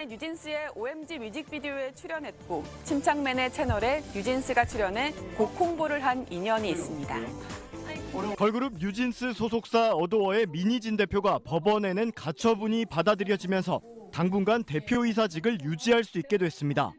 뉴진스의 OMG 뮤직비디오에 출연했고 침착맨의 채널에 뉴진스가 출연해 곡 홍보를 한 인연이 있습니다. 걸그룹 뉴진스 소속사 어도어의 민희진 대표가 법원에 낸 가처분이 받아들여지면서 당분간 대표이사직을 유지할 수 있게 됐습니다.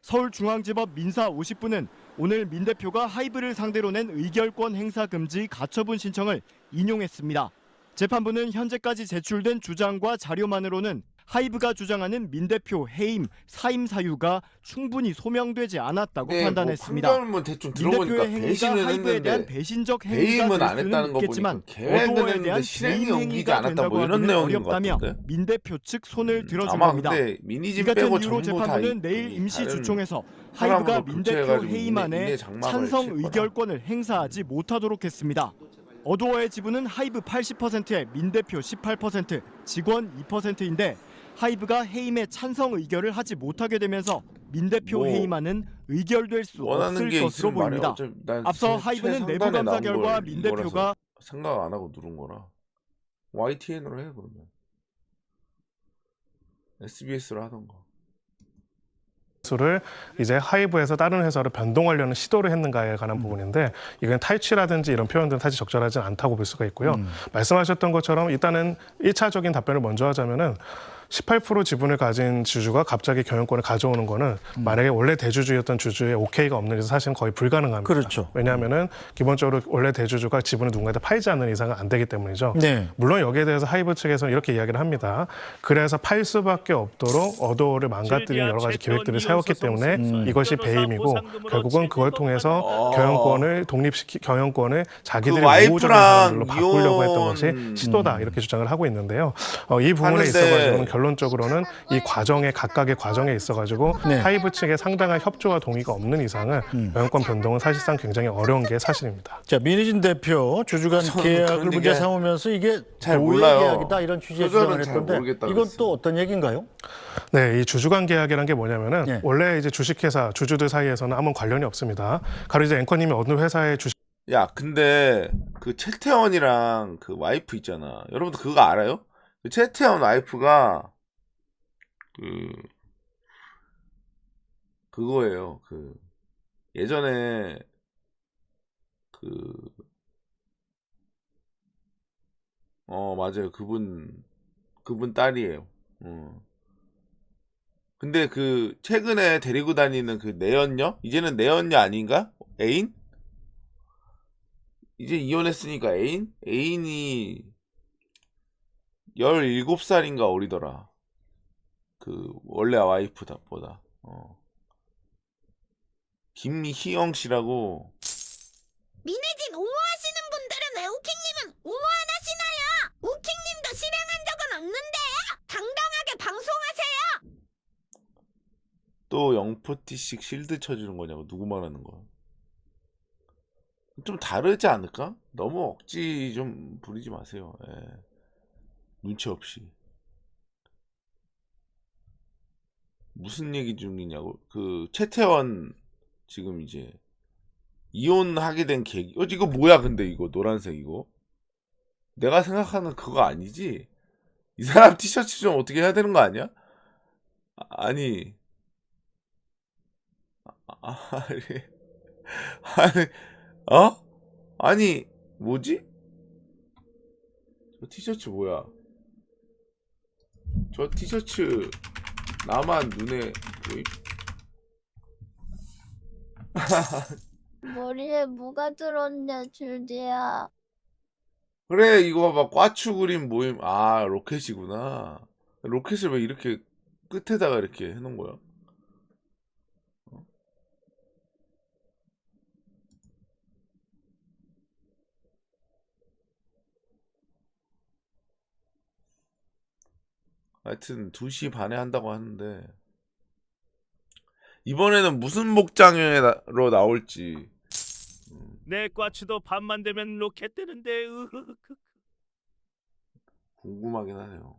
서울중앙지법 민사 50부는 오늘 민 대표가 하이브를 상대로 낸 의결권 행사 금지 가처분 신청을 인용했습니다. 재판부는 현재까지 제출된 주장과 자료만으로는 하이브가 주장하는 민 대표 해임, 사임 사유가 충분히 소명되지 않았다고 판단했습니다. 뭐 대충 민 대표의 행위가 하이브에 대한 배신적 행위가 될 수는 있겠지만 어도어에 대한 배임 행위가 된다고 하기는 어렵다며 민 대표 측 손을 들어준 겁니다. 이 같은 이유로 재판부는 내일 임시 주총에서 하이브가 민 대표 해임안에 찬성 의결권을 행사하지 못하도록 했습니다. 어도어의 지분은 하이브 80%에 민 대표 18%, 직원 2%인데 하이브가 해임에 찬성 의결을 하지 못하게 되면서 민 대표 해임안은 의결될 수 없을 것으로 보입니다. 앞서 하이브는 내부 감사 결과 민 대표가 생각 안 하고 누른 거라 YTN으로 해 그러면 SBS로 하던가. 수를 이제 하이브에서 다른 회사로 변동하려는 시도를 했는가에 관한 부분인데 이건 탈취라든지 이런 표현들은 사실 적절하지 않다고 볼 수가 있고요. 말씀하셨던 것처럼 일단은 1차적인 답변을 먼저 하자면은 18% 지분을 가진 주주가 갑자기 경영권을 가져오는 거는 만약에 원래 대주주였던 주주의 오케이가 없는 이상 사실은 거의 불가능합니다. 그렇죠. 왜냐하면은 기본적으로 원래 대주주가 지분을 누군가한테 팔지 않는 이상은 안 되기 때문이죠. 네. 물론 여기에 대해서 하이브 측에서는 이렇게 이야기를 합니다. 그래서 팔 수밖에 없도록 어도어를 망가뜨리는 여러 가지 계획들을 세웠기 때문에 이것이 배임이고 결국은 그걸 통해서 경영권을 자기들의 우호적인 사람들로 바꾸려고 했던 것이 시도다 이렇게 주장을 하고 있는데요. 이 부분에 있어가지고는 결론적으로는 이 과정에 각각의 과정에 있어가지고 네. 하이브 측의 상당한 협조와 동의가 없는 이상은 경영권 변동은 사실상 굉장히 어려운 게 사실입니다. 자, 민희진 대표 주주 간 계약을 문제 삼으면서 이게 잘 고의 몰라요. 계약이다 이런 취지의 주장을 했던데 이건 또 어떤 얘기인가요? 네, 이 주주간 계약이라는 게 뭐냐면은 네. 원래 이제 주식회사 주주들 사이에서는 아무 관련이 없습니다. 가로 이제 앵커님이 어느 회사의 주식 야, 근데 그 최태원이랑 그 와이프 있잖아. 여러분들 그거 알아요? 그 최태원 와이프가 그거예요. 그 예전에 맞아요. 그분 딸이에요. 근데 그 최근에 데리고 다니는 그 내연녀? 이제는 내연녀 아닌가? 애인? 이제 이혼했으니까 애인이 17살인가 어리더라. 그 원래 와이프보다. 김희영 씨라고. 민혜진 옹호하시는 분들은 왜 우킹님은 옹호 안 하시나요? 우킹님도 실행한 적은 없는데요. 당당하게 방송하세요. 또 0포티씩 실드 쳐주는 거냐고. 누구 말하는 거야? 좀 다르지 않을까? 너무 억지 좀 부리지 마세요. 예. 눈치 없이. 무슨 얘기 중이냐고. 그 최태원 지금 이제 이혼하게 된 계기. 이거 뭐야 근데 이거 노란색 이거. 내가 생각하는 그거 아니지? 이 사람 티셔츠 좀 어떻게 해야 되는 거 아니야? 아니. 아니 뭐지? 저 티셔츠 뭐야? 저 티셔츠 나만 눈에 보임? 머리에 뭐가 들었냐, 줄지야. 그래 이거 봐봐. 꽈추 그림 모임. 아 로켓이구나. 로켓을 왜 이렇게 끝에다가 이렇게 해놓은 거야? 하여튼 2시 반에 한다고 하는데 이번에는 무슨 목장으로 나올지. 내 꽈추도 밤만 되면 로켓 뜨는데 궁금하긴 하네요.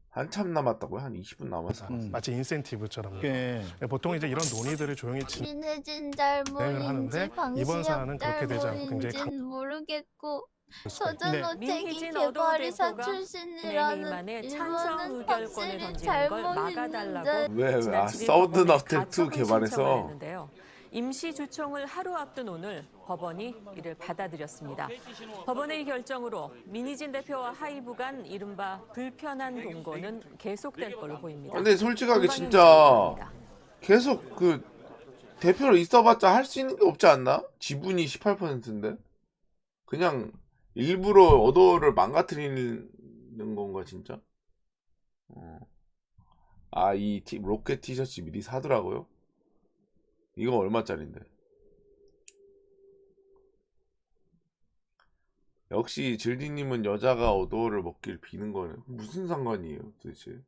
한참 남았다고요? 한 20분 남았어. 마치 인센티브처럼. 예. 보통 이제 이런 논의들을 조용히 민혜진 진행을 하는데 잘못인지 이번 사안은 방시혁 그렇게 되지 않고 굉장히 잘못인지는 모르겠고 서전호택이 민희진 개발이사 어도대표가 출신이라는 국민의힘안에 찬성 일본은 의결권을 확실히 던지는 걸 잘못 막아달라고 있는데 왜? 지난 아, 7일 서든 법원에 어택 2 가처분 개발해서. 신청을 했는데요. 임시 주총을 하루 앞둔 오늘 법원이 이를 받아들였습니다. 법원의 이 결정으로 민희진 대표와 하이브 간 이른바 불편한 동거는 계속될 걸로 보입니다. 근데 솔직하게 공방의 진짜 의지입니다. 계속 그 대표로 있어봤자 할 수 있는 게 없지 않나? 지분이 18%인데 그냥 일부러 어도를 망가뜨리는 건가 진짜? 아, 이 로켓 티셔츠 미리 사더라고요? 이거 얼마짜린데? 역시 질디님은 여자가 어도를 먹길 비는 거네. 무슨 상관이에요 도대체?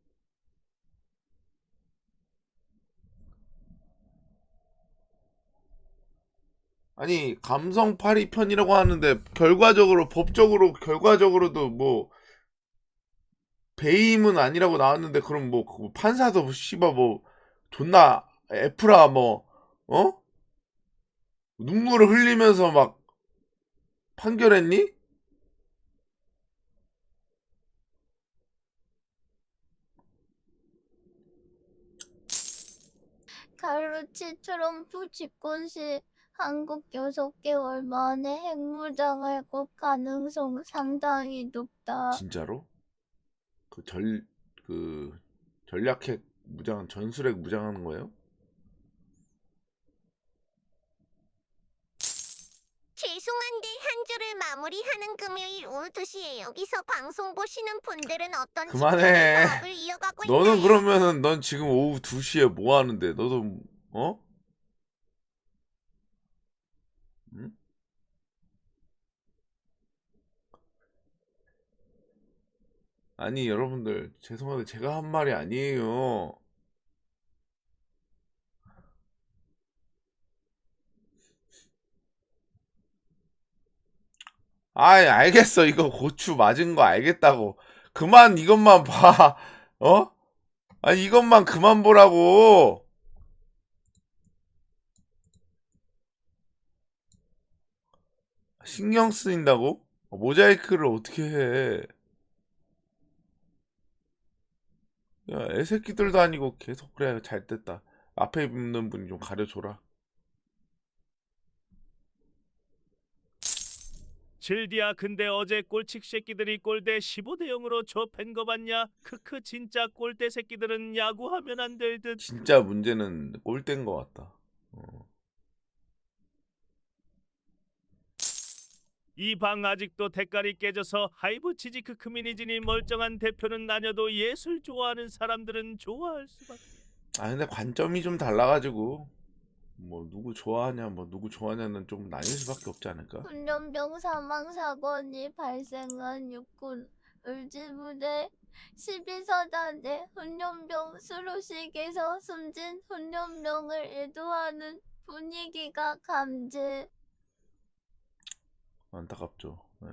아니 감성파리 편이라고 하는데 결과적으로 법적으로 결과적으로도 뭐 배임은 아니라고 나왔는데 그럼 뭐 판사도 씨발 뭐 존나 F라 뭐 눈물을 흘리면서 막 판결했니? 카르치 트럼프 집권 시 한국 6개월 만에 핵무장할 것 가능성 상당히 높다. 진짜로? 그 전략핵 무장 전술핵 무장하는 거예요? 죄송한데 한 주를 마무리하는 금요일 오후 2시에 여기서 방송 보시는 분들은 어떤 그만해. 사업을 이어가고 너는 있나요? 그러면은 넌 지금 오후 2시에 뭐 하는데? 너도 응? 아니 여러분들 죄송한데 제가 한 말이 아니에요. 아이 알겠어. 이거 고추 맞은 거 알겠다고. 그만 이것만 봐. 아니 이것만 그만 보라고. 신경 쓰인다고? 모자이크를 어떻게 해? 야, 애새끼들도 아니고 계속 그래. 잘 됐다. 앞에 있는 분 좀 가려줘라. 질디야 근데 어제 꼴칙 새끼들이 골대 15대 0으로 좁힌 거 봤냐? 크크 진짜 꼴대 새끼들은 야구하면 안 될 듯. 진짜 문제는 골대인 것 같다. 이 방 아직도 대가리 깨져서 하이브 치지크 크미니진이 멀쩡한 대표는 아니어도 예술 좋아하는 사람들은 좋아할 수밖에. 아 근데 관점이 좀 달라가지고 뭐 누구 좋아하냐 뭐 누구 좋아하냐는 좀 나뉠 수밖에 없지 않을까? 훈련병 사망 사건이 발생한 육군 을지부대 12사단의 훈련병 수료식에서 숨진 훈련병을 애도하는 분위기가 감지. 안타깝죠. 네.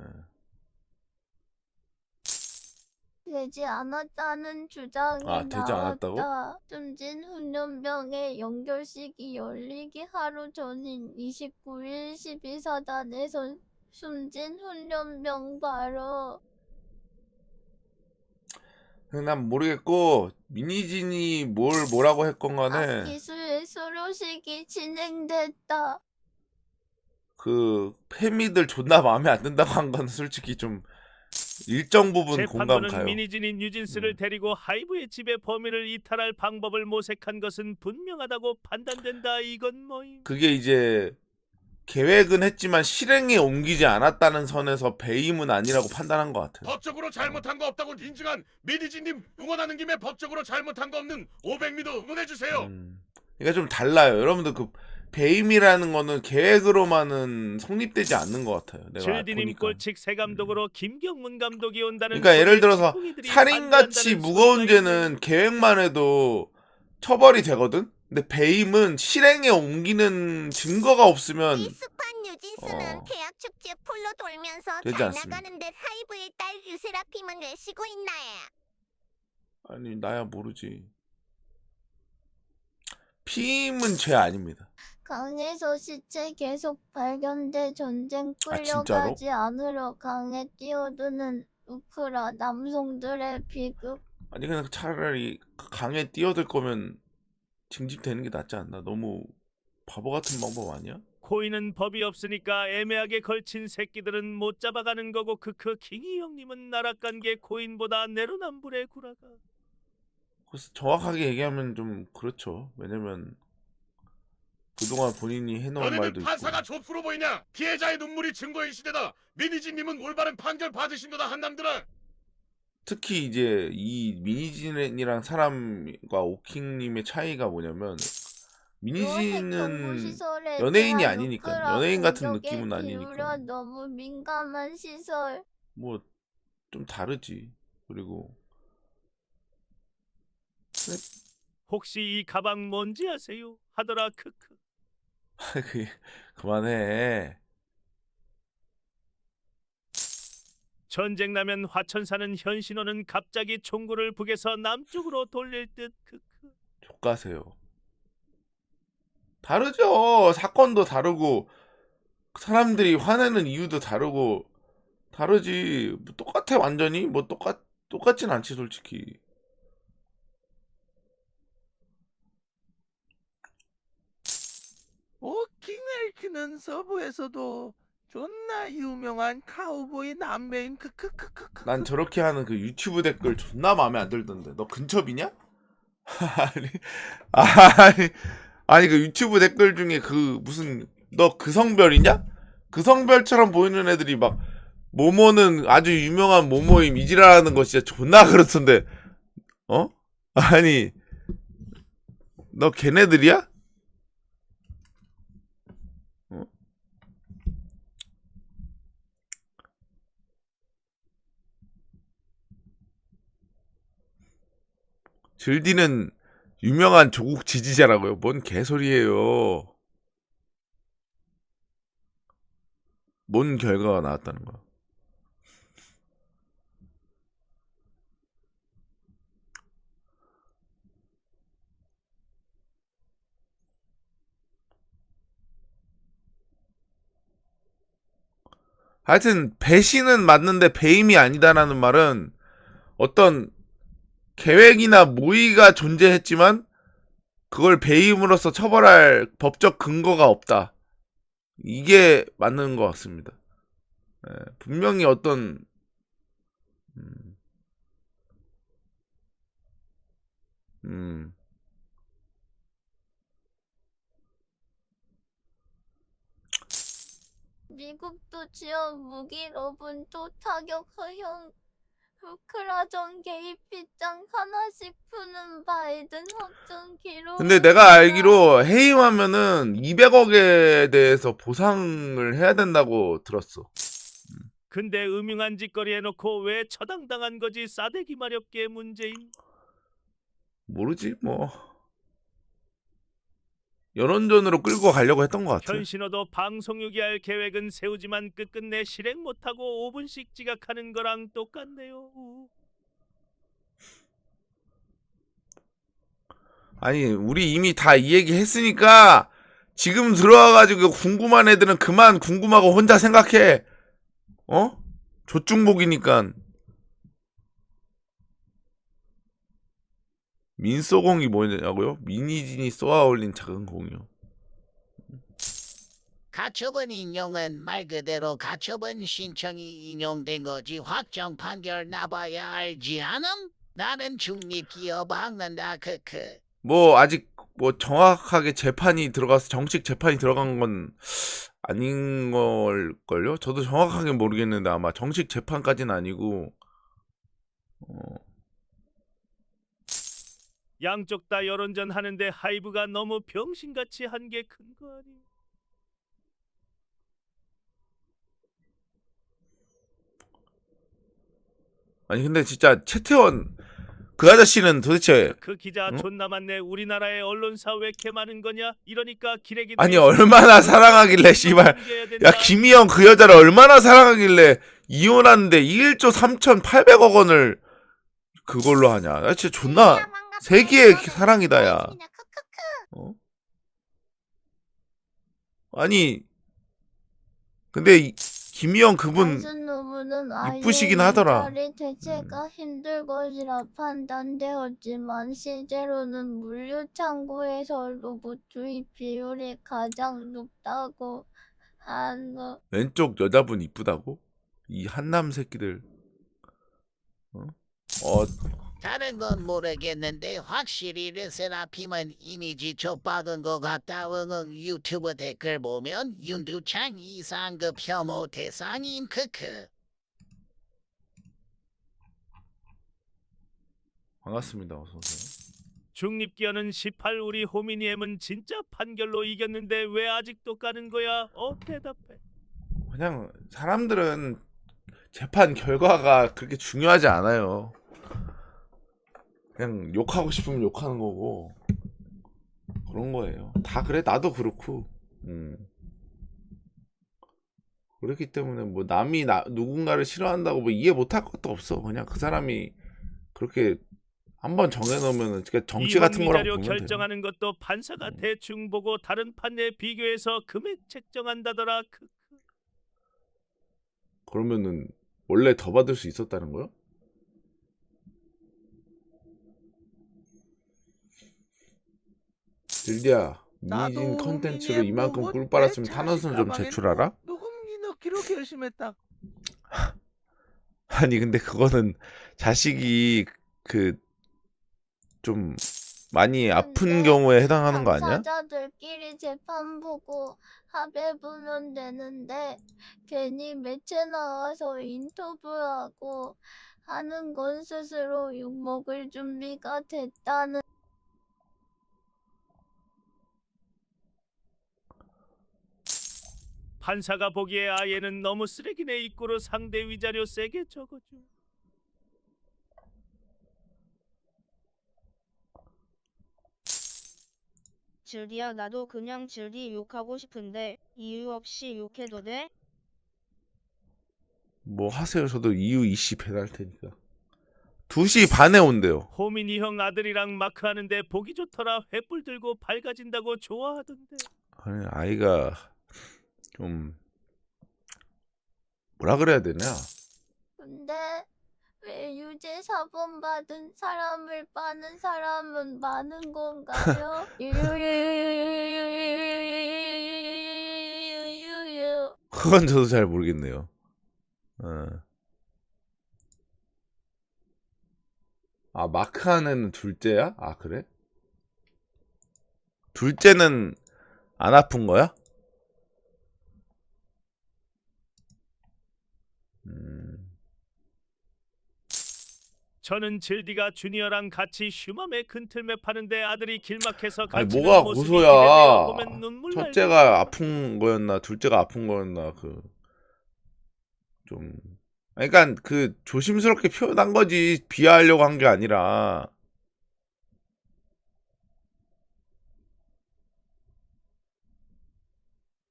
되지 않았다는 주장이 되지 않았다고? 나왔다. 숨진 훈련병의 연결식이 열리기 하루 전인 29일 12사단에서 숨진 훈련병 바로 난 모르겠고 민희진이 뭐라고 했건 간에 기수의 수료식이 진행됐다. 그 패미들 존나 마음에 안 든다고 한 건 솔직히 좀 일정 부분 공감 재판부는 가요. 민희진이 뉴진스를 데리고 하이브의 집의 범인을 이탈할 방법을 모색한 것은 분명하다고 판단된다. 이건 뭐임? 그게 이제 계획은 했지만 실행에 옮기지 않았다는 선에서 배임은 아니라고 판단한 것 같아요. 법적으로 잘못한 거 없다고 인증한 미니진님 응원하는 김에 법적으로 잘못한 거 없는 500미도 응원해주세요. 그러니까 좀 달라요. 여러분들 그 배임이라는 거는 계획으로만은 성립되지 않는 것 같아요. 내가 질디님 보니까. 꼴칙 새 감독으로 김경문 감독이 온다는. 그러니까 예를 소리에 들어서 지풍이들이 살인같이 반대한다는 무거운 소리가 죄는 계획만 해도 처벌이 되거든. 근데 배임은 실행에 옮기는 증거가 없으면 이스판 뉴진스는 대학 축제 풀로 돌면서 되지 잘 않습니다. 나가는데 하이브의 딸 르세라핌은 왜 쉬고 있나요? 아니 나야 모르지. 피임은 죄 아닙니다. 강에서 시체 계속 발견돼 전쟁 진짜로? 끌려가지 않으러 강에 뛰어드는 우크라 남성들의 비극. 아니 그냥 차라리 강에 뛰어들 거면 징집되는 게 낫지 않나? 너무 바보 같은 방법 아니야? 코인은 법이 없으니까 애매하게 걸친 새끼들은 못 잡아가는 거고 크크 킹이 형님은 나락간 게 코인보다 내로남불의 구라가. 그래서 정확하게 얘기하면 좀 그렇죠. 왜냐면 그동안 본인이 해놓은 너네는 말도 있고. 판사가 좁수로 보이냐? 피해자의 눈물이 증거인 시대다. 미니진님은 올바른 판결 받으신 거다 한남들아. 특히 이제 이 미니진이랑 사람과 오킹님의 차이가 뭐냐면 미니진은 연예인이 아니니까 연예인 같은 느낌은 아니니까 너무 민감한 시설. 뭐 좀 다르지. 그리고 혹시 이 가방 뭔지 아세요? 하더라 크크. 그만해. 전쟁 나면 화천사는 현신호는 갑자기 총구를 북에서 남쪽으로 돌릴 듯 크크. 족가세요. 다르죠. 사건도 다르고 사람들이 화내는 이유도 다르고 다르지. 뭐 똑같아 완전히? 뭐 똑같진 않지 솔직히. 오킹레이크는 서부에서도 존나 유명한 카우보이 남매인 크크크크크. 난 저렇게 하는 그 유튜브 댓글 존나 마음에 안 들던데. 너 근첩이냐? 아니 그 유튜브 댓글 중에 그 무슨 너 그성별이냐? 그성별처럼 보이는 애들이 막 모모는 아주 유명한 모모임 이지라라는 거 진짜 존나 그렇던데. 어? 아니 너 걔네들이야? 질디는 유명한 조국 지지자라고요. 뭔 개소리예요. 뭔 결과가 나왔다는 거야. 하여튼 배신은 맞는데 배임이 아니다라는 말은 어떤 계획이나 모의가 존재했지만 그걸 배임으로써 처벌할 법적 근거가 없다. 이게 맞는 것 같습니다. 분명히 어떤 미국도 지역 무기 로봇도 타격 허용. 우크라전 개입 빗장 하나씩 푸는 바이든 확정 기록. 근데 내가 알기로 해임하면은 200억에 대해서 보상을 해야 된다고 들었어. 근데 음흉한 짓거리 해놓고 왜 처당당한 거지? 싸대기 마렵게 문재인. 모르지 뭐. 연원전으로 끌고 가려고 했던 것 같아. 현신호도 방송 유기할 계획은 세우지만 끝끝내 실행 못하고 5분씩 지각하는 거랑 똑같네요. 아니 우리 이미 다 이 얘기 했으니까 지금 들어와가지고 궁금한 애들은 그만 궁금하고 혼자 생각해. 어? 조중복이니까. 민소공이 뭐냐고요? 미니진이 쏘아올린 작은 공이요. 가처분 인용은 말 그대로 가처분 신청이 인용된 거지 확정 판결 나봐야 알지 않음? 나는 중립기어 박는다 크크. 뭐 아직 뭐 정확하게 재판이 들어가서 정식 재판이 들어간 건 아닌 걸걸요? 저도 정확하게 모르겠는데 아마 정식 재판까지는 아니고 양쪽 다 여론전 하는데 하이브가 너무 병신같이 한 게 큰 거 아니? 아니 근데 진짜 최태원 그 아저씨는 도대체 그 기자 응? 존나 많네. 우리나라의 언론사 왜 이렇게 많은 거냐? 이러니까 기레기. 아니 얼마나 사랑하길래 씨발 야 김희영 그 여자를 얼마나 사랑하길래 이혼하는데 1조 3,800억 원을 그걸로 하냐? 야 진짜 존나 세기의 사랑이다 야. 아니 근데 김희영 그분 이쁘시긴 하더라. 대체가 힘들 것이라 판단되었지만 실제로는 물류 창고에서 로봇 투입 비율이 가장 높다고 하는. 왼쪽 여자분 이쁘다고? 이 한남 새끼들. 다른 건 모르겠는데 확실히 르세라핌은 이미지 좆박은 것 같다. 유튜브 댓글 보면 윤두창 이상급 혐오 대상인 크크. 반갑습니다. 어서 오세요. 중립기어는 18 우리 호미니엠은 진짜 판결로 이겼는데 왜 아직도 까는 거야? 대답해. 그냥 사람들은 재판 결과가 그렇게 중요하지 않아요. 그냥 욕하고 싶으면 욕하는 거고 그런 거예요. 다 그래. 나도 그렇고. 그렇기 때문에 뭐 남이 누군가를 싫어한다고 뭐 이해 못할 것도 없어. 그냥 그 사람이 그렇게 한번 정해놓으면 정치 같은 거라고 이혼 보면 위자료 결정하는 것도 판사가 대충 보고 다른 판에 비교해서 금액 책정한다더라. 그러면은 원래 더 받을 수 있었다는 거요? 들디야, 미니진 컨텐츠로 이만큼 꿀 빨았으면 탄원서 좀 제출하라? 녹음기 넣기로 결심했다. 아니 근데 그거는 자식이 좀 많이 아픈 경우에 해당하는 거 아니야? 당사자들끼리 재판 보고 합의 보면 되는데 괜히 매체 나와서 인터뷰하고 하는 건 스스로 욕먹을 준비가 됐다는. 판사가 보기에 아예는 너무 쓰레기네. 입구로 상대 위자료 세게 적어줘. 줄리야, 나도 그냥 줄리 욕하고 싶은데 이유 없이 욕해도 돼? 뭐 하세요. 저도 이유 이씨 배달 테니까. 2시 반에 온대요. 호민이 형 아들이랑 마크 하는데 보기 좋더라. 횃불 들고 밝아진다고 좋아하던데. 아니, 아이가 좀 뭐라 그래야 되냐? 근데 왜 유죄 사본 받은 사람을 빠는 사람은 많은 건가요? 그건 저도 잘 모르겠네요. 아, 마크하는 둘째야? 아, 그래? 둘째는 안 아픈 거야? 저는 질디가 주니어랑 같이 슈맘에 근틀맵 하는데 아들이 길막해서 아니 같이 뭐가 모습이 고소야. 기대되어 보면 눈물 첫째가 아픈 거였나 둘째가 아픈 거였나 좀 그러니까 조심스럽게 표현한 거지 비하하려고 한 게 아니라.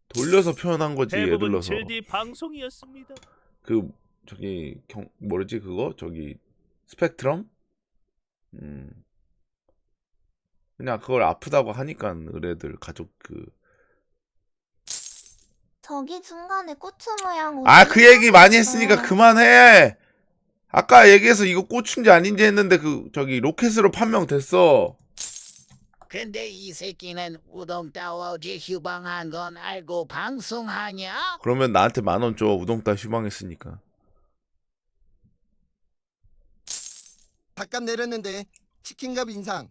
돌려서 표현한 거지. 예를 대부분 들어서 질디 방송이었습니다. 뭐지 그거 스펙트럼? 그냥 그걸 아프다고 하니까 의뢰들 가족 저기 중간에 고추 모양 그 얘기 많이 했으니까 그만해. 아까 얘기해서 이거 꽂힌지 아닌지 했는데 로켓으로 판명됐어. 근데 이 새끼는 우동 따오지 휴방한 건 알고 방송하냐? 그러면 나한테 10,000원 줘. 우동 따 휴방했으니까. 닭값 내렸는데 치킨값 인상.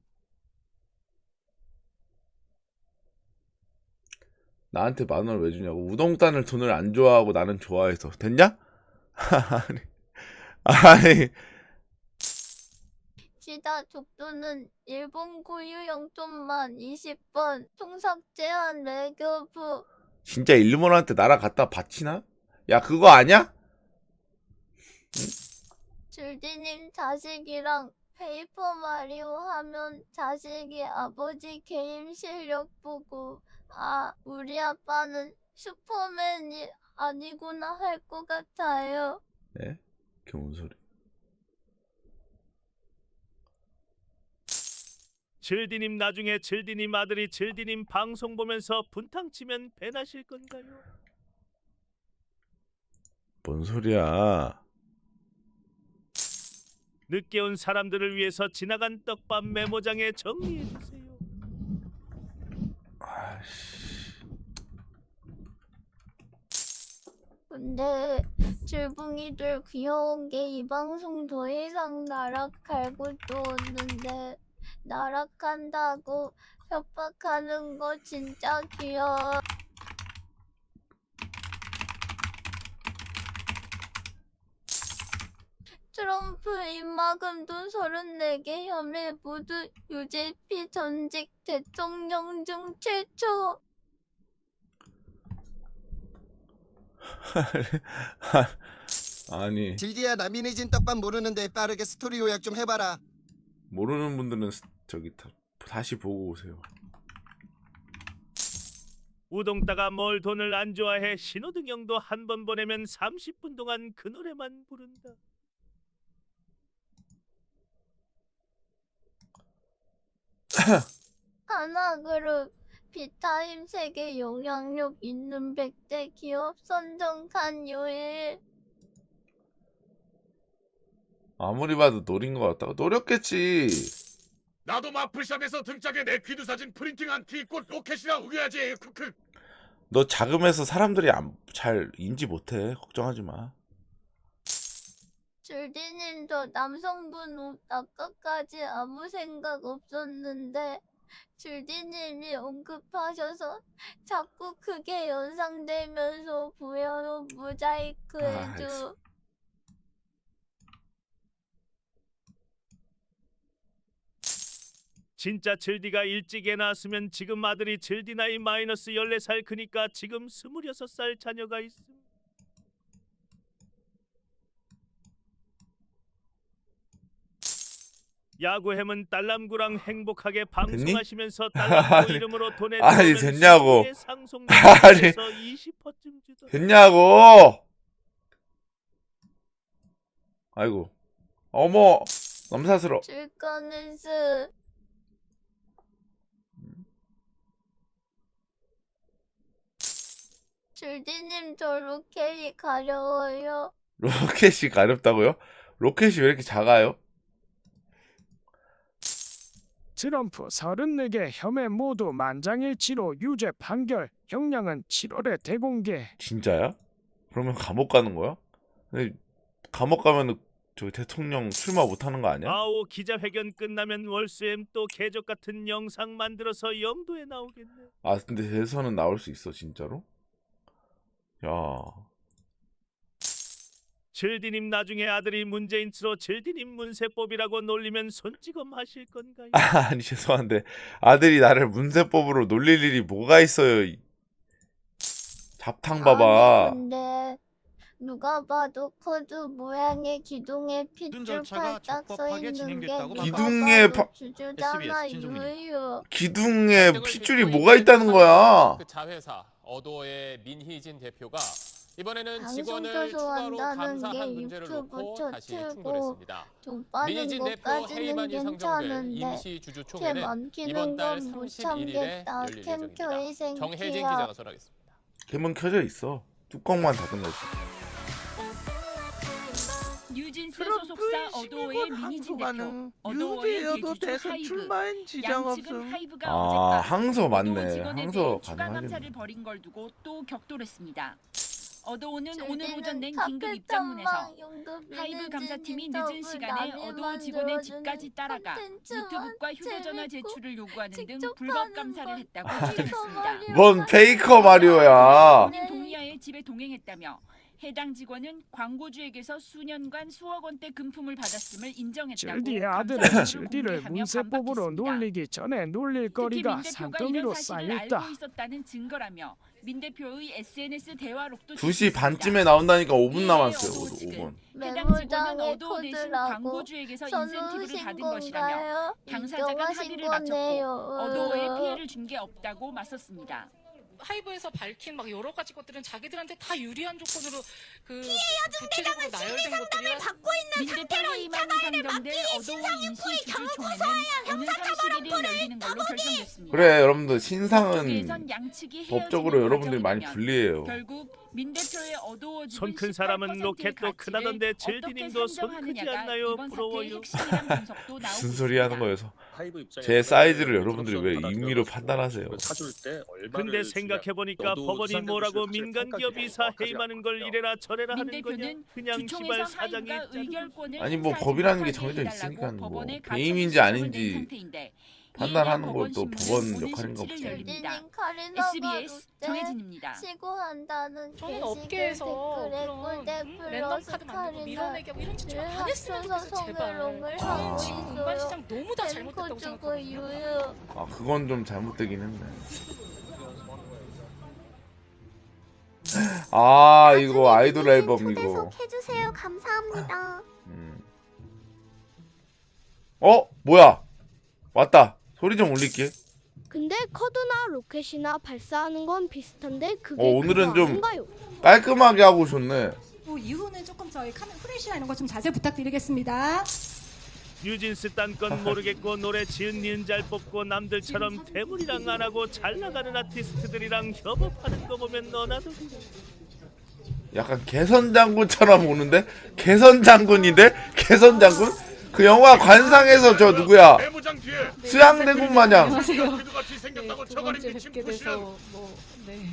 나한테 10,000원 왜 주냐고. 우동단을 돈을 안 좋아하고 나는 좋아해서. 됐냐? 아니. 시다 족도는 일본 고유 영통만 20번 통삭 제한 외교부. 진짜 일본한테 나라 갖다 바치나? 야 그거 아냐? 줄디님 자식이랑 페이퍼 마리오 하면 자식이 아버지 게임 실력 보고 우리 아빠는 슈퍼맨이 아니구나 할 것 같아요. 네? 그게 뭔 소리? 질디님 나중에 질디님 아들이 질디님 방송 보면서 분탕 치면 배나실 건가요? 뭔 소리야? 늦게 온 사람들을 위해서 지나간 떡밥 메모장에 정리해 주세요. 근데 질붕이들 귀여운 게 이 방송 더 이상 나락갈고 또 오는데 나락한다고 협박하는 거 진짜 귀여워. 트럼프 입막음도 34개 혐의 모두 유재피 전직 대통령 중 최초. 아니 질디야 나 미니진 떡밥 모르는데 빠르게 스토리 요약 좀 해봐라. 모르는 분들은 저기 다시 보고 오세요. 우동따가 뭘 돈을 안 좋아해. 신호등형도 한 번 보내면 30분 동안 그 노래만 부른다. 하나그룹 비타임 세계 영향력 있는 100대 기업 선정 간요일. 아무리 봐도 노린 것 같다고. 노렸겠지. 나도 마플샵에서 등짝에 내 귀두 사진 프린팅한 티꽃 로켓이라 우겨야지. 크크. 너 자금해서 사람들이 잘 인지 못해. 걱정하지 마. 줄디님도 남성분 옷 아까까지 아무 생각 없었는데 줄디님이 언급하셔서 자꾸 그게 연상되면서 보여요. 모자이크 해줘. 진짜 질디가 일찍 애 낳았으면 지금 아들이 질디 나이 마이너스 14살 크니까 지금 26살 자녀가 있음. 야구햄은 딸람구랑 행복하게 방송하시면서 딸람구 이름으로 돈에 아니 됐냐고. 아니 20%쯤 주던. 됐냐고. 아이고. 어머. 남사스러. 줄 거는 스. 줄디님 저 로켓이 가려워요. 로켓이 가렵다고요? 로켓이 왜 이렇게 작아요? 트럼프 34개 혐의 모두 만장일치로 유죄 판결. 형량은 7월에 대공개. 진짜야? 그러면 감옥 가는 거야? 근데 감옥 가면 저 대통령 출마 못하는 거 아니야? 아오 기자회견 끝나면 월수엠 또 개적 같은 영상 만들어서 영도에 나오겠네. 아 근데 대선은 나올 수 있어 진짜로? 야. 질디님 나중에 아들이 문재인으로 질디님 문세법이라고 놀리면 손찌검 하실 건가요? 아니 죄송한데 아들이 나를 문세법으로 놀릴 일이 뭐가 있어요. 잡탕 봐봐. 근데 누가 봐도 코드 모양의 기둥에 핏줄 팔딱 서 있는 게 기둥에 주주잖아 유유. 기둥에 핏줄이 뭐가 있다는 거야? 그 자회사 어도어의 민희진 대표가 이번에는 방송 직원을 추가로 교수한다는 감사한 게 문제를 유튜브 놓고 다시 쳐 충돌했습니다. 좀 빠른 민희진 대표 것까지는 해임안이 선정될 괜찮은데 임시 주주총회는 캠 안 이번 켜는 달 건 못 31일에 참겠다. 열릴 캠 예정입니다. 켜이 정혜진 생기야. 기자가 전하겠습니다. 캠은 켜져 있어. 뚜껑만 닫은 거지. 뉴진스 소속사 어도어의 민희진 대표, 어도어의 유재여도 대주주 대선 하이브, 출마엔 지장 양측은 없음. 하이브가 아 어젯밤 항소 어도어 맞네. 직원에 항소 대해 추가 가능하겠네. 감사를 벌인 걸 두고 또 격돌했습니다. 어도어는 오늘 줄디는 오전 낸 긴급 입장문에서 하이브 감사팀이 늦은 시간에 어도어 직원의 집까지 따라가 노트북과 휴대전화 제출을 요구하는 등 불법 감사를 했다고 주장했습니다. 뭔 페이커 마리오야. 본인 동의하에 집에 동행했다며 해당 직원은 광고주에게서 수년간 수억 원대 금품을 받았음을 인정했다고 질디의 아들은 감사를 질디를 공개하며 문세법으로 반박했습니다. 놀리기 전에 놀릴 특히 거리가 민 대표가 산더미로 이런 사실을 쌓였다. 알고 있었다는 증거라며 민 대표의 SNS 대화록도 2시 반쯤에 나온다니까 5분 이에 남았어요. 어도어 측은 5분. 해당 직원은 메모장에 어도어 대신 코드라고 광고주에게서 인센티브를 써놓으신 받은 것이라며 건가요? 당사자간 인정하신 합의를 마쳤고 거네요. 어도어에 피해를 준 게 없다고 맞섰습니다. 하이브에서 밝힌 막 여러 가지 것들은 자기들한테 다 유리한 조건으로 그 구체적으로 나열된 것들이라 민 대표 해임안이 상정될 어도어 임시 주주총회는 오는 31일 열리는 걸로 결정됐습니다. 그래 여러분들 신상은 거기에선 양측이 법적으로 헤어지는 여러분들이 많이 과정이라면 불리해요. 결국 민 대표의 어두워지는 손 큰 사람은 로켓도 크다던데 어떻게 질디님도 손 크지 산정하느냐가 않나요? 이번 사태의 부러워요. 핵심이란 분석도 나오고 무슨 소리 하는 거여서 하이브 입장에서 제 사이즈를 여러분들이 왜 임의로 판단하세요? 사줄 때 얼마를 근데 생각해보니까 너도 법원이 수상자 뭐라고 조치 민간 평가기준에 기업이사 정확하지 해임하는 걸 않고요. 이래라 저래라 민 하는 거냐? 대표는 그냥 주총에서 시발 사장이 하임과 있잖아. 의결권을 아니 뭐 행사하지 법이라는 게 못하게 정해져 해달라고 있으니까 뭐 법원에 배임인지 가처분 아닌지 신청을 낸 상태인데 판단하는 이에 것도 법원 법원 심문은 역할인가 오늘 보죠. 17일 열립니다. 유진님 카리나가 SBS 롯데 정혜진입니다. 시구한다는 저는 게시글 업계에서 댓글에 그런 꿀대 랜덤 플러스 카드 만들고 밀어내기 하고 이런 짓 좀 카리나를 안 했으면 합쳐서 좋겠어 제발. 성희롱을 저는 하고 지금 운반 있어요. 시장 너무 다 잘못됐다고 앵커 주고 생각하거든요. 유유. 아 그건 좀 잘못되긴 했네. 아 이거 아이돌 앨범 이거. 해주세요. 감사합니다. 뭐야? 왔다. 소리 좀 올릴게. 근데 커드나 로켓이나 발사하는 건 비슷한데 그게 오늘은 그거 좀 아닌가요? 깔끔하게 하고 오셨네. 이후는 조금 저희 카메라 프레시나 이런 거 좀 자제 부탁드리겠습니다. 뉴진스 딴 건 모르겠고 노래 지은 니은 잘 뽑고 남들처럼 대물이랑 안 하고 잘 나가는 아티스트들이랑 협업하는 거 보면 너나도 약간 개선 장군처럼 오는데? 개선 장군인데? 개선 장군? 그 영화 관상에서 저 누구야? 수양대군 마냥. 안녕하세요. 네, 두 번째 뵙게 돼서 네.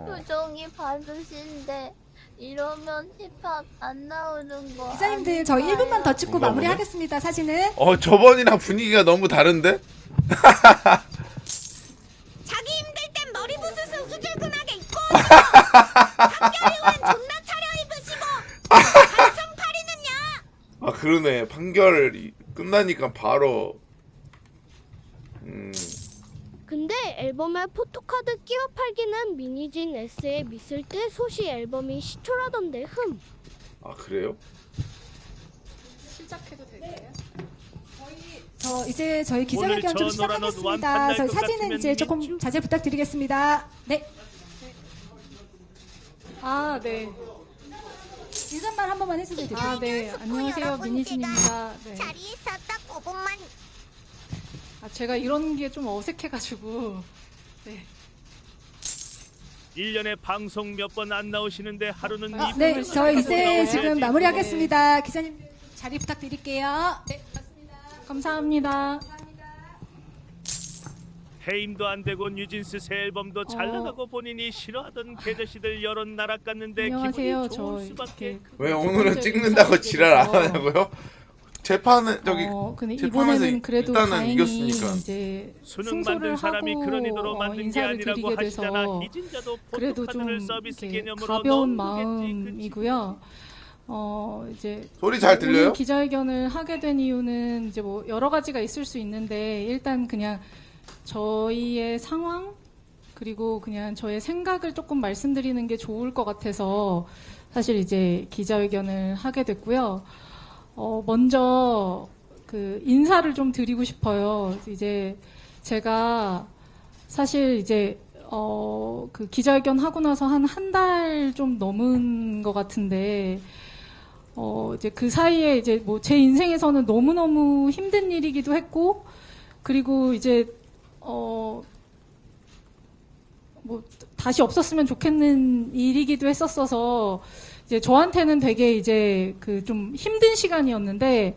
표정이 받으신데 이러면 힙합 안 나오는 거 기자님들 저희 1분만 더 찍고 뭔가 마무리하겠습니다. 사진은. 저번이랑 분위기가 너무 다른데? 자기 힘들 땐 머리 부스스 우줄근하게 입고 판결이 오면 존나 차려입으시고 발성팔이는요. 아 그러네. 판결이 끝나니까 바로 근데 앨범에 포토카드 끼워 팔기는 미니진 S에 미술 때 소시 앨범이 시초라던데 아 그래요? 시작해도 될까요? 이제 저희 기자회견 좀 시작하겠습니다. 저희 사진은 이제 조금 자제 부탁드리겠습니다. 네. 아 네. 인사말 한 번만 해주세요. 아 네. 안녕하세요 민희진입니다. 네. 자리에서 딱 5분만. 아 제가 이런 게 좀 어색해가지고. 네. 1년에 방송 몇 번 안 나오시는데 하루는 이 네, 부분을 저 이제 나오셔야지. 지금 마무리하겠습니다. 기자님 자리 부탁드릴게요. 네, 감사합니다. 해임도 안 되고 뉴진스 새 앨범도 잘 나가고 본인이 싫어하던 개저씨들 여론 나락갔는데 안녕하세요. 기분이 좋을 저 수밖에. 왜 오늘은 찍는다고 지랄 안 하냐고요? 재판은 저기 근데 재판에서 이번에는 그래도 일단은 다행히 이겼으니까. 이제 수능 만든 사람이 하고, 그런 의도로 만든 게 인사를 아니라고 드리게 하시잖아. 돼서 이진자도 그래도 포토카드를 좀 서비스 이렇게 개념으로 가벼운 넣어두겠지. 마음이고요. 이제 소리 잘 들려요? 오늘 기자회견을 하게 된 이유는 이제 뭐 여러 가지가 있을 수 있는데 일단 그냥 저희의 상황 그리고 그냥 저의 생각을 조금 말씀드리는 게 좋을 것 같아서 사실 이제 기자회견을 하게 됐고요. 먼저 그 인사를 좀 드리고 싶어요. 이제 제가 사실 이제 그 기자회견 하고 나서 한 달 좀 넘은 것 같은데 이제 그 사이에 이제 뭐 제 인생에서는 너무너무 힘든 일이기도 했고 그리고 이제 뭐 다시 없었으면 좋겠는 일이기도 했었어서 이제 저한테는 되게 이제 그 좀 힘든 시간이었는데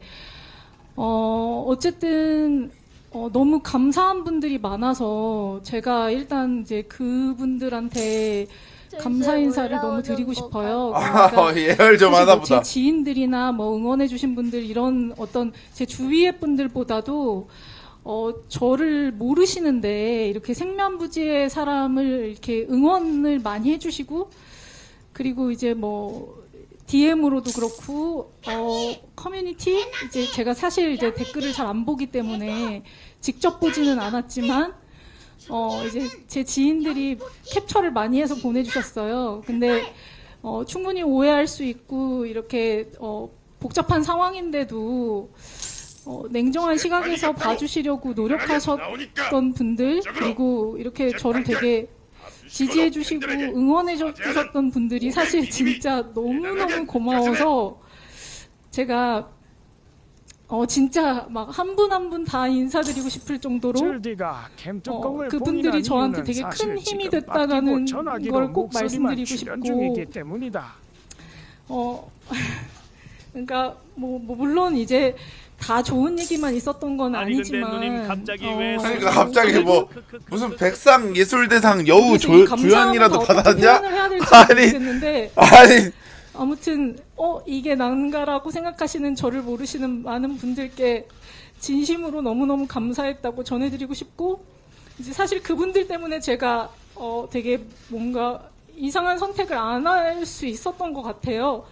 어쨌든 너무 감사한 분들이 많아서 제가 일단 이제 그분들한테 감사 인사를 너무 드리고 싶어요. 예열 좀 사실 하나 뭐 보다. 제 지인들이나 뭐 응원해주신 분들 이런 어떤 제 주위의 분들보다도 저를 모르시는데 이렇게 생면부지의 사람을 이렇게 응원을 많이 해주시고 그리고 이제 뭐 DM으로도 그렇고 커뮤니티 이제 제가 사실 이제 댓글을 잘 안 보기 때문에 직접 보지는 않았지만 이제 제 지인들이 캡처를 많이 해서 보내주셨어요. 근데 충분히 오해할 수 있고 이렇게 복잡한 상황인데도 냉정한 시각에서 봐주시려고 노력하셨던 분들 그리고 이렇게 저를 되게 지지해주시고 응원해주셨던 분들이 사실 진짜 너무너무 고마워서 제가 진짜 막 한 분 한 분 다 인사드리고 싶을 정도로 그분들이 저한테 되게 큰 힘이 됐다라는 걸 꼭 말씀드리고 싶고 그러니까 뭐 물론 이제 다 좋은 얘기만 있었던 건 아니지만 그러니까 갑자기 뭐 무슨 백상 예술대상 여우 주연이라도 받았냐? 아니 아무튼 이게 난가라고 생각하시는 저를 모르시는 많은 분들께 진심으로 너무너무 감사했다고 전해드리고 싶고 이제 사실 그분들 때문에 제가 되게 뭔가 이상한 선택을 안 할 수 있었던 것 같아요.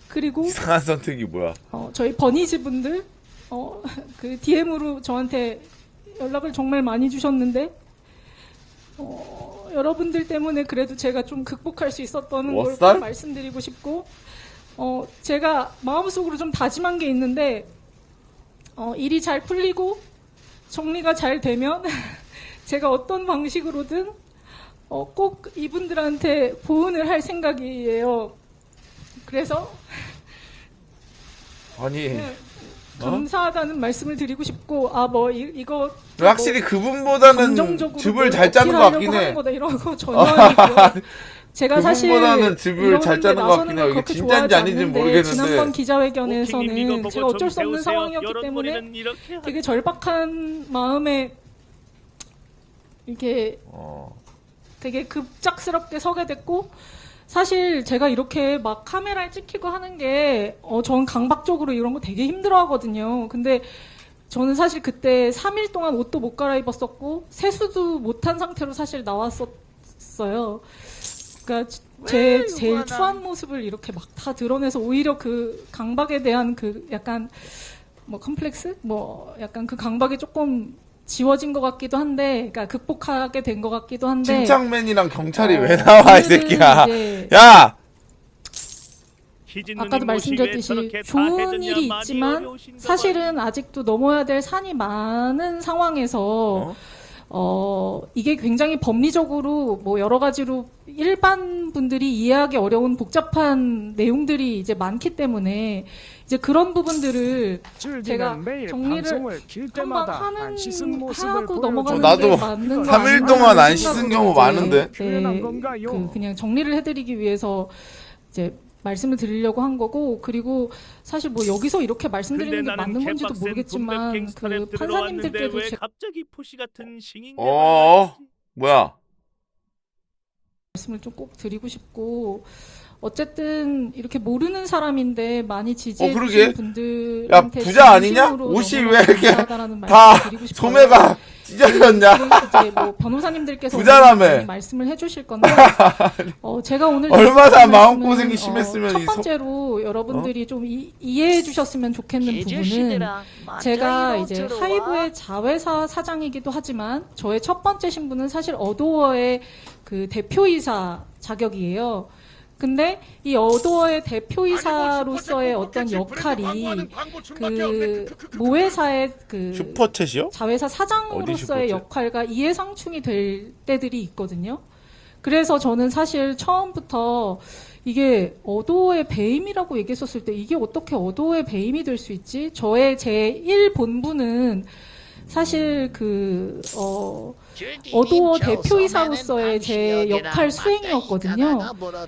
그리고 이상한 선택이 뭐야? 저희 버니즈 분들 그 DM으로 저한테 연락을 정말 많이 주셨는데 여러분들 때문에 그래도 제가 좀 극복할 수 있었다는 걸 꼭 말씀드리고 싶고 제가 마음속으로 좀 다짐한 게 있는데 일이 잘 풀리고 정리가 잘 되면 제가 어떤 방식으로든 꼭 이분들한테 보은을 할 생각이에요. 그래서 아니 감사하다는 말씀을 드리고 싶고 이거 확실히 그분보다는 즙을 잘 짜는 것 같긴 해. 이런 거 전혀 아니고요. 제가 사실 그분보다는 즙을 잘 짜는 것 같긴 해요. 이게 진짜인지 아닌지 모르겠는데 지난번 기자회견에서는 제가 어쩔 수 없는 상황이었기 때문에 되게 절박한 마음에 이렇게 되게 급작스럽게 서게 됐고 사실 제가 이렇게 막 카메라에 찍히고 하는 게 전 강박적으로 이런 거 되게 힘들어하거든요. 근데 저는 사실 그때 3일 동안 옷도 못 갈아입었었고 세수도 못한 상태로 사실 나왔었어요. 그러니까 제 제일 추한 모습을 이렇게 막 다 드러내서 오히려 그 강박에 대한 그 약간 뭐 컴플렉스? 뭐 약간 그 강박이 조금 지워진 것 같기도 한데, 그러니까 극복하게 된 것 같기도 한데. 침착맨이랑 경찰이 왜 나와 이 새끼야? 야! 아까도 말씀드렸듯이 좋은 일이 있지만 사실은 아직도 넘어야 될 산이 많은 상황에서 이게 굉장히 법리적으로 뭐 여러 가지로 일반 분들이 이해하기 어려운 복잡한 내용들이 이제 많기 때문에 이제 그런 부분들을 제가 정리를 한번 하고 넘어가는 게 맞는 거 3일 동안 안 씻은 경우 많은데. 그냥 정리를 해드리기 위해서 이제 말씀을 드리려고 한 거고, 그리고 사실 뭐 여기서 이렇게 말씀드리는 게 맞는 건지도 모르겠지만 그 판사님들께도 갑자기 포시 같은 신인 뭐야? 말씀을 좀 꼭 드리고 싶고, 어쨌든 이렇게 모르는 사람인데 많이 지지해 주신 분들한테 야 부자 아니냐? 옷이 왜 이렇게 다 소매가 찢어졌냐? 이제 뭐 변호사님들께서 부자라며 말씀을 해주실 건데 제가 오늘 얼마나 마음고생이 심했으면 첫 번째로 여러분들이 좀 이해해 주셨으면 좋겠는 부분은 제가 이제 하이브의 자회사 사장이기도 하지만 저의 첫 번째 신분은 사실 어도어의 그 대표이사 자격이에요. 근데 이 어도어의 대표이사로서의 어떤 역할이 그 모회사의 그 슈퍼챗이요? 자회사 사장으로서의 역할과 이해상충이 될 때들이 있거든요. 그래서 저는 사실 처음부터 이게 어도어의 배임이라고 얘기했었을 때 이게 어떻게 어도어의 배임이 될 수 있지? 저의 제1 본부는 사실 어도어 대표이사로서의 제 역할 수행이었거든요.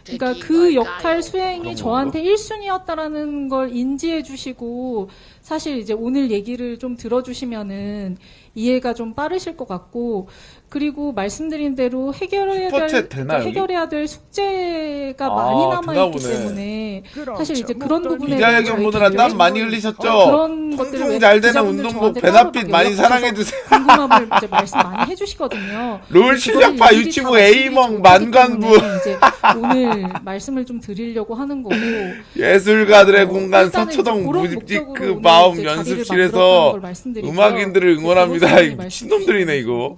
그러니까 그 역할 수행이 저한테 1순위였다라는 걸 인지해 주시고 사실 이제 오늘 얘기를 좀 들어주시면은 이해가 좀 빠르실 것 같고, 그리고 말씀드린 대로 해결해야 될 숙제가 많이 남아있기 때문에 사실 이제 그런 부분에 기자회견 보느라 땀 많이 흘리셨죠? 통풍 잘 되는 운동복 베나핏 많이 사랑해주세요. 궁금함을 이제 말씀 많이 해주시거든요. 롤 실력파 유튜브 A멍 만관부 이제 오늘 말씀을 좀 드리려고 하는 거고, 예술가들의 공간 서초동 무집집 그 마음 연습실에서 음악인들을 응원합니다. 미친놈들이네 이거.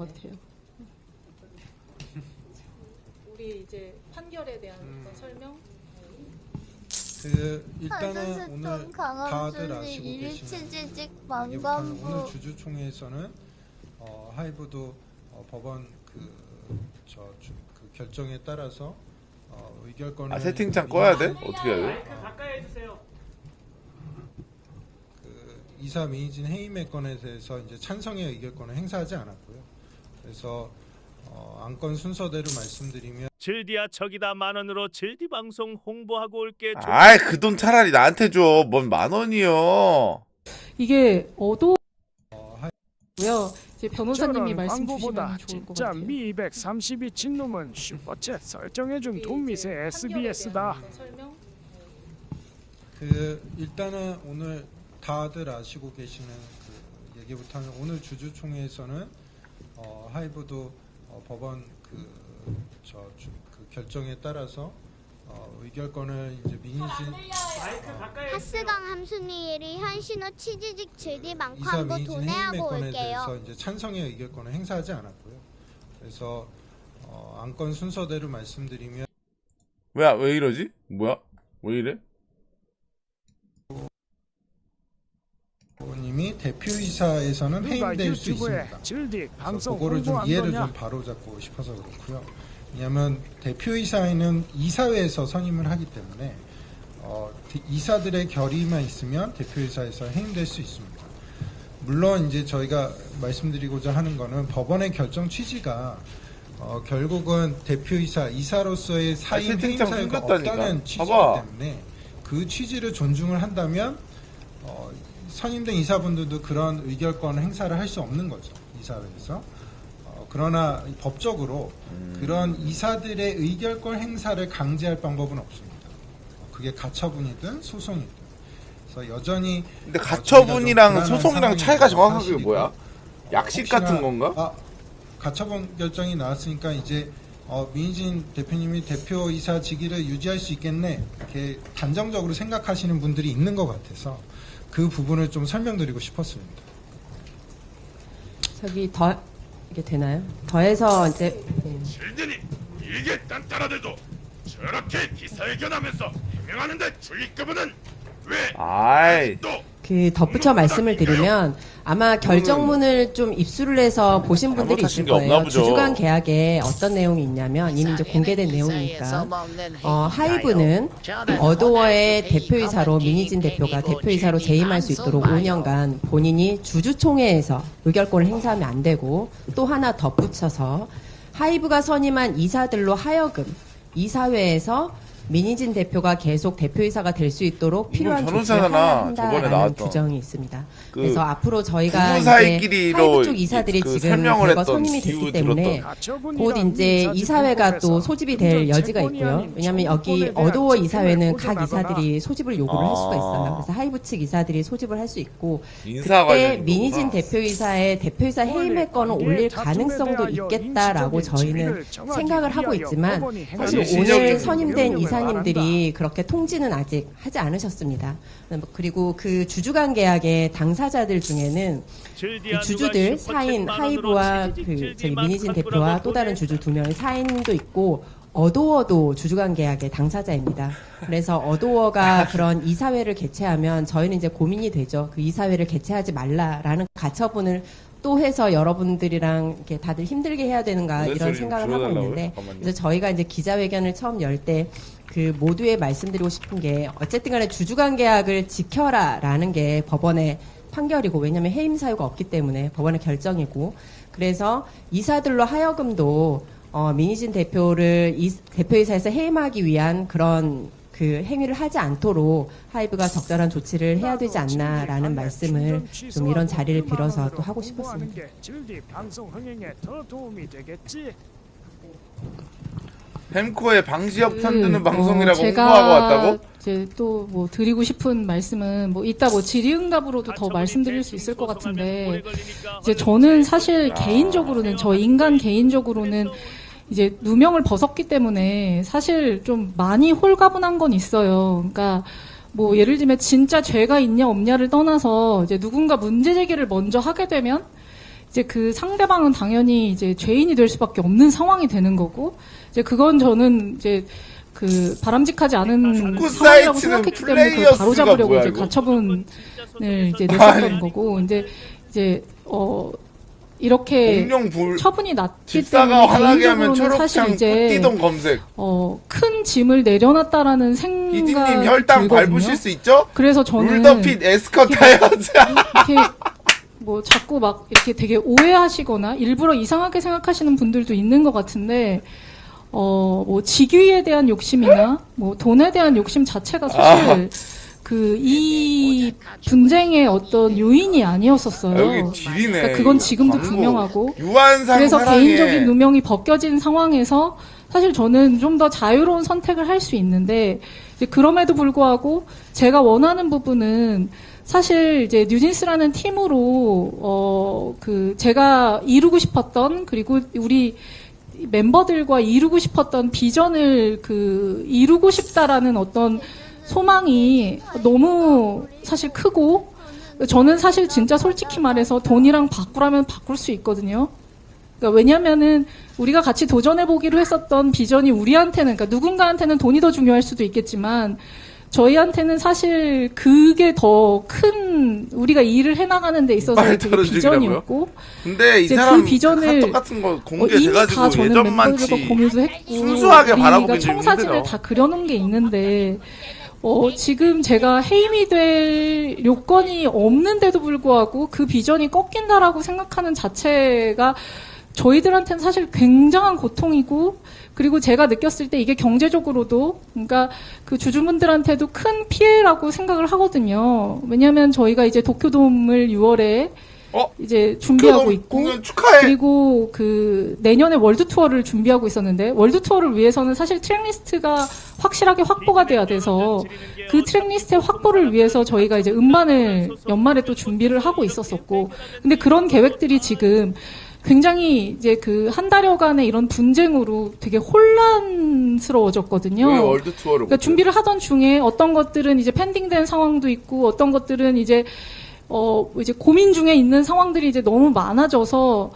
우리 이제 판결에 대한 설명. 일단은 오늘 다들 아시고 계시는 오늘 주주총회에서는 하이브도 법원 그 결정에 따라서 의결권을 세팅창 꺼야 돼? 어떻게 해야 돼? 가까이 해주세요. 이사 민희진 해임의 건에 대해서 이제 찬성의 의결권을 행사하지 않았고요. 그래서 안건 순서대로 말씀드리면 질디야 저기다 10,000원으로 질디 방송 홍보하고 올게. 아이 그 돈 차라리 나한테 줘. 뭔 10,000원이요. 이게 어도고요. 이제 변호사님이 말씀 광고보다 주시면 좋을 것 진짜 같아요. 미 232친 놈은 슈퍼챗 설정해준 돈미세 SBS다. 일단은 오늘 다들 아시고 계시는 그 얘기부터 하면 오늘 주주총회에서는 하이브도 법원 그 결정에 따라서 의결권을 이제 민희진 하스강 함순이일이 현신호 치지직 제디 이사 많고 민희진 해임의 돈내하고 건에 올게요. 대해서 이제 찬성의 의결권을 행사하지 않았고요. 그래서 안건 순서대로 말씀드리면 왜 이러지? 뭐야? 왜 이래? 님이 대표이사에서는 해임될 수 있습니다. 그래서 그거를 좀 이해를 좀 바로잡고 싶어서 그렇고요. 왜냐하면 대표이사에는 이사회에서 선임을 하기 때문에 이사들의 결의만 있으면 대표이사에서 해임될 수 있습니다. 물론 이제 저희가 말씀드리고자 하는 거는 법원의 결정 취지가 결국은 대표이사, 이사로서의 사임 해임 사유가 없다는 취지이기 때문에 그 취지를 존중을 한다면 선임된 이사분들도 그런 의결권 행사를 할 수 없는 거죠. 이사회에서. 그러나 법적으로 그런 이사들의 의결권 행사를 강제할 방법은 없습니다. 그게 가처분이든 소송이든. 그래서 여전히 근데 가처분이랑 소송이랑 차이가 정확하게 뭐야? 약식 같은 건가? 가처분 결정이 나왔으니까 이제 민희진 대표님이 대표이사 직위를 유지할 수 있겠네 이렇게 단정적으로 생각하시는 분들이 있는 것 같아서 그 부분을 좀 설명드리고 싶었습니다. 저기 더 이게 되나요? 더해서 이제 실드니 이게 딴따라대도 저렇게 기사회견하면서 해명하는데 주의급은 왜 또 그 덧붙여 말씀을 드리면 아마 결정문을 좀 입수를 해서 보신 분들이 있을 거예요. 주주간 계약에 어떤 내용이 있냐면 이미 이제 공개된 내용이니까 하이브는 어도어의 대표이사로 민희진 대표가 대표이사로 재임할 수 있도록 5년간 본인이 주주총회에서 의결권을 행사하면 안 되고 또 하나 덧붙여서 하이브가 선임한 이사들로 하여금 이사회에서 민희진 대표가 계속 대표이사가 될 수 있도록 필요한 조치를 해야 한다라는 규정이 있습니다. 그래서 앞으로 저희가 이제 하이브 쪽 이사들이 지금 대거 선임이 됐기 때문에 곧 이제 이사회가 또 소집이 될 여지가 있고요. 왜냐하면 여기 어도어 이사회는 각 이사들이 소집을 요구를 할 수가 있어요. 그래서 하이브 측 이사들이 소집을 할 수 있고 그때 민희진 대표이사의 대표이사 해임의 건을 올릴 가능성도 있겠다라고 저희는 생각을 하고 있지만 사실 오늘 선임된 이사님들이 그렇게 통지는 아직 하지 않으셨습니다. 그리고 그 주주간 계약의 당사자들 중에는 그 주주들 사인 하이브와 그 저기 민희진 대표와 또 다른 주주 2명의 사인도 있고 어도어도 주주간 계약의 당사자입니다. 그래서 어도어가 그런 이사회를 개최하면 저희는 이제 고민이 되죠. 그 이사회를 개최하지 말라라는 가처분을 또 해서 여러분들이랑 이렇게 다들 힘들게 해야 되는가 이런 생각을 하고 있는데 그래서 저희가 이제 기자회견을 처음 열 때 그 모두에 말씀드리고 싶은 게 어쨌든 간에 주주간 계약을 지켜라라는 게 법원의 판결이고 왜냐하면 해임 사유가 없기 때문에 법원의 결정이고 그래서 이사들로 하여금도 민희진 대표를 대표이사에서 해임하기 위한 그런 그 행위를 하지 않도록 하이브가 적절한 조치를 해야 되지 않나라는 말씀을 좀 이런 자리를 빌어서 또 하고 싶었습니다. 햄코의 방시혁 편드는 방송이라고 홍보하고 왔다고? 이제 또 뭐 드리고 싶은 말씀은 뭐 이따 뭐 질의응답으로도 더 말씀드릴 수 있을 것 같은데 이제 저는 사실 개인적으로는 저 인간 개인적으로는 이제 누명을 벗었기 때문에 사실 좀 많이 홀가분한 건 있어요. 그러니까 뭐 예를 들면 진짜 죄가 있냐 없냐를 떠나서 이제 누군가 문제 제기를 먼저 하게 되면 이제 그 상대방은 당연히 이제 죄인이 될 수밖에 없는 상황이 되는 거고 이제 그건 저는 이제 그 바람직하지 않은 상황이라고 생각했기 때문에 그걸 바로잡으려고 이제 가처분을 이제 냈었던 거고 이제 이렇게 처분이 났기 때문에 개인적으로는 사실 이제 검색. 큰 짐을 내려놨다라는 생각이 이디님 혈당 들거든요. 밟으실 수 있죠? 그래서 저는 룰더핏 에스컷 타야지. 이렇게 뭐 자꾸 막 이렇게 되게 오해하시거나 일부러 이상하게 생각하시는 분들도 있는 것 같은데 뭐 직위에 대한 욕심이나 뭐 돈에 대한 욕심 자체가 사실 이 분쟁의 어떤 요인이 아니었었어요. 여기 딜이네. 그러니까 그건 지금도 분명하고. 유한상 그래서 사랑해. 개인적인 누명이 벗겨진 상황에서 사실 저는 좀 더 자유로운 선택을 할 수 있는데 이제 그럼에도 불구하고 제가 원하는 부분은 사실 이제 뉴진스라는 팀으로 제가 이루고 싶었던 그리고 우리 멤버들과 이루고 싶었던 비전을 이루고 싶다라는 어떤 소망이 너무 사실 크고 저는 사실 진짜 솔직히 말해서 돈이랑 바꾸라면 바꿀 수 있거든요. 그러니까 왜냐면은 우리가 같이 도전해보기로 했었던 비전이 우리한테는 그러니까 누군가한테는 돈이 더 중요할 수도 있겠지만 저희한테는 사실 그게 더 큰 우리가 일을 해나가는 데 있어서의 되게 비전이었고 근데 이 이제 사람 그 비전을 카톡 같은 거 이미 다 공개돼가지고 저는 예전만치 멤버들과 공유도 했고 순수하게 바라보기 우리가 좀 청사진을 힘들어. 다 그려놓은 게 있는데 지금 제가 해임이 될 요건이 없는데도 불구하고 그 비전이 꺾인다라고 생각하는 자체가 저희들한테는 사실 굉장한 고통이고 그리고 제가 느꼈을 때 이게 경제적으로도 그러니까 그 주주분들한테도 큰 피해라고 생각을 하거든요. 왜냐하면 저희가 이제 도쿄돔을 6월에 이제 준비하고 있고 그리고 내년에 월드 투어를 준비하고 있었는데 월드 투어를 위해서는 사실 트랙리스트가 확실하게 확보가 돼야 돼서 그 트랙리스트의 확보를 위해서 저희가 이제 음반을 연말에 또 준비를 하고 있었었고 근데 그런 계획들이 지금 굉장히 이제 한 달여간의 이런 분쟁으로 되게 혼란스러워졌거든요. 왜 월드 투어를 그러니까 준비를 하던 중에 어떤 것들은 이제 펜딩된 상황도 있고 어떤 것들은 이제 고민 중에 있는 상황들이 이제 너무 많아져서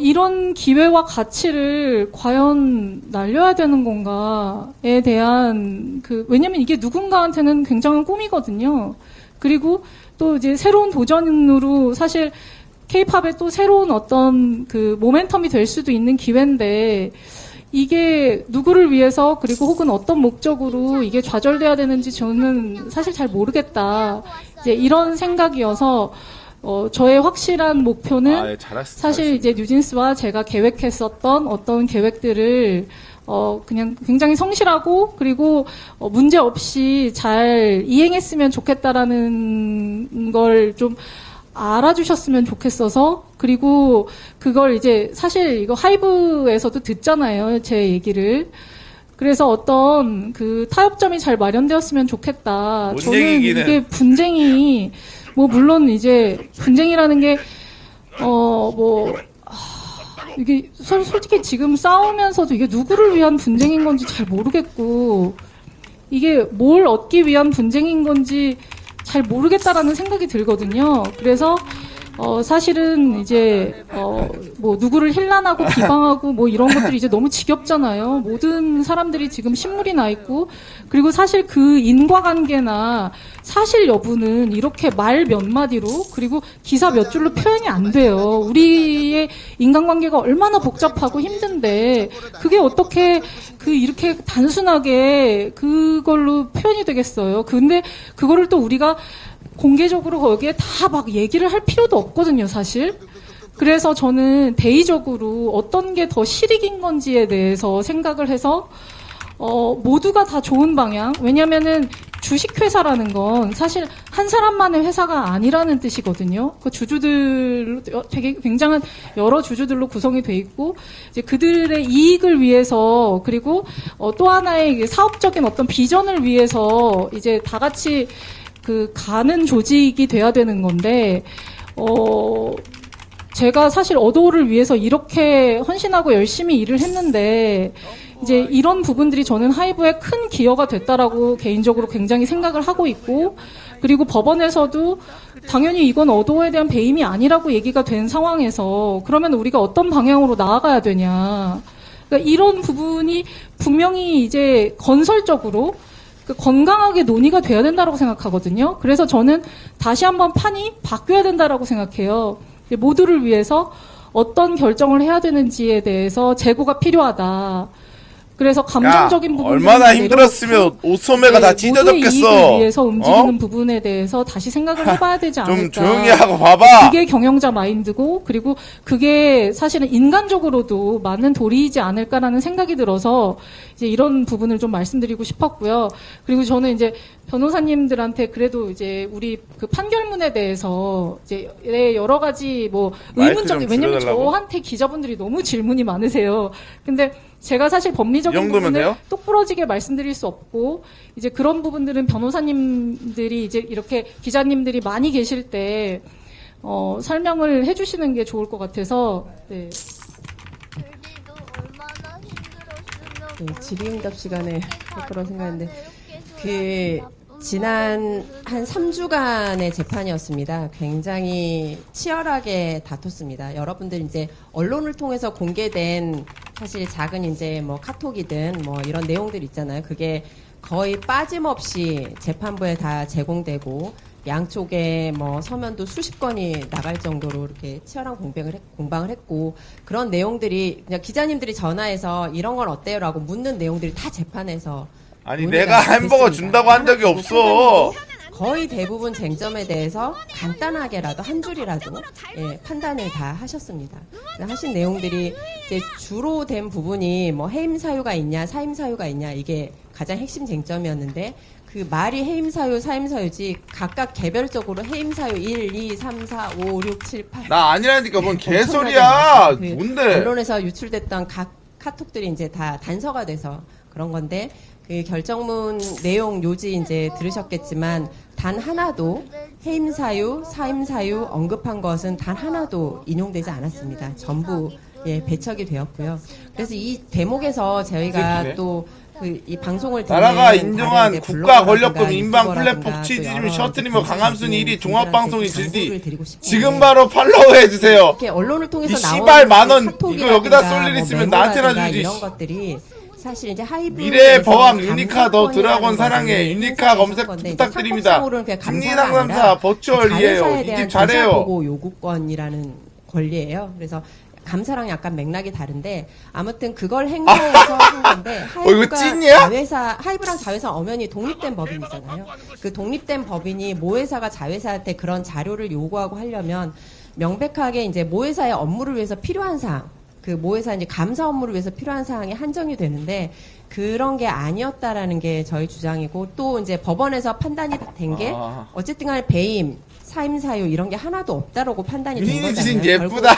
이런 기회와 가치를 과연 날려야 되는 건가에 대한 왜냐면 이게 누군가한테는 굉장한 꿈이거든요. 그리고 또 이제 새로운 도전으로 사실 K-팝의 또 새로운 어떤 모멘텀이 될 수도 있는 기회인데 이게 누구를 위해서 그리고 혹은 어떤 목적으로 이게 좌절돼야 되는지 저는 사실 잘 모르겠다. 이제 이런 생각이어서 저의 확실한 목표는 사실 이제 뉴진스와 제가 계획했었던 어떤 계획들을 그냥 굉장히 성실하고 그리고 문제 없이 잘 이행했으면 좋겠다라는 걸 좀 알아주셨으면 좋겠어서 그리고 그걸 이제 사실 이거 하이브에서도 듣잖아요. 제 얘기를. 그래서 어떤 타협점이 잘 마련되었으면 좋겠다. 저는 이게 분쟁이 물론 이제 분쟁이라는 게 이게 솔직히 지금 싸우면서도 이게 누구를 위한 분쟁인 건지 잘 모르겠고 이게 뭘 얻기 위한 분쟁인 건지 잘 모르겠다라는 생각이 들거든요. 그래서 사실은 이제 누구를 힐난하고 비방하고 이런 것들이 이제 너무 지겹잖아요. 모든 사람들이 지금 신물이 나 있고 그리고 사실 그 인과관계나 사실 여부는 이렇게 말 몇 마디로 그리고 기사 몇 줄로 표현이 안 돼요. 우리의 인간관계가 얼마나 복잡하고 힘든데 그게 어떻게 이렇게 단순하게 그걸로 표현이 되겠어요. 근데 그거를 또 우리가 공개적으로 거기에 다 막 얘기를 할 필요도 없거든요, 사실. 그래서 저는 대의적으로 어떤 게 더 실익인 건지에 대해서 생각을 해서 모두가 다 좋은 방향. 왜냐면은 주식회사라는 건 사실 한 사람만의 회사가 아니라는 뜻이거든요. 그 주주들 되게 굉장한 여러 주주들로 구성이 돼 있고 이제 그들의 이익을 위해서 그리고 또 하나의 사업적인 어떤 비전을 위해서 이제 다 같이 가는 조직이 돼야 되는 건데 제가 사실 어도를 위해서 이렇게 헌신하고 열심히 일을 했는데 이제 이런 부분들이 저는 하이브에 큰 기여가 됐다라고 개인적으로 굉장히 생각을 하고 있고 그리고 법원에서도 당연히 이건 어도에 대한 배임이 아니라고 얘기가 된 상황에서 그러면 우리가 어떤 방향으로 나아가야 되냐. 그러니까 이런 부분이 분명히 이제 건설적으로 건강하게 논의가 돼야 된다고 생각하거든요. 그래서 저는 다시 한번 판이 바뀌어야 된다고 생각해요. 이제 모두를 위해서 어떤 결정을 해야 되는지에 대해서 재고가 필요하다. 그래서 감정적인 부분 얼마나 힘들었으면 오소매가 다 찢어졌겠어. 이익을 위해서 움직이는 부분에 대해서 다시 생각을 해봐야 되지 않을까. 좀 조용히 하고 봐봐. 그게 경영자 마인드고 그리고 그게 사실은 인간적으로도 맞는 도리이지 않을까라는 생각이 들어서 이제 이런 부분을 좀 말씀드리고 싶었고요. 그리고 저는 이제 변호사님들한테 그래도 이제 우리 그 판결문에 대해서 이제 여러 가지 뭐 의문점이 왜냐면 저한테 기자분들이 너무 질문이 많으세요. 근데 제가 사실 법리적인 부분을 돼요? 똑부러지게 말씀드릴 수 없고 이제 그런 부분들은 변호사님들이 이제 이렇게 기자님들이 많이 계실 때 설명을 해주시는 게 좋을 것 같아서 네. 네, 질의응답 시간에 할 거라고 생각했는데 그 지난 한 3주간의 재판이었습니다. 굉장히 치열하게 다퉜습니다. 여러분들 이제 언론을 통해서 공개된 사실 작은 이제 뭐 카톡이든 뭐 이런 내용들 있잖아요. 그게 거의 빠짐없이 재판부에 다 제공되고 양쪽에 뭐 서면도 수십 건이 나갈 정도로 이렇게 치열한 공방을 했고 그런 내용들이 그냥 기자님들이 전화해서 이런 건 어때요라고 묻는 내용들이 다 재판에서 아니 내가 햄버거 준다고 한 적이 없어. 거의 대부분 쟁점에 대해서 간단하게라도 한 줄이라도 예, 판단을 다 하셨습니다. 하신 내용들이 이제 주로 된 부분이 뭐 해임 사유가 있냐, 사임 사유가 있냐 이게 가장 핵심 쟁점이었는데 그 말이 해임 사유, 사임 사유지 각각 개별적으로 해임 사유 1, 2, 3, 4, 5, 6, 7, 8 나 아니라니까 뭔 개소리야. 그 뭔데? 언론에서 유출됐던 각 카톡들이 이제 다 단서가 돼서 그런 건데 그 결정문 내용 요지 이제 들으셨겠지만 단 하나도 해임 사유, 사임 사유 언급한 것은 단 하나도 인용되지 않았습니다. 전부 예, 배척이 되었고요. 그래서 이 대목에서 저희가 또 그 이 방송을 나라가 인정한 국가 권력금 인방 플랫폼 취지임 셔틀이며 강함순 1위 종합방송이 질디 지금 바로 팔로우 해주세요. 이렇게 언론을 통해서 이 씨발 만원 이거 여기다 쏠 일 있으면 나한테나 주지. 이런 것들이 사실 이제 하이브 미래의 버함 유니카 더 드라곤 사랑해 유니카 검색 부탁드립니다. 심리상담사 버추얼이에요. 이 집 잘해요. 보고 요구권이라는 권리예요. 그래서 감사랑 약간 맥락이 다른데 아무튼 그걸 행사해서 한 건데 하이브가 자회사 하이브랑 자회사 엄연히 독립된 법인이잖아요. 그 독립된 법인이 모회사가 자회사한테 그런 자료를 요구하고 하려면 명백하게 이제 모회사의 업무를 위해서 필요한 사항 그 모회사 이제 감사 업무를 위해서 필요한 사항이 한정이 되는데 그런 게 아니었다라는 게 저희 주장이고 또 이제 법원에서 판단이 된 게 어쨌든 간에 배임, 사임 사유 이런 게 하나도 없다라고 판단이 된 거잖아요. 예쁘다.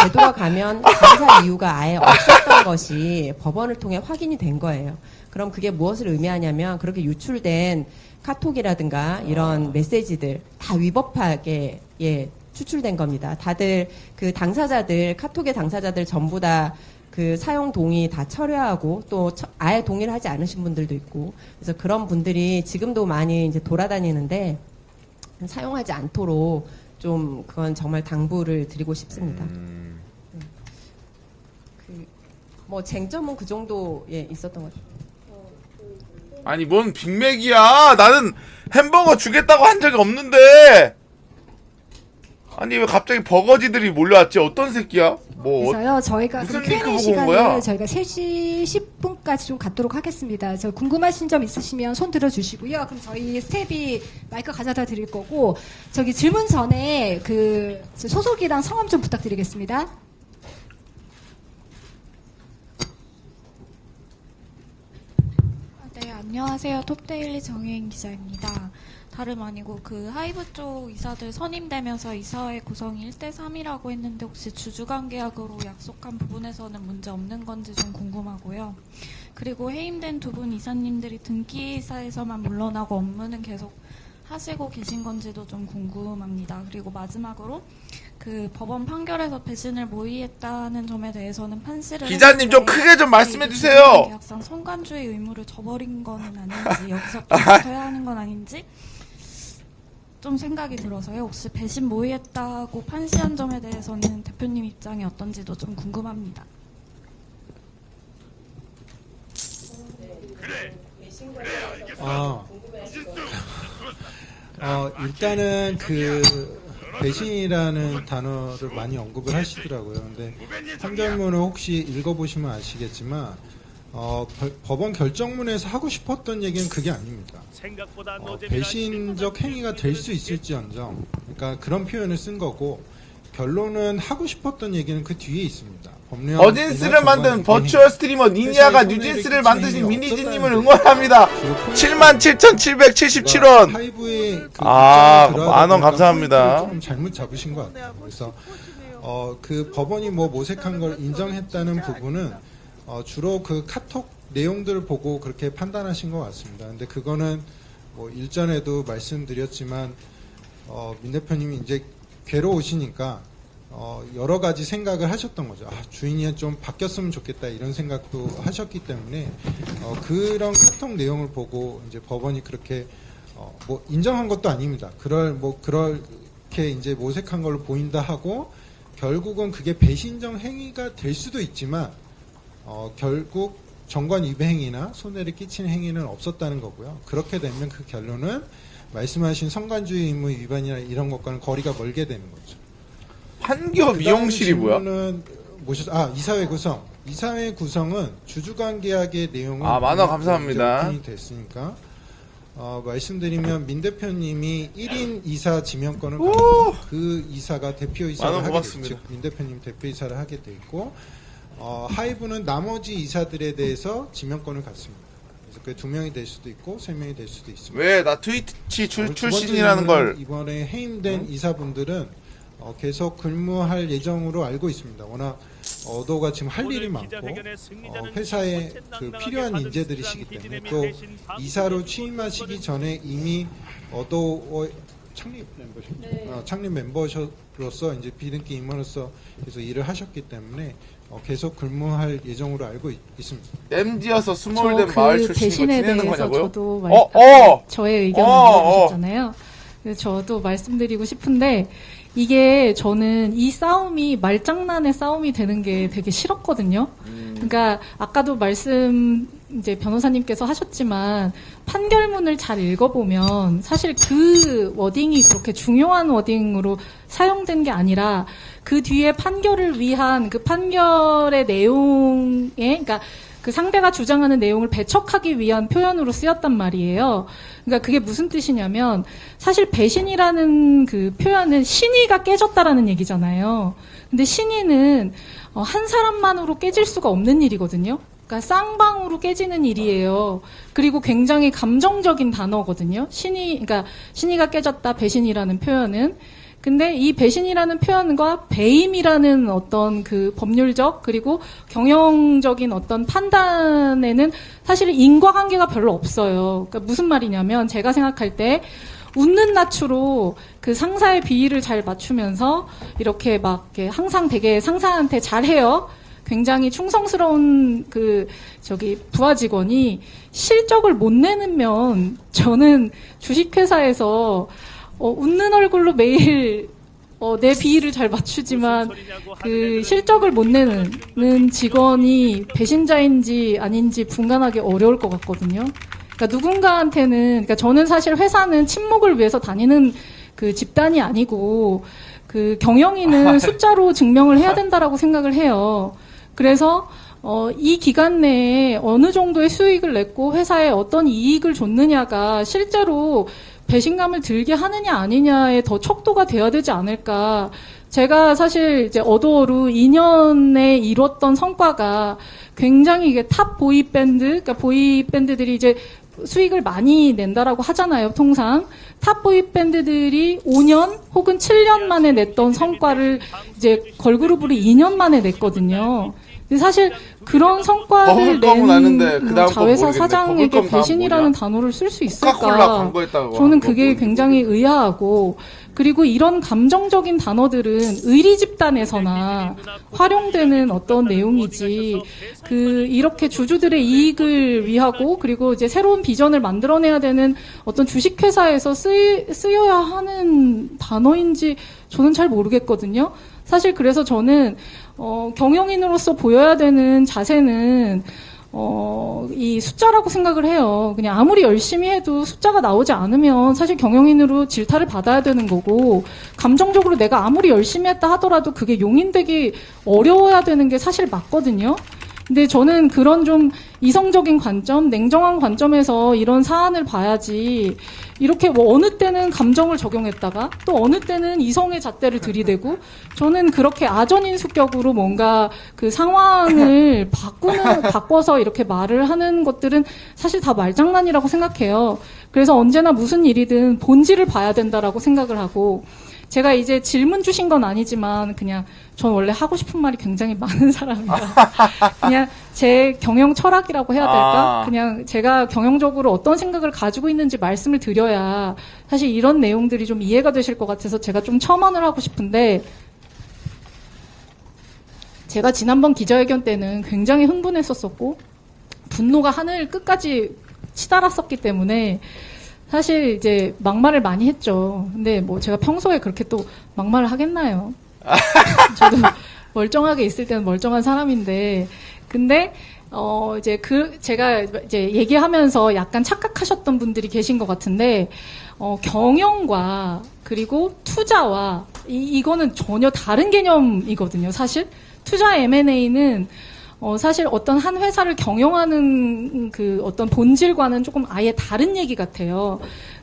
되돌아가면 감사 이유가 아예 없었던 것이 법원을 통해 확인이 된 거예요. 그럼 그게 무엇을 의미하냐면 그렇게 유출된 카톡이라든가 이런 메시지들 다 위법하게 예, 추출된 겁니다. 다들 그 당사자들 카톡의 당사자들 전부 다 그 사용 동의 다 철회하고 또 아예 동의를 하지 않으신 분들도 있고 그래서 그런 분들이 지금도 많이 이제 돌아다니는데 사용하지 않도록 좀 그건 정말 당부를 드리고 싶습니다. 뭐 쟁점은 그 정도 예 있었던 것 같아요. 아니 뭔 빅맥이야. 나는 햄버거 주겠다고 한 적이 없는데. 아니 왜 갑자기 버거지들이 몰려왔지? 어떤 새끼야? 뭐 그래서요 저희가 무슨 그 링크 Q&A 보고 온 거야? 시간을 저희가 3시 10분까지 좀 갖도록 하겠습니다. 그래서 궁금하신 점 있으시면 손 들어주시고요. 그럼 저희 스텝이 마이크 가져다 드릴 거고 저기 질문 전에 그 소속이랑 성함 좀 부탁드리겠습니다. 네, 안녕하세요. 톱데일리 정혜인 기자입니다. 다름 아니고 그 하이브 쪽 이사들 선임되면서 이사회 구성이 1대3이라고 했는데 혹시 주주관 계약으로 약속한 부분에서는 문제 없는 건지 좀 궁금하고요. 그리고 해임된 두 분 이사님들이 등기 이사에서만 물러나고 업무는 계속 하시고 계신 건지도 좀 궁금합니다. 그리고 마지막으로 그 법원 판결에서 배신을 모의했다는 점에 대해서는 판시를 기자님 좀 크게 좀 말씀해 주세요. 계약상 선관주의 의무를 저버린 건 아닌지 여기서 펴야 하는 건 아닌지 좀 생각이 들어서요. 혹시 배신 모의했다고 판시한 점에 대해서는 대표님 입장이 어떤지도 좀 궁금합니다. 일단은 그 배신이라는 단어를 많이 언급을 하시더라고요. 근데 판결문을 혹시 읽어보시면 아시겠지만 법원 결정문에서 하고 싶었던 얘기는 그게 아닙니다. 배신적 행위가 될 수 있을지언정, 그러니까 그런 표현을 쓴 거고, 결론은 하고 싶었던 얘기는 그 뒤에 있습니다. 어진스를 만든 버추얼 스트리머 니니아가 뉴진스를 만드신 미니진님을 응원합니다. 77,777원. 만원 감사합니다. 좀 잘못 잡으신 것 같아요. 그래서 그 법원이 뭐 모색한 걸 인정했다는 부분은 주로 그 카톡 내용들을 보고 그렇게 판단하신 것 같습니다. 근데 그거는 뭐 일전에도 말씀드렸지만 민 대표님이 이제 괴로우시니까 여러 가지 생각을 하셨던 거죠. 주인이 좀 바뀌었으면 좋겠다 이런 생각도 하셨기 때문에 그런 카톡 내용을 보고 이제 법원이 그렇게 뭐 인정한 것도 아닙니다. 그렇게 이제 모색한 걸로 보인다 하고 결국은 그게 배신적 행위가 될 수도 있지만 결국 정관 위배 행위나 손해를 끼치는 행위는 없었다는 거고요. 그렇게 되면 그 결론은 말씀하신 성관주의 의무 위반이나 이런 것과는 거리가 멀게 되는 거죠. 판교 미용실이 뭐야? 이사회 구성. 이사회 구성은 주주간 계약의 내용은 만원 감사합니다. 오픈이 됐으니까 말씀드리면 민 대표님이 1인 이사 지명권을 갖고 그 이사가 대표이사를 하게 되죠. 즉 민 대표님 대표이사를 하게 돼 있고 하이브는 나머지 이사들에 대해서 지명권을 갖습니다. 그래서 그 2명이 될 수도 있고 3명이 될 수도 있습니다. 왜 나 트위치 출신이라는 걸 이번에 해임된 이사분들은 계속 근무할 예정으로 알고 있습니다. 워낙 어도가 지금 할 일이 많고 회사에 그 필요한 인재들이시기 때문에 또 이사로 취임하시기 전에 이미 어도 창립 멤버로서 이제 비등기 임원으로서 계속 일을 하셨기 때문에 계속 근무할 예정으로 알고 있습니다. 엠지여서 스몰된 마을 출신이 지내는 거냐고요? 저도 저의 의견을 물어보셨잖아요. 저도 말씀드리고 싶은데 이게 저는 이 싸움이 말장난의 싸움이 되는 게 되게 싫었거든요. 그러니까 아까도 이제 변호사님께서 하셨지만 판결문을 잘 읽어보면 사실 그 워딩이 그렇게 중요한 워딩으로 사용된 게 아니라 그 뒤에 판결을 위한 그 판결의 내용에, 그러니까 그 상대가 주장하는 내용을 배척하기 위한 표현으로 쓰였단 말이에요. 그러니까 그게 무슨 뜻이냐면 사실 배신이라는 그 표현은 신의가 깨졌다라는 얘기잖아요. 근데 신의는 한 사람만으로 깨질 수가 없는 일이거든요. 그러니까 쌍방으로 깨지는 일이에요. 그리고 굉장히 감정적인 단어거든요. 그러니까 신의가 깨졌다, 배신이라는 표현은. 근데 이 배신이라는 표현과 배임이라는 어떤 그 법률적 그리고 경영적인 어떤 판단에는 사실 인과관계가 별로 없어요. 그러니까 무슨 말이냐면 제가 생각할 때 웃는 낯으로 그 상사의 비위를 잘 맞추면서 이렇게 막 항상 되게 상사한테 잘해요. 굉장히 충성스러운 부하 직원이 실적을 못 내면 저는 주식회사에서 웃는 얼굴로 매일 내 비위를 잘 맞추지만 그 실적을 못 내는 직원이 배신자인지 아닌지 분간하기 어려울 것 같거든요. 그러니까 누군가한테는, 그러니까 저는 사실 회사는 친목을 위해서 다니는 그 집단이 아니고 그 경영인은 숫자로 증명을 해야 된다라고 생각을 해요. 그래서 이 기간 내에 어느 정도의 수익을 냈고 회사에 어떤 이익을 줬느냐가 실제로 배신감을 들게 하느냐 아니냐에 더 척도가 돼야 되지 않을까. 제가 사실 이제 어도어로 2년에 이뤘던 성과가 굉장히 이게 탑 보이밴드, 그러니까 보이밴드들이 이제 수익을 많이 낸다라고 하잖아요, 통상. 탑 보이밴드들이 5년 혹은 7년 만에 냈던 성과를 이제 걸그룹으로 2년 만에 냈거든요. 근데 사실 그런 성과를 낸 자회사 사장에게 배신이라는 단어를 쓸 수 있을까? 저는 그게 굉장히 의아하고, 그리고 이런 감정적인 단어들은 의리 집단에서나 활용되는 어떤 내용이지, 이렇게 주주들의 이익을 위하고, 그리고 이제 새로운 비전을 만들어내야 되는 어떤 주식회사에서 쓰여야 하는 단어인지 저는 잘 모르겠거든요. 사실 그래서 저는 경영인으로서 보여야 되는 자세는 이 숫자라고 생각을 해요. 그냥 아무리 열심히 해도 숫자가 나오지 않으면 사실 경영인으로 질타를 받아야 되는 거고, 감정적으로 내가 아무리 열심히 했다 하더라도 그게 용인되기 어려워야 되는 게 사실 맞거든요. 근데 저는 그런 좀 이성적인 관점, 냉정한 관점에서 이런 사안을 봐야지, 이렇게 뭐 어느 때는 감정을 적용했다가 또 어느 때는 이성의 잣대를 들이대고, 저는 그렇게 아전인수격으로 뭔가 그 상황을 바꿔서 이렇게 말을 하는 것들은 사실 다 말장난이라고 생각해요. 그래서 언제나 무슨 일이든 본질을 봐야 된다라고 생각을 하고, 제가 이제 질문 주신 건 아니지만 그냥 전 원래 하고 싶은 말이 굉장히 많은 사람이라 그냥 제 경영 철학이라고 해야 될까? 그냥 제가 경영적으로 어떤 생각을 가지고 있는지 말씀을 드려야 사실 이런 내용들이 좀 이해가 되실 것 같아서 제가 좀 첨언을 하고 싶은데, 제가 지난번 기자회견 때는 굉장히 흥분했었었고 분노가 하늘 끝까지 치달았었기 때문에 사실 이제 막말을 많이 했죠. 근데 뭐 제가 평소에 그렇게 또 막말을 하겠나요? 저도 멀쩡하게 있을 때는 멀쩡한 사람인데, 근데 제가 이제 얘기하면서 약간 착각하셨던 분들이 계신 것 같은데, 경영과 그리고 투자와 이거는 전혀 다른 개념이거든요. 사실 투자 M&A는 사실 어떤 한 회사를 경영하는 그 어떤 본질과는 조금 아예 다른 얘기 같아요.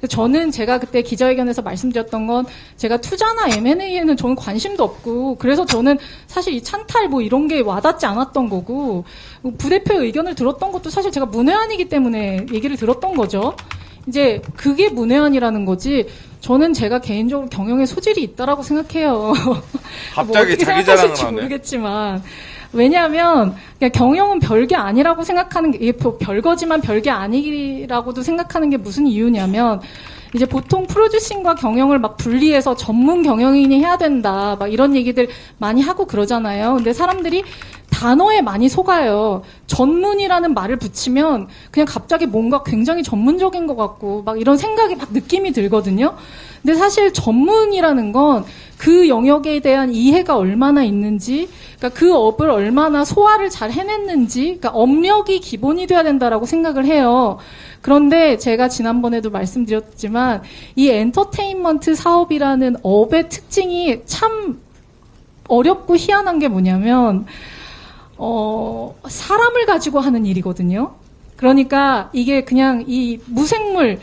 저는 제가 그때 기자회견에서 말씀드렸던 건, 제가 투자나 M&A에는 저는 관심도 없고, 그래서 저는 사실 이 찬탈 뭐 이런 게 와닿지 않았던 거고, 부대표의 의견을 들었던 것도 사실 제가 문외한이기 때문에 얘기를 들었던 거죠. 이제 그게 문외한이라는 거지, 저는 제가 개인적으로 경영에 소질이 있다라고 생각해요. 갑자기 뭐 어떻게 자기 생각하실지 자랑을 하네. 모르겠지만, 왜냐하면 그냥 경영은 별게 아니라고 생각하는 게, 이게 별거지만 별게 아니라고도 생각하는 게 무슨 이유냐면, 이제 보통 프로듀싱과 경영을 막 분리해서 전문 경영인이 해야 된다 막 이런 얘기들 많이 하고 그러잖아요. 근데 사람들이 단어에 많이 속아요. 전문이라는 말을 붙이면 그냥 갑자기 뭔가 굉장히 전문적인 것 같고 막 이런 생각이 막 느낌이 들거든요. 근데 사실 전문이라는 건 그 영역에 대한 이해가 얼마나 있는지, 그러니까 그 업을 얼마나 소화를 잘 해냈는지, 그러니까 업력이 기본이 돼야 된다라고 생각을 해요. 그런데 제가 지난번에도 말씀드렸지만 이 엔터테인먼트 사업이라는 업의 특징이 참 어렵고 희한한 게 뭐냐면, 사람을 가지고 하는 일이거든요. 그러니까 이게 그냥 이 무생물,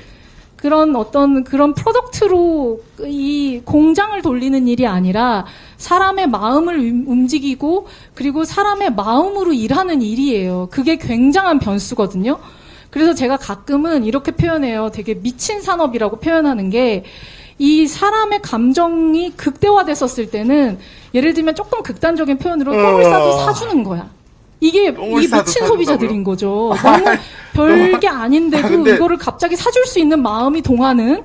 그런 어떤 그런 프로덕트로 이 공장을 돌리는 일이 아니라 사람의 마음을 움직이고 그리고 사람의 마음으로 일하는 일이에요. 그게 굉장한 변수거든요. 그래서 제가 가끔은 이렇게 표현해요. 되게 미친 산업이라고 표현하는 게, 이 사람의 감정이 극대화됐었을 때는, 예를 들면 조금 극단적인 표현으로 똥을 싸도 사주는 거야. 이게 미친 소비자들인 거죠. 너무 별게 아닌데도 이거를 갑자기 사줄 수 있는 마음이 동하는.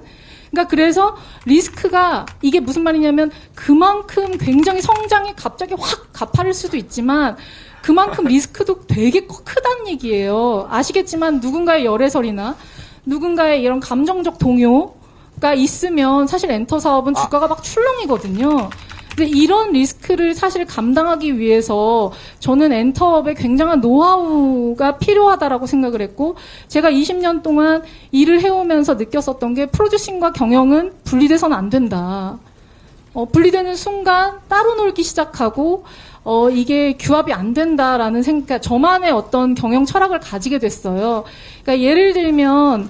그러니까 그래서 리스크가, 이게 무슨 말이냐면 그만큼 굉장히 성장이 갑자기 확 가파를 수도 있지만 그만큼 리스크도 되게 크다는 얘기예요. 아시겠지만 누군가의 열애설이나 누군가의 이런 감정적 동요가 있으면 사실 엔터 사업은 주가가 막 출렁이거든요. 근데 이런 리스크를 사실 감당하기 위해서 저는 엔터업에 굉장한 노하우가 필요하다라고 생각을 했고, 제가 20년 동안 일을 해오면서 느꼈었던 게, 프로듀싱과 경영은 분리돼서는 안 된다. 분리되는 순간 따로 놀기 시작하고 이게 규합이 안 된다라는 생각, 저만의 어떤 경영 철학을 가지게 됐어요. 그러니까 예를 들면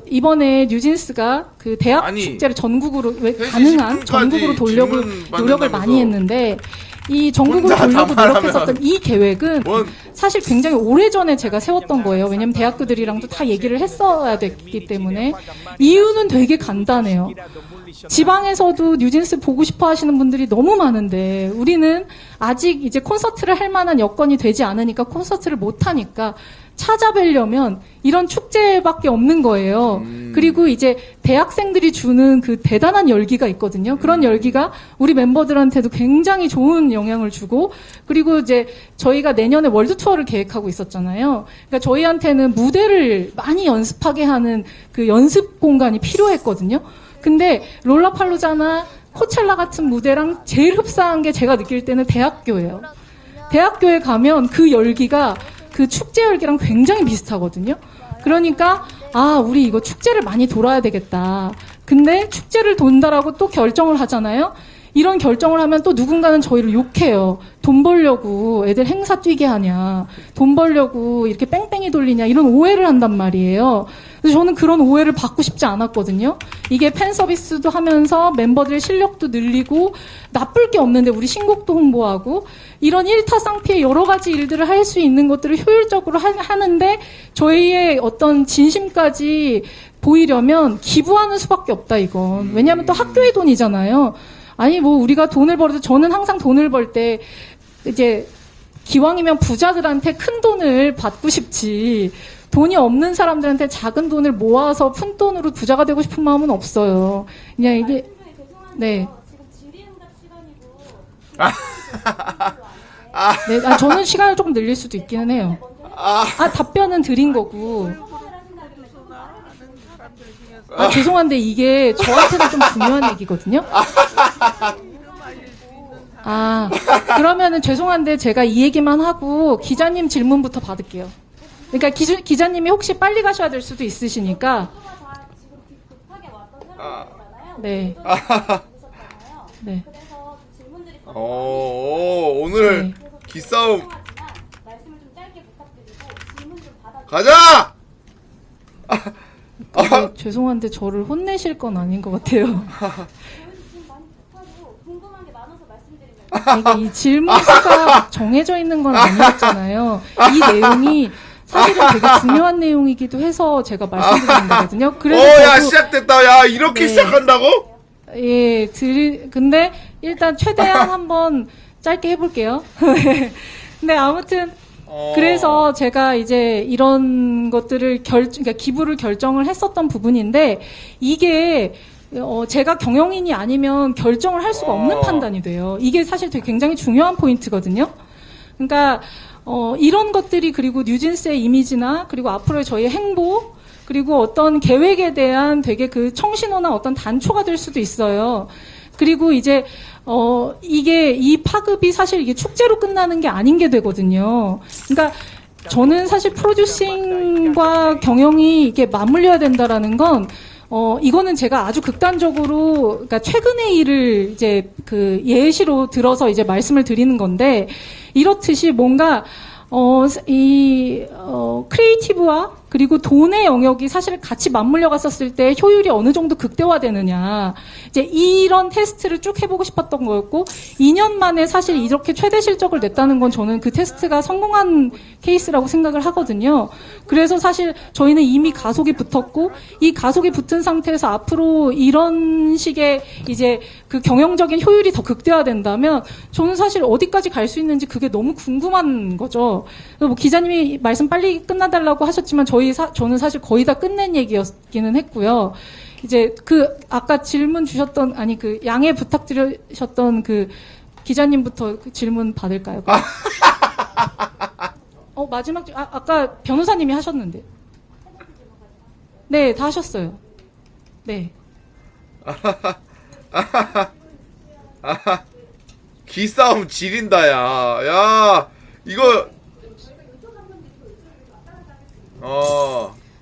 이번에 뉴진스가 그 대학 축제를 전국으로 가능한 전국으로 돌려고 노력을 많이 했는데, 이 전국으로 돌려고 노력했었던 이 계획은 사실 굉장히 오래전에 제가 세웠던 거예요. 왜냐면 대학교들이랑도 다 얘기를 했어야 됐기 때문에. 이유는 되게 간단해요. 지방에서도 뉴진스 보고 싶어 하시는 분들이 너무 많은데 우리는 아직 이제 콘서트를 할 만한 여건이 되지 않으니까, 콘서트를 못 하니까 찾아뵈려면 이런 축제밖에 없는 거예요. 그리고 이제 대학생들이 주는 그 대단한 열기가 있거든요. 그런 열기가 우리 멤버들한테도 굉장히 좋은 영향을 주고, 그리고 이제 저희가 내년에 월드 투어를 계획하고 있었잖아요. 그러니까 저희한테는 무대를 많이 연습하게 하는 그 연습 공간이 필요했거든요. 근데 롤라팔루자나 코첼라 같은 무대랑 제일 흡사한 게 제가 느낄 때는 대학교예요. 대학교에 가면 그 열기가 그 축제 열기랑 굉장히 비슷하거든요. 그러니까 우리 이거 축제를 많이 돌아야 되겠다. 근데 축제를 돈다라고 또 결정을 하잖아요. 이런 결정을 하면 또 누군가는 저희를 욕해요. 돈 벌려고 애들 행사 뛰게 하냐. 돈 벌려고 이렇게 뺑뺑이 돌리냐. 이런 오해를 한단 말이에요. 그래서 저는 그런 오해를 받고 싶지 않았거든요. 이게 팬 서비스도 하면서 멤버들의 실력도 늘리고 나쁠 게 없는데 우리 신곡도 홍보하고 이런 일타쌍피의 여러 가지 일들을 할 수 있는 것들을 효율적으로 하는데 저희의 어떤 진심까지 보이려면 기부하는 수밖에 없다 이건. 왜냐하면 또 학교의 돈이잖아요. 아니 뭐 우리가 돈을 벌어도 저는 항상 돈을 벌 때 이제 기왕이면 부자들한테 큰 돈을 받고 싶지 돈이 없는 사람들한테 작은 돈을 모아서 푼 돈으로 부자가 되고 싶은 마음은 없어요. 그냥 이게 네. 네, 저는 시간을 조금 늘릴 수도 있기는 해요. 답변은 드린 거고. 죄송한데 이게 저한테는 좀 중요한 얘기거든요. 그러면은 죄송한데 제가 이 얘기만 하고 기자님 질문부터 받을게요. 그러니까 기자님이 혹시 빨리 가셔야 될 수도 있으시니까. 네. 네. 오늘 네. 기싸움 가자! 죄송한데 저를 혼내실 건 아닌 것 같아요. 이게 이 질문수가 정해져 있는 건 아니었잖아요. 이 내용이 사실은 되게 중요한 내용이기도 해서 제가 말씀드리는 거거든요. 그래서 야 시작됐다. 야 이렇게 시작한다고? 예, 근데 일단 최대한 한번 짧게 해볼게요. 근데 아무튼 그래서 제가 이제 이런 것들을 그러니까 기부를 결정을 했었던 부분인데 이게 제가 경영인이 아니면 결정을 할 수가 없는 판단이 돼요. 이게 사실 되게 굉장히 중요한 포인트거든요. 그러니까 이런 것들이 그리고 뉴진스의 이미지나 그리고 앞으로의 저희의 행보 그리고 어떤 계획에 대한 되게 그 청신호나 어떤 단초가 될 수도 있어요. 그리고 이제 이게 이 파급이 사실 이게 축제로 끝나는 게 아닌 게 되거든요. 그러니까 저는 사실 프로듀싱과 경영이 이게 맞물려야 된다라는 건 이거는 제가 아주 극단적으로 그러니까 최근의 일을 이제 그 예시로 들어서 이제 말씀을 드리는 건데 이렇듯이 뭔가 크리에이티브와 그리고 돈의 영역이 사실 같이 맞물려 갔었을 때 효율이 어느 정도 극대화되느냐. 이제 이런 테스트를 쭉 해보고 싶었던 거였고, 2년 만에 사실 이렇게 최대 실적을 냈다는 건 저는 그 테스트가 성공한 케이스라고 생각을 하거든요. 그래서 사실 저희는 이미 가속이 붙었고, 이 가속이 붙은 상태에서 앞으로 이런 식의 이제 그 경영적인 효율이 더 극대화된다면, 저는 사실 어디까지 갈 수 있는지 그게 너무 궁금한 거죠. 뭐 기자님이 말씀 빨리 끝나달라고 하셨지만, 저는 사실 거의 다 끝낸 얘기였기는 했고요. 이제 아까 질문 주셨던, 그 양해 부탁드리셨던 그 기자님부터 그 질문 받을까요? 마지막, 아까 변호사님이 하셨는데. 네, 다 하셨어요. 네. 기싸움 지린다, 야, 이거,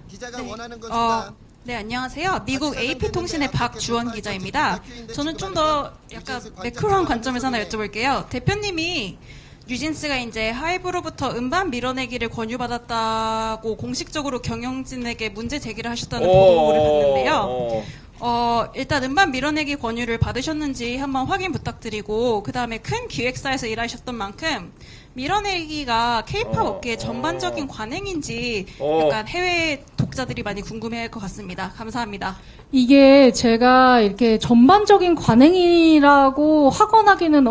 기자가 원하는 것입니다. 네, 안녕하세요. 미국 AP통신의 박주원 기자입니다. 저는 좀 더 약간 매크로한 관점에서 하나 여쭤볼게요. 대표님이 뉴진스가 이제 하이브로부터 음반 밀어내기를 권유받았다고 공식적으로 경영진에게 문제 제기를 하셨다는 보도를 봤는데요. 일단 음반 밀어내기 권유를 받으셨는지 한번 확인 부탁드리고, 그 다음에 큰 기획사에서 일하셨던 만큼 밀어내기가 K-팝 업계의 전반적인 관행인지 약간 해외 독자들이 많이 궁금해할 것 같습니다. 감사합니다. 이게 제가 이렇게 전반적인 관행이라고 확언하기는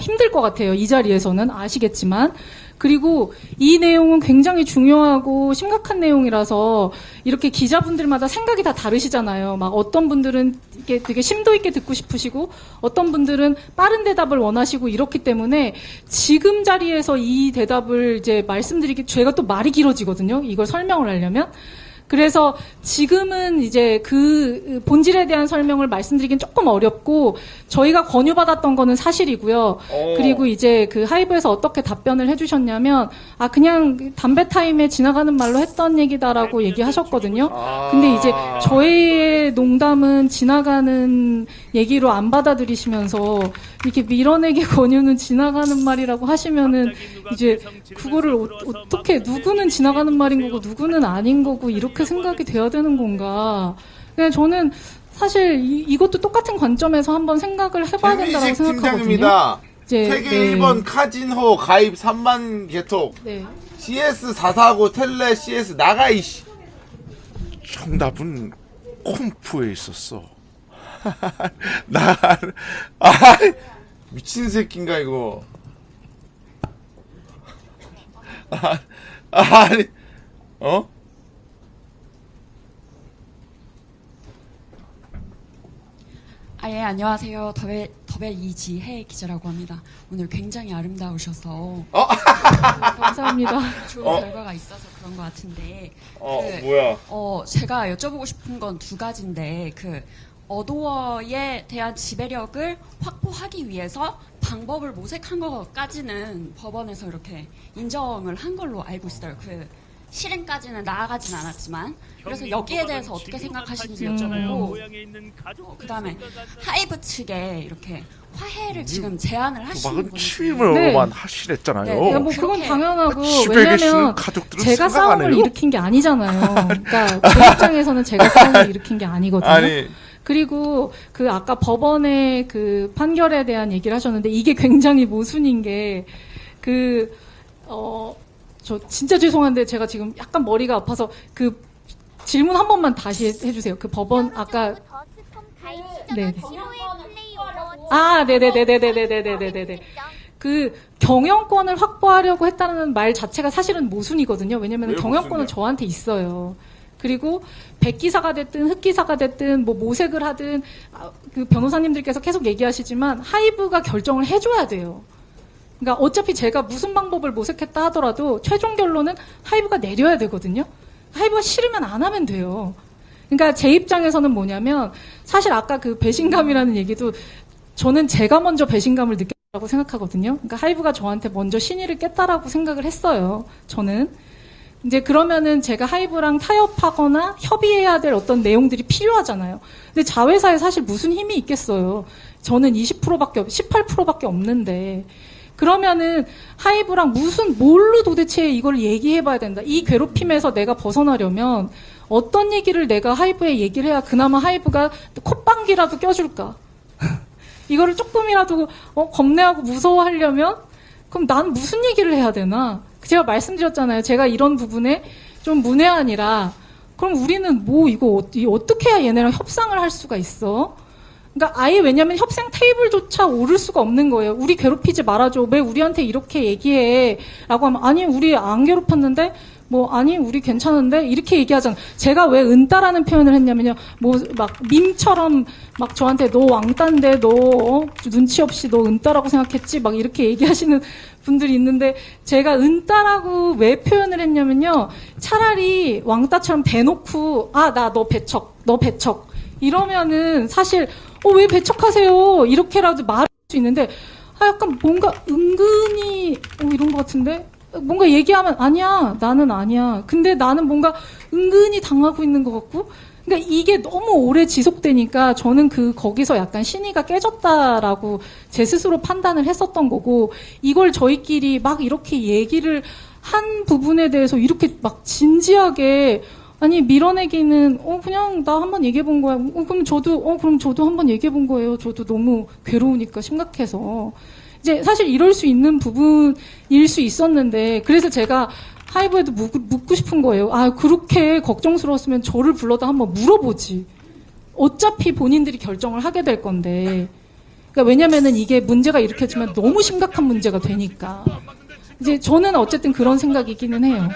힘들 것 같아요. 이 자리에서는 아시겠지만. 그리고 이 내용은 굉장히 중요하고 심각한 내용이라서 이렇게 기자분들마다 생각이 다 다르시잖아요. 막 어떤 분들은 이게 되게 심도 있게 듣고 싶으시고 어떤 분들은 빠른 대답을 원하시고 이렇기 때문에 지금 자리에서 이 대답을 이제 말씀드리기 제가 또 말이 길어지거든요. 이걸 설명을 하려면. 그래서 지금은 이제 그 본질에 대한 설명을 말씀드리긴 조금 어렵고 저희가 권유받았던 거는 사실이고요. 그리고 이제 그 하이브에서 어떻게 답변을 해주셨냐면 그냥 담배 타임에 지나가는 말로 했던 얘기다라고 얘기하셨거든요. 근데 이제 저희의 농담은 지나가는 얘기로 안 받아들이시면서 이렇게 밀어내기 권유는 지나가는 말이라고 하시면은 이제 그거를 어떻게 누구는 지나가는 말인 거고 누구는 아닌 거고 이렇게 생각이 돼야 되는 건가. 그냥 저는 사실 이것도 똑같은 관점에서 한번 생각을 해봐야 된다고 생각하거든요. 팀장입니다. 세계 네. 1번 카진호 가입 3만 개톡. 네. CS 449 텔레 CS 나가 이씨. 정답은 콤프에 있었어. 미친 새끼인가 이거. 아니 예, 안녕하세요. 더벨 이지혜 기자라고 합니다. 오늘 굉장히 아름다우셔서 감사합니다. 좋은 결과가 있어서 그런 것 같은데 뭐야? 제가 여쭤보고 싶은 건 두 가지인데 어도어에 대한 지배력을 확보하기 위해서 방법을 모색한 것까지는 법원에서 이렇게 인정을 한 걸로 알고 있어요. 실행까지는 나아가진 않았지만 그래서 여기에 대해서 어떻게 생각하시는지 여쭤보고 그다음에 하이브 측에 이렇게 화해를 지금 제안을 하시는 취임을만 하시랬잖아요. 네, 뭐 그건 당연하고 왜냐면 제가 싸움을 일으킨 게 아니잖아요. 그러니까 제 입장에서는 제가 싸움을 일으킨 게 아니거든요. 그리고 아까 법원의 그 판결에 대한 얘기를 하셨는데 이게 굉장히 모순인 게 저 진짜 죄송한데 제가 지금 약간 머리가 아파서 질문 한 번만 다시 해주세요. 법원 아까 네. 네네네네네네네네네. 경영권을 확보하려고 했다는 말 자체가 사실은 모순이거든요. 왜냐면 경영권은 저한테 있어요. 그리고 백기사가 됐든 흑기사가 됐든 뭐 모색을 하든 변호사님들께서 계속 얘기하시지만 하이브가 결정을 해줘야 돼요. 그러니까 어차피 제가 무슨 방법을 모색했다 하더라도 최종 결론은 하이브가 내려야 되거든요. 하이브가 싫으면 안 하면 돼요. 그러니까 제 입장에서는 뭐냐면 사실 아까 배신감이라는 얘기도 저는 제가 먼저 배신감을 느꼈다고 생각하거든요. 그러니까 하이브가 저한테 먼저 신의를 깼다라고 생각을 했어요. 저는. 이제 그러면은 제가 하이브랑 타협하거나 협의해야 될 어떤 내용들이 필요하잖아요. 근데 자회사에 사실 무슨 힘이 있겠어요. 저는 18%밖에 없는데. 그러면은 하이브랑 뭘로 도대체 이걸 얘기해봐야 된다. 이 괴롭힘에서 내가 벗어나려면 어떤 얘기를 내가 하이브에 얘기를 해야 그나마 하이브가 콧방귀라도 껴줄까. 이거를 조금이라도 겁내하고 무서워하려면 그럼 난 무슨 얘기를 해야 되나. 제가 말씀드렸잖아요. 제가 이런 부분에 좀 문외한이라 그럼 우리는 이거 어떻게 해야 얘네랑 협상을 할 수가 있어? 그러니까 아예 왜냐면 협상 테이블조차 오를 수가 없는 거예요. 우리 괴롭히지 말아줘. 왜 우리한테 이렇게 얘기해? 라고 하면 아니 우리 안 괴롭혔는데 아니 우리 괜찮은데 이렇게 얘기하잖아. 제가 왜 은따라는 표현을 했냐면요. 밈처럼 저한테 너 왕따인데 너 눈치 없이 너 은따라고 생각했지? 이렇게 얘기하시는 분들이 있는데 제가 은따라고 왜 표현을 했냐면요. 차라리 왕따처럼 대놓고 나 너 배척 이러면은 사실 왜 배척하세요? 이렇게라도 말할 수 있는데 약간 뭔가 은근히 이런 것 같은데 뭔가 얘기하면 아니야 나는 아니야. 근데 나는 뭔가 은근히 당하고 있는 것 같고 그러니까 이게 너무 오래 지속되니까 저는 거기서 약간 신의가 깨졌다라고 제 스스로 판단을 했었던 거고 이걸 저희끼리 이렇게 얘기를 한 부분에 대해서 이렇게 진지하게 아니 밀어내기는 그냥 나 한번 얘기해 본 거야. 그럼 저도 한번 얘기해 본 거예요. 저도 너무 괴로우니까 심각해서. 이제 사실 이럴 수 있는 부분일 수 있었는데 그래서 제가 하이브에도 묻고 싶은 거예요. 그렇게 걱정스러웠으면 저를 불러다 한번 물어보지. 어차피 본인들이 결정을 하게 될 건데. 그러니까 왜냐면은 이게 문제가 일으켜지면 너무 심각한 문제가 되니까. 이제 저는 어쨌든 그런 생각이기는 해요.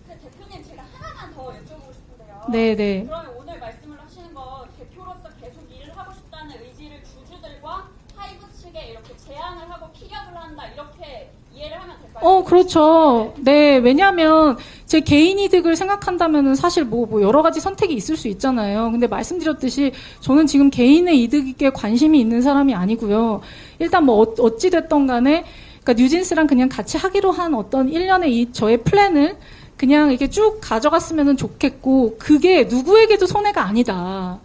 대표님 제가 하나만 더 여쭤보고 싶은데요. 네네. 그러면 오늘 말씀을 하시는 거 대표로서 계속 일을 하고 싶다는 의지를 주주들과 하이브 하이브 측에 이렇게 제안을 하고 피격을 한다 이렇게 이해를 하면 될까요? 그렇죠. 네, 왜냐하면 제 개인 이득을 생각한다면은 사실 뭐 여러 가지 선택이 있을 수 있잖아요. 근데 말씀드렸듯이 저는 지금 개인의 이득에 관심이 있는 사람이 아니고요. 일단 뭐 어찌 됐던 간에 그러니까 뉴진스랑 그냥 같이 하기로 한 어떤 1년의 저의 플랜을 그냥 이렇게 쭉 가져갔으면 좋겠고 그게 누구에게도 손해가 아니다.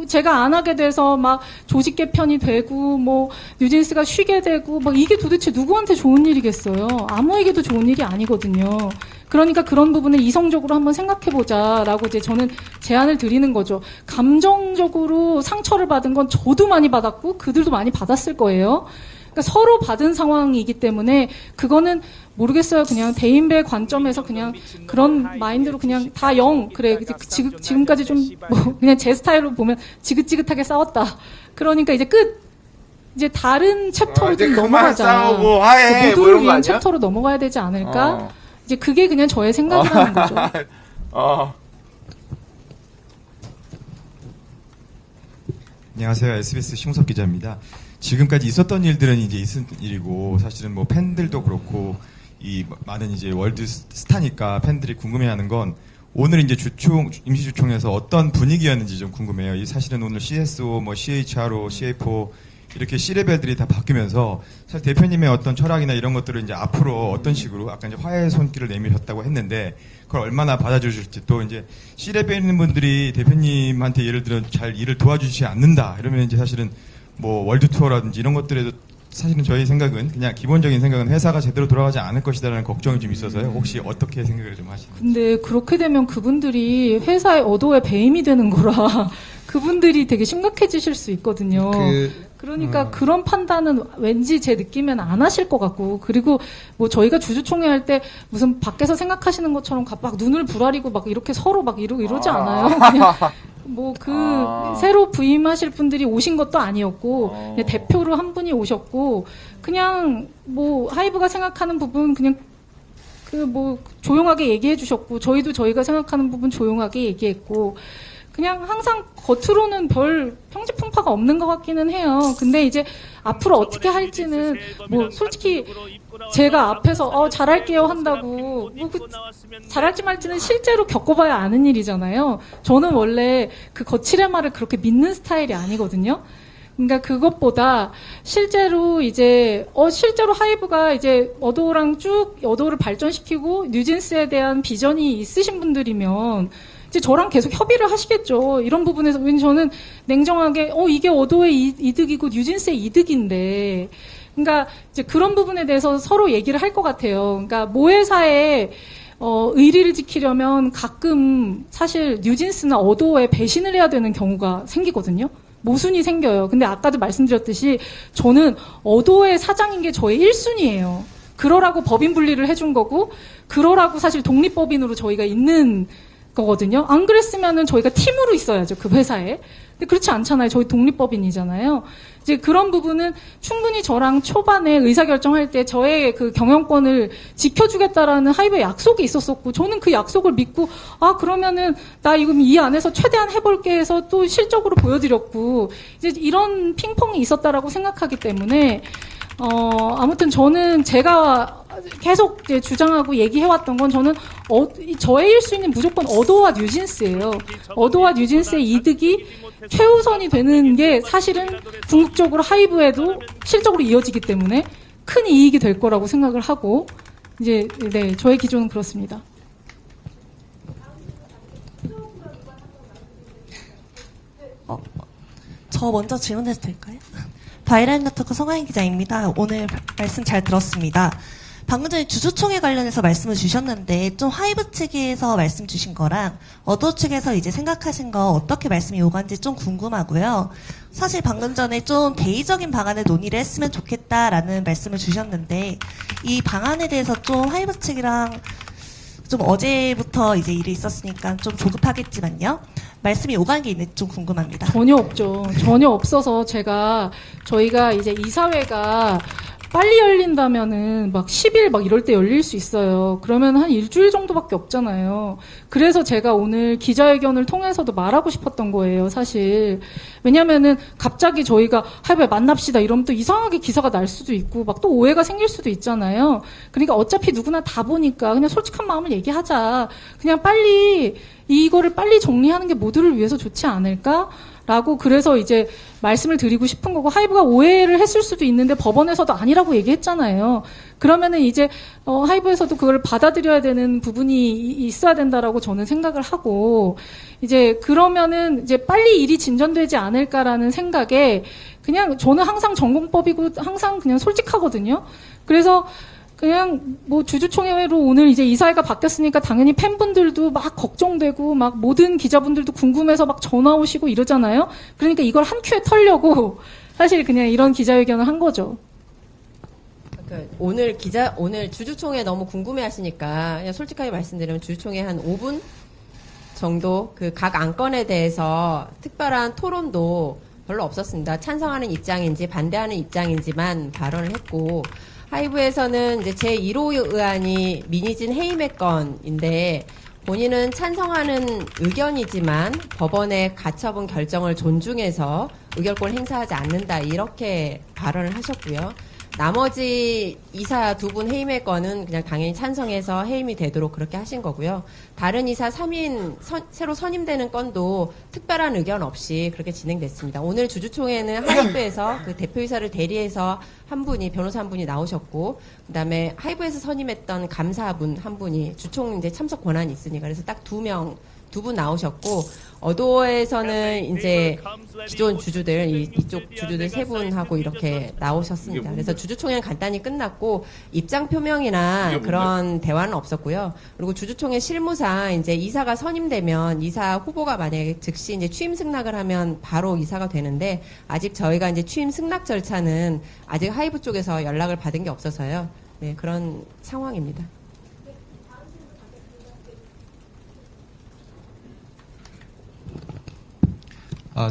제가 안 하게 돼서 막 조직 개편이 되고 뭐 뉴진스가 쉬게 되고 막 이게 도대체 누구한테 좋은 일이겠어요? 아무에게도 좋은 일이 아니거든요. 그러니까 그런 부분을 이성적으로 한번 생각해보자라고 이제 저는 제안을 드리는 거죠. 감정적으로 상처를 받은 건 저도 많이 받았고 그들도 많이 받았을 거예요. 그러니까 서로 받은 상황이기 때문에 그거는 모르겠어요. 그냥 대인배 관점에서 그냥 그런 마인드로 그냥 다 0. 그래. 지금까지 좀 뭐 그냥 제 스타일로 보면 지긋지긋하게 싸웠다. 그러니까 이제 끝. 이제 다른 챕터로 좀 넘어가자. 싸우고 하해. 모두를 뭐 이런 거 위한 아니야? 챕터로 넘어가야 되지 않을까? 이제 그게 그냥 저의 생각이라는 거죠. 안녕하세요. SBS 심우섭 기자입니다. 지금까지 있었던 일들은 이제 있은 일이고 사실은 뭐 팬들도 그렇고 이 많은 이제 월드 스타니까 팬들이 궁금해하는 건 오늘 이제 임시주총에서 어떤 분위기였는지 좀 궁금해요. 이 사실은 오늘 CSO, 뭐 CHRO, CA4 이렇게 C레벨들이 다 바뀌면서 사실 대표님의 어떤 철학이나 이런 것들을 이제 앞으로 어떤 식으로 아까 이제 화해의 손길을 내미셨다고 했는데 그걸 얼마나 받아주실지 또 이제 C레벨 있는 분들이 대표님한테 예를 들어 잘 일을 도와주시지 않는다 이러면 이제 사실은 뭐 월드 투어라든지 이런 것들에도 사실은 저희 생각은 그냥 기본적인 생각은 회사가 제대로 돌아가지 않을 것이다라는 걱정이 좀 있어서요. 혹시 어떻게 생각을 좀 하시는지. 근데 그렇게 되면 그분들이 회사의 어도에 배임이 되는 거라 그분들이 되게 심각해지실 수 있거든요. 그러니까 그런 판단은 왠지 제 느낌엔 안 하실 것 같고 그리고 뭐 저희가 주주총회 할 때 무슨 밖에서 생각하시는 것처럼 막 눈을 부라리고 막 이렇게 서로 막 이러지 않아요. 그냥 뭐 새로 부임하실 분들이 오신 것도 아니었고 그냥 대표로 한 분이 오셨고 그냥 뭐 하이브가 생각하는 부분 그냥 뭐 조용하게 얘기해 주셨고 저희도 저희가 생각하는 부분 조용하게 얘기했고 그냥 항상 겉으로는 별 평지풍파가 없는 것 같기는 해요. 근데 이제 앞으로 어떻게 할지는 뭐 솔직히 제가 앞에서 잘할게요 한다고 뭐 잘할지 말지는 실제로 겪어봐야 아는 일이잖아요. 저는 원래 그 거칠의 말을 그렇게 믿는 스타일이 아니거든요. 그러니까 그것보다 실제로 이제 실제로 하이브가 이제 어도우랑 쭉 어도우를 발전시키고 뉴진스에 대한 비전이 있으신 분들이면 이제 저랑 계속 협의를 하시겠죠. 이런 부분에서 저는 냉정하게 이게 어도의 이득이고 뉴진스의 이득인데 그러니까 이제 그런 부분에 대해서 서로 얘기를 할 것 같아요. 그러니까 모회사에 의리를 지키려면 가끔 사실 뉴진스나 어도에 배신을 해야 되는 경우가 생기거든요. 모순이 생겨요. 근데 아까도 말씀드렸듯이 저는 어도의 사장인 게 저의 1순위예요. 그러라고 법인 분리를 해준 거고 그러라고 사실 독립법인으로 저희가 있는 거거든요. 안 그랬으면은 저희가 팀으로 있어야죠. 그 회사에. 근데 그렇지 않잖아요. 저희 독립법인이잖아요. 이제 그런 부분은 충분히 저랑 초반에 의사결정할 때 저의 그 경영권을 지켜주겠다라는 하이브의 약속이 있었었고 저는 그 약속을 믿고 그러면은 나 이거 이 안에서 최대한 해볼게 해서 또 실적으로 보여드렸고 이제 이런 핑퐁이 있었다라고 생각하기 때문에 아무튼 저는 제가 계속 이제 주장하고 얘기해왔던 건 저는 저의 1순위는 무조건 어도와 뉴진스예요. 어도와 뉴진스의 이득이 최우선이 되는 게 사실은 궁극적으로 하이브에도 실적으로 이어지기 때문에 큰 이익이 될 거라고 생각을 하고 이제 네 저의 기조는 그렇습니다. 저 먼저 질문해도 될까요? 바이럴 네트워크 성하인 기자입니다. 오늘 말씀 잘 들었습니다. 방금 전에 주주총회 관련해서 말씀을 주셨는데 좀 하이브 측에서 말씀 주신 거랑 어도 측에서 이제 생각하신 거 어떻게 말씀이 오간지 좀 궁금하고요. 사실 방금 전에 좀 대의적인 방안을 논의를 했으면 좋겠다라는 말씀을 주셨는데 이 방안에 대해서 좀 하이브 측이랑 좀 어제부터 이제 일이 있었으니까 좀 조급하겠지만요. 말씀이 오간 게 있는지 좀 궁금합니다. 전혀 없죠. 전혀 없어서 저희가 이제 이사회가 빨리 열린다면은 막 10일 막 이럴 때 열릴 수 있어요. 그러면 한 일주일 정도밖에 없잖아요. 그래서 제가 오늘 기자회견을 통해서도 말하고 싶었던 거예요, 사실. 왜냐면은 갑자기 저희가 하이브에 만납시다 이러면 또 이상하게 기사가 날 수도 있고 막 또 오해가 생길 수도 있잖아요. 그러니까 어차피 누구나 다 보니까 그냥 솔직한 마음을 얘기하자. 그냥 빨리 이거를 빨리 정리하는 게 모두를 위해서 좋지 않을까? 라고 그래서 이제 말씀을 드리고 싶은 거고, 하이브가 오해를 했을 수도 있는데 법원에서도 아니라고 얘기했잖아요. 그러면은 이제 하이브에서도 그걸 받아들여야 되는 부분이 있어야 된다라고 저는 생각을 하고, 이제 그러면은 이제 빨리 일이 진전되지 않을까라는 생각에, 그냥 저는 항상 전공법이고 항상 그냥 솔직하거든요. 그래서 그냥 뭐 주주총회로 오늘 이제 이사회가 바뀌었으니까 당연히 팬분들도 막 걱정되고 막 모든 기자분들도 궁금해서 막 전화 오시고 이러잖아요. 그러니까 이걸 한 큐에 털려고 사실 그냥 이런 기자회견을 한 거죠. 오늘 주주총회 너무 궁금해하시니까 그냥 솔직하게 말씀드리면 주주총회 한 5분 정도 그 각 안건에 대해서 특별한 토론도 별로 없었습니다. 찬성하는 입장인지 반대하는 입장인지만 발언을 했고, 하이브에서는 이제 제1호 의안이 민희진 해임의 건인데, 본인은 찬성하는 의견이지만 법원의 가처분 결정을 존중해서 의결권을 행사하지 않는다, 이렇게 발언을 하셨고요. 나머지 이사 2분 해임의 건은 그냥 당연히 찬성해서 해임이 되도록 그렇게 하신 거고요. 다른 이사 3인 새로 선임되는 건도 특별한 의견 없이 그렇게 진행됐습니다. 오늘 주주총회는 하이브에서 그 대표이사를 대리해서 변호사 한 분이 나오셨고, 그다음에 하이브에서 선임했던 감사분 한 분이 주총 이제 참석 권한이 있으니까 그래서 딱 두 분 나오셨고, 어도어에서는 이제 기존 주주들 이쪽 주주들 3분하고 이렇게 나오셨습니다. 그래서 주주총회는 간단히 끝났고 입장 표명이나 그런 대화는 없었고요. 그리고 주주총회 실무상 이제 이사가 선임되면 이사 후보가 만약에 즉시 이제 취임 승낙을 하면 바로 이사가 되는데, 아직 저희가 이제 취임 승낙 절차는 아직 하이브 쪽에서 연락을 받은 게 없어서요. 네, 그런 상황입니다.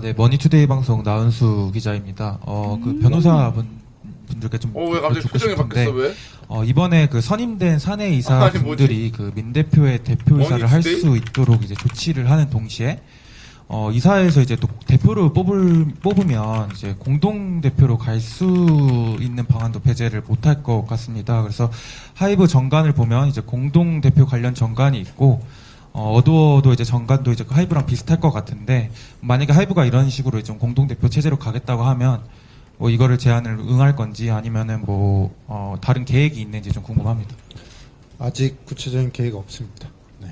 네, 머니투데이 방송 나은수 기자입니다. 그 변호사분들께 좀 왜 갑자기 듣고 표정이 싶은데, 바뀌었어, 왜? 이번에 그 선임된 사내 이사분들이 그 민 대표의 대표이사를 할 수 있도록 이제 조치를 하는 동시에, 이사회에서 이제 또 대표를 뽑으면 이제 공동 대표로 갈 수 있는 방안도 배제를 못할 것 같습니다. 그래서 하이브 정관을 보면 이제 공동 대표 관련 정관이 있고, 어도어도 이제 정관도 이제 하이브랑 비슷할 것 같은데, 만약에 하이브가 이런 식으로 좀 공동대표 체제로 가겠다고 하면, 뭐 이거를 제안을 응할 건지 아니면은 뭐, 다른 계획이 있는지 좀 궁금합니다. 아직 구체적인 계획 없습니다. 네.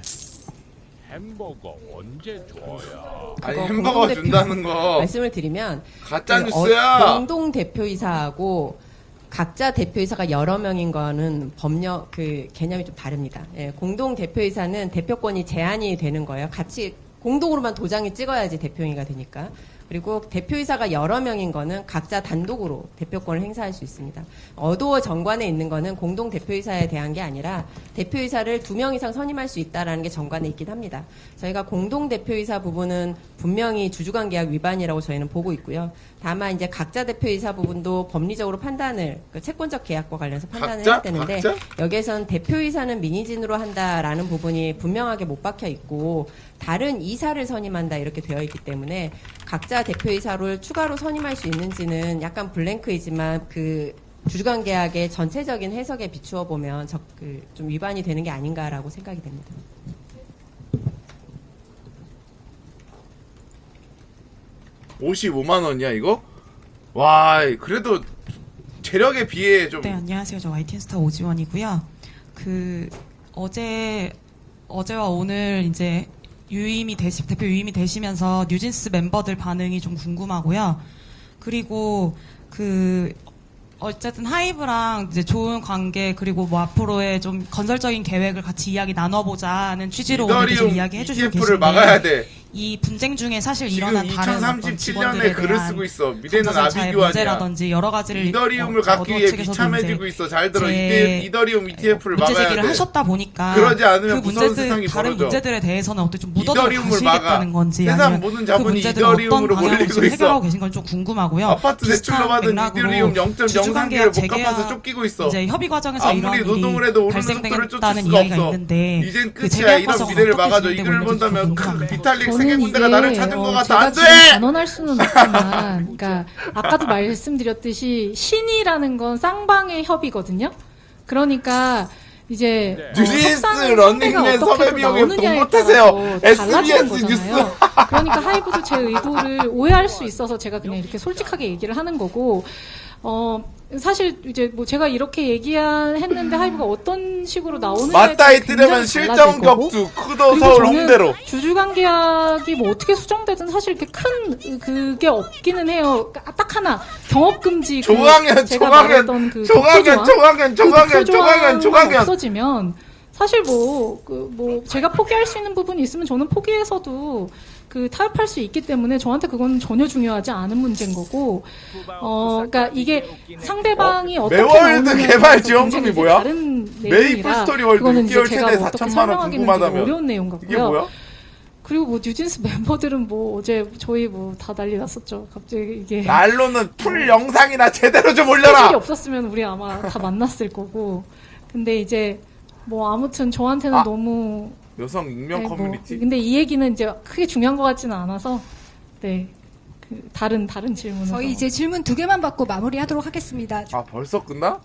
햄버거 언제 줘야? 아니, 햄버거 준다는 거 말씀을 드리면 가짜 뉴스야. 공동 대표이사하고 각자 대표이사가 여러 명인 거는 법령 그 개념이 좀 다릅니다. 예, 공동 대표이사는 대표권이 제한이 되는 거예요. 같이 공동으로만 도장이 찍어야지 대표인가 되니까. 그리고 대표이사가 여러 명인 거는 각자 단독으로 대표권을 행사할 수 있습니다. 어도어 정관에 있는 거는 공동 대표이사에 대한 게 아니라 대표이사를 2명 이상 선임할 수 있다라는 게 정관에 있긴 합니다. 저희가 공동 대표이사 부분은 분명히 주주간 계약 위반이라고 저희는 보고 있고요. 다만 이제 각자 대표이사 부분도 법리적으로 판단을, 그 채권적 계약과 관련해서 판단을 해야 되는데, 여기에선 대표이사는 민의진으로 한다라는 부분이 분명하게 못 박혀 있고 다른 이사를 선임한다 이렇게 되어 있기 때문에 각자 대표이사를 추가로 선임할 수 있는지는 약간 블랭크이지만 그 주주간 계약의 전체적인 해석에 비추어 보면 좀 위반이 되는 게 아닌가라고 생각이 됩니다. $55만 원이야 이거? 와, 그래도 재력에 비해 좀. 네, 안녕하세요. 저 YTN스타 오지원이고요. 어제와 오늘 이제 대표 유임이 되시면서 뉴진스 멤버들 반응이 좀 궁금하고요. 그리고 어쨌든 하이브랑 이제 좋은 관계, 그리고 뭐 앞으로의 좀 건설적인 계획을 같이 이야기 나눠보자는 취지로 오늘 좀 이야기해 주시고 계신데, 막아야 돼. 이 분쟁 중에 사실 지금 일어난 다른 어떤 2037년에 직원들에 글을 대한 쓰고 있어. 미래는 감사 절차의 아비규환이야. 문제라든지 여러 가지를 이더리움을 갖기 위해 비참해지고 있어. 잘 들어. 이더리움 ETF를 문제 막아야 제기를 돼. 하셨다 보니까 그러지 않으면 그 무서운 문제들 세상이 다른 벌어져. 문제들에 대해서는 어떻게 좀 묻어두고 이더리움을 막아. 가시겠다는 건지 세상 아니면 모든 그 자본이 문제들을 어떤 이더리움으로 방향으로 몰리고 지금 있어. 해결하고 계신 건 좀 궁금하고요. 아파트 대출로 비슷한 받은 맥락으로 이더리움 0.03개를 주주관계약 못 갚아서 재계약 쫓기고 있어. 이제 협의 과정에서 아무리 이런 노동을 일이 해도 오르는 속도를 쫓을 발생되겠다는 수가 이야기가 없어. 있는데 이젠 그 끝이야. 재계약 이런 과정은 미래를 어떻게 막아줘. 진행되고 이걸 있는지 좀 본다면 궁금합니다. 비탈릭 저는 세계 군대가 나를 찾은 것 같아. 제가 안 지금 돼! 단언할 수는 없지만, 그러니까 아까도 말씀드렸듯이 신이라는 건 쌍방의 협의거든요. 그러니까 이제 뉴진스 협상은 런닝맨 상대가 섭외 어떻게 비용에 나오느냐에 돈 못하세요. 따라서 달라지는 SBS 뉴스. 거잖아요. 그러니까 하이브도 제 의도를 오해할 수 있어서 제가 그냥 이렇게 솔직하게 얘기를 하는 거고, 사실 이제 뭐 제가 이렇게 얘기했는데 하이브가 어떤 식으로 나오느냐에 맞다이 따라 뜨려면 굉장히 실전 달라질 거고, 격투 크도 그리고 서울 저는 홍대로. 주주관계약이 뭐 어떻게 수정되든 사실 이렇게 큰 그게 없기는 해요. 딱 하나 경업금지 조강현, 제가 조강현, 말했던 그 조강현, 대표조항, 조강현, 그 조강현, 대표조항만 조강현. 없어지면 사실 뭐 제가 포기할 수 있는 부분이 있으면 저는 포기해서도 그 타협할 수 있기 때문에 저한테 그건 전혀 중요하지 않은 문제인 거고, 그러니까 이게 상대방이 어떻게 매월드 나오느냐에 개발 따라서 지원금이 굉장히 뭐야? 다른 메이플 내용이라 스토리 월드 그거는 이제 6개월 제가 최대 뭐 어떻게 4천만 원 설명하기는 좀 궁금하다면. 어려운 내용 같고요. 이게 뭐야? 그리고 뭐 뉴진스 멤버들은 뭐 어제 저희 뭐 다 난리 났었죠. 갑자기 이게 날로는 풀 영상이나 제대로 좀 스케줄이 올려라. 없었으면 우리 아마 다 만났을 거고. 근데 이제 뭐 아무튼 저한테는 너무 여성 익명 네, 뭐, 커뮤니티. 근데 이 얘기는 이제 크게 중요한 것 같지는 않아서 네. 그 다른 질문으로 저희 이제 질문 2개만 받고 마무리하도록 하겠습니다. 아 벌써 끝나?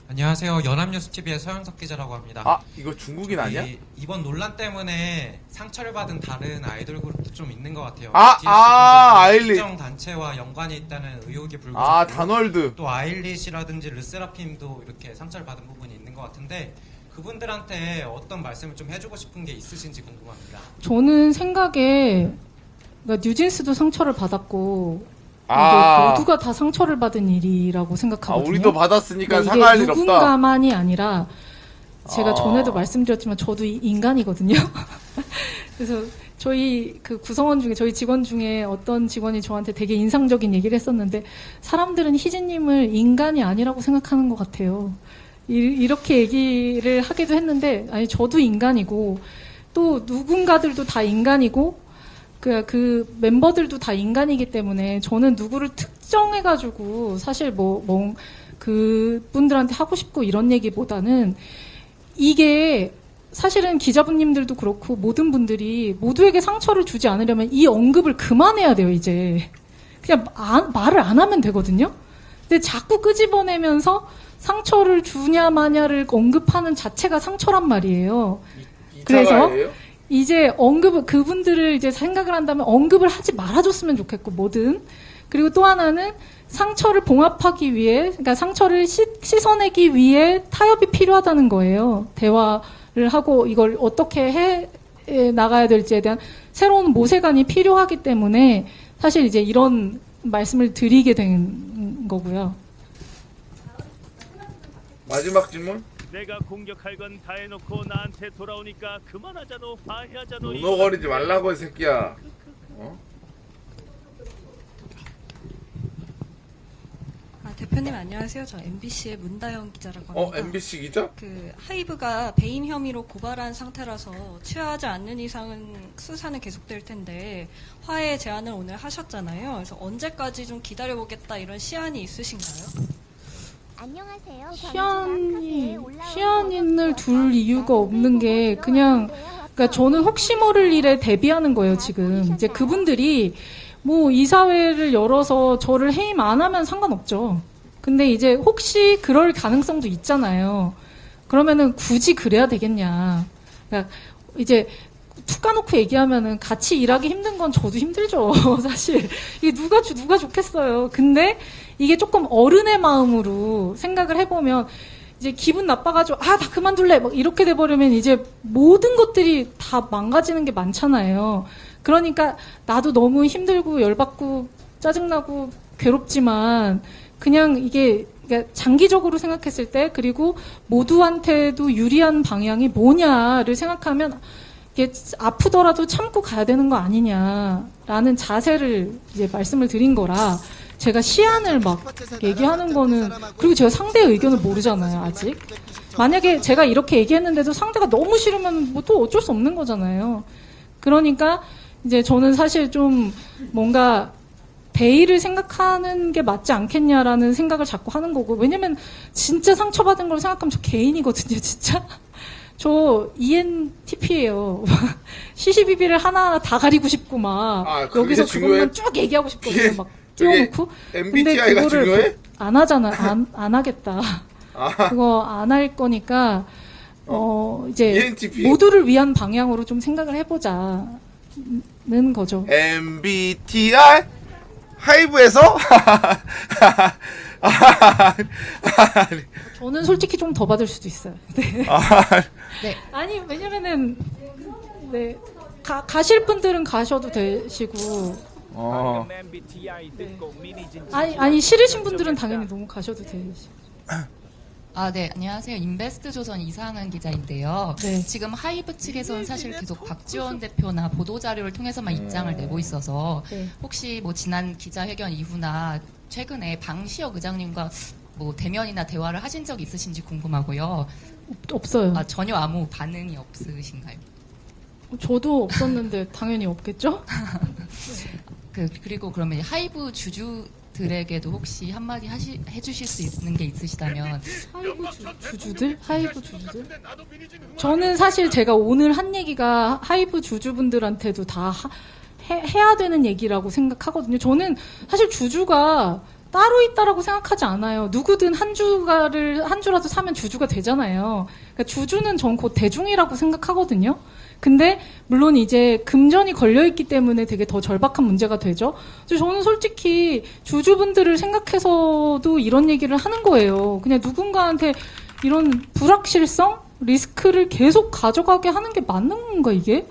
안녕하세요. 연합뉴스TV의 서영석 기자라고 합니다. 아 이거 중국인 아니야? 이번 논란 때문에 상처를 받은 다른 아이돌 그룹도 좀 있는 것 같아요. 아일리. 특정 단체와 연관이 있다는 의혹이 불고 아 단월드. 또 아일리시라든지 르세라핌도 이렇게 상처를 받은 부분이 있는 것 같은데 그분들한테 어떤 말씀을 좀 해주고 싶은 게 있으신지 궁금합니다. 저는 생각에 그러니까 뉴진스도 상처를 받았고 이게 모두가 다 상처를 받은 일이라고 생각하거든요. 우리도 받았으니까 그러니까 사과할 일 이게 없다. 누군가만이 아니라 제가 전에도 말씀드렸지만 저도 인간이거든요. 그래서 저희 그 구성원 중에 저희 직원 중에 어떤 직원이 저한테 되게 인상적인 얘기를 했었는데 사람들은 희진님을 인간이 아니라고 생각하는 것 같아요. 이렇게 얘기를 하기도 했는데 아니 저도 인간이고 또 누군가들도 다 인간이고 그 멤버들도 다 인간이기 때문에 저는 누구를 특정해가지고 사실 그 분들한테 하고 싶고 이런 얘기보다는 이게 사실은 기자분님들도 그렇고 모든 분들이 모두에게 상처를 주지 않으려면 이 언급을 그만해야 돼요, 이제. 그냥 말을 안 하면 되거든요? 근데 자꾸 끄집어내면서 상처를 주냐 마냐를 언급하는 자체가 상처란 말이에요. 그래서 이제 그분들을 이제 생각을 한다면 언급을 하지 말아줬으면 좋겠고, 뭐든. 그리고 또 하나는 상처를 봉합하기 위해, 그러니까 상처를 씻어내기 위해 타협이 필요하다는 거예요. 대화를 하고 이걸 어떻게 해 나가야 될지에 대한 새로운 모세관이 필요하기 때문에 사실 이제 이런 말씀을 드리게 된 거고요. 마지막 질문? 내가 공격할 건 다 해놓고 나한테 돌아오니까 그만하자노 화해하자노. 우노거리지 말라고 이 새끼야. 대표님 안녕하세요. 저 MBC의 문다영 기자라고 합니다. MBC 기자? 그 하이브가 배임 혐의로 고발한 상태라서 취하지 않는 이상은 수사는 계속될 텐데 화해 제안을 오늘 하셨잖아요. 그래서 언제까지 좀 기다려보겠다 이런 시한이 있으신가요? 안녕하세요. 시한인을 둘 이유가 없는 게 그러니까 저는 혹시 모를 일에 대비하는 거예요, 지금. 이제 그분들이 뭐 이사회를 열어서 저를 해임 안 하면 상관없죠. 근데 이제 혹시 그럴 가능성도 있잖아요. 그러면은 굳이 그래야 되겠냐. 그러니까 이제 툭 까놓고 얘기하면은 같이 일하기 힘든 건 저도 힘들죠. 사실. 이게 누가 좋겠어요. 근데 이게 조금 어른의 마음으로 생각을 해보면 이제 기분 나빠가지고 나 그만둘래 막 이렇게 돼버리면 이제 모든 것들이 다 망가지는 게 많잖아요. 그러니까 나도 너무 힘들고 열받고 짜증나고 괴롭지만 그냥 이게 그러니까 장기적으로 생각했을 때 그리고 모두한테도 유리한 방향이 뭐냐를 생각하면 이게 아프더라도 참고 가야 되는 거 아니냐라는 자세를 이제 말씀을 드린 거라 제가 시안을 막 얘기하는 거는 그리고 제가 상대의 의견을 모르잖아요 아직. 만약에 제가 이렇게 얘기했는데도 상대가 너무 싫으면 뭐 또 어쩔 수 없는 거잖아요. 그러니까 이제 저는 사실 좀 뭔가 대의를 생각하는 게 맞지 않겠냐라는 생각을 자꾸 하는 거고 왜냐면 진짜 상처받은 걸 생각하면 저 개인이거든요 진짜. 저 ENTP예요. CCBB를 하나하나 다 가리고 싶고 막 여기서 그것만 쭉 얘기하고 싶거든요. 막 띄워놓고. 근데 MBTI가 그거를 중요해? 안 하잖아. 안 하겠다. 그거 안 할 거니까 이제 ENTP? 모두를 위한 방향으로 좀 생각을 해보자는 거죠. MBTI? 하이브에서? 저는 솔직히 좀 더 받을 수도 있어요. 네. 네. 아니 왜냐면은 네 가실 분들은 가셔도 되시고. 네. 아니 싫으신 분들은 당연히 너무 가셔도 되시고. 네, 안녕하세요. 인베스트 조선 이상은 기자인데요. 네. 지금 하이브 측에서는 사실 계속 박지원 대표나 보도자료를 통해서만 입장을 내고 있어서 네. 혹시 뭐 지난 기자회견 이후나 최근에 방시혁 의장님과 뭐 대면이나 대화를 하신 적 있으신지 궁금하고요. 없어요. 전혀 아무 반응이 없으신가요? 저도 없었는데 당연히 없겠죠? 그리고 그러면 하이브 주주들에게도 혹시 한마디 해주실 수 있는 게 있으시다면. 하이브 주주들? 저는 사실 제가 오늘 한 얘기가 하이브 주주분들한테도 다 해야 되는 얘기라고 생각하거든요. 저는 사실 주주가 따로 있다라고 생각하지 않아요. 누구든 한 주라도 사면 주주가 되잖아요. 그러니까 주주는 전 곧 대중이라고 생각하거든요. 근데 물론 이제 금전이 걸려있기 때문에 되게 더 절박한 문제가 되죠. 그래서 저는 솔직히 주주분들을 생각해서도 이런 얘기를 하는 거예요. 그냥 누군가한테 이런 불확실성, 리스크를 계속 가져가게 하는 게 맞는 건가 이게?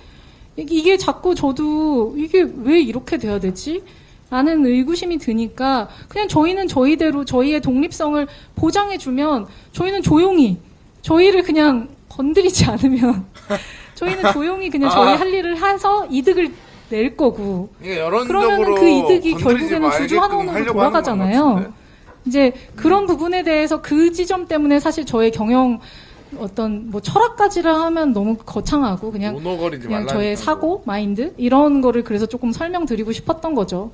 이게 자꾸 저도 이게 왜 이렇게 돼야 되지? 라는 의구심이 드니까 그냥 저희는 저희대로 저희의 독립성을 보장해주면 저희는 조용히 저희를 그냥 건드리지 않으면 저희는 조용히 그냥 저희 할 일을 해서 이득을 낼 거고 그러면은 그 이득이 결국에는 주주 한원으로 돌아가잖아요. 이제 그런 부분에 대해서 그 지점 때문에 사실 저의 경영 어떤 뭐 철학까지를 하면 너무 거창하고 그냥 저의 사고 마인드 이런 거를 그래서 조금 설명드리고 싶었던 거죠.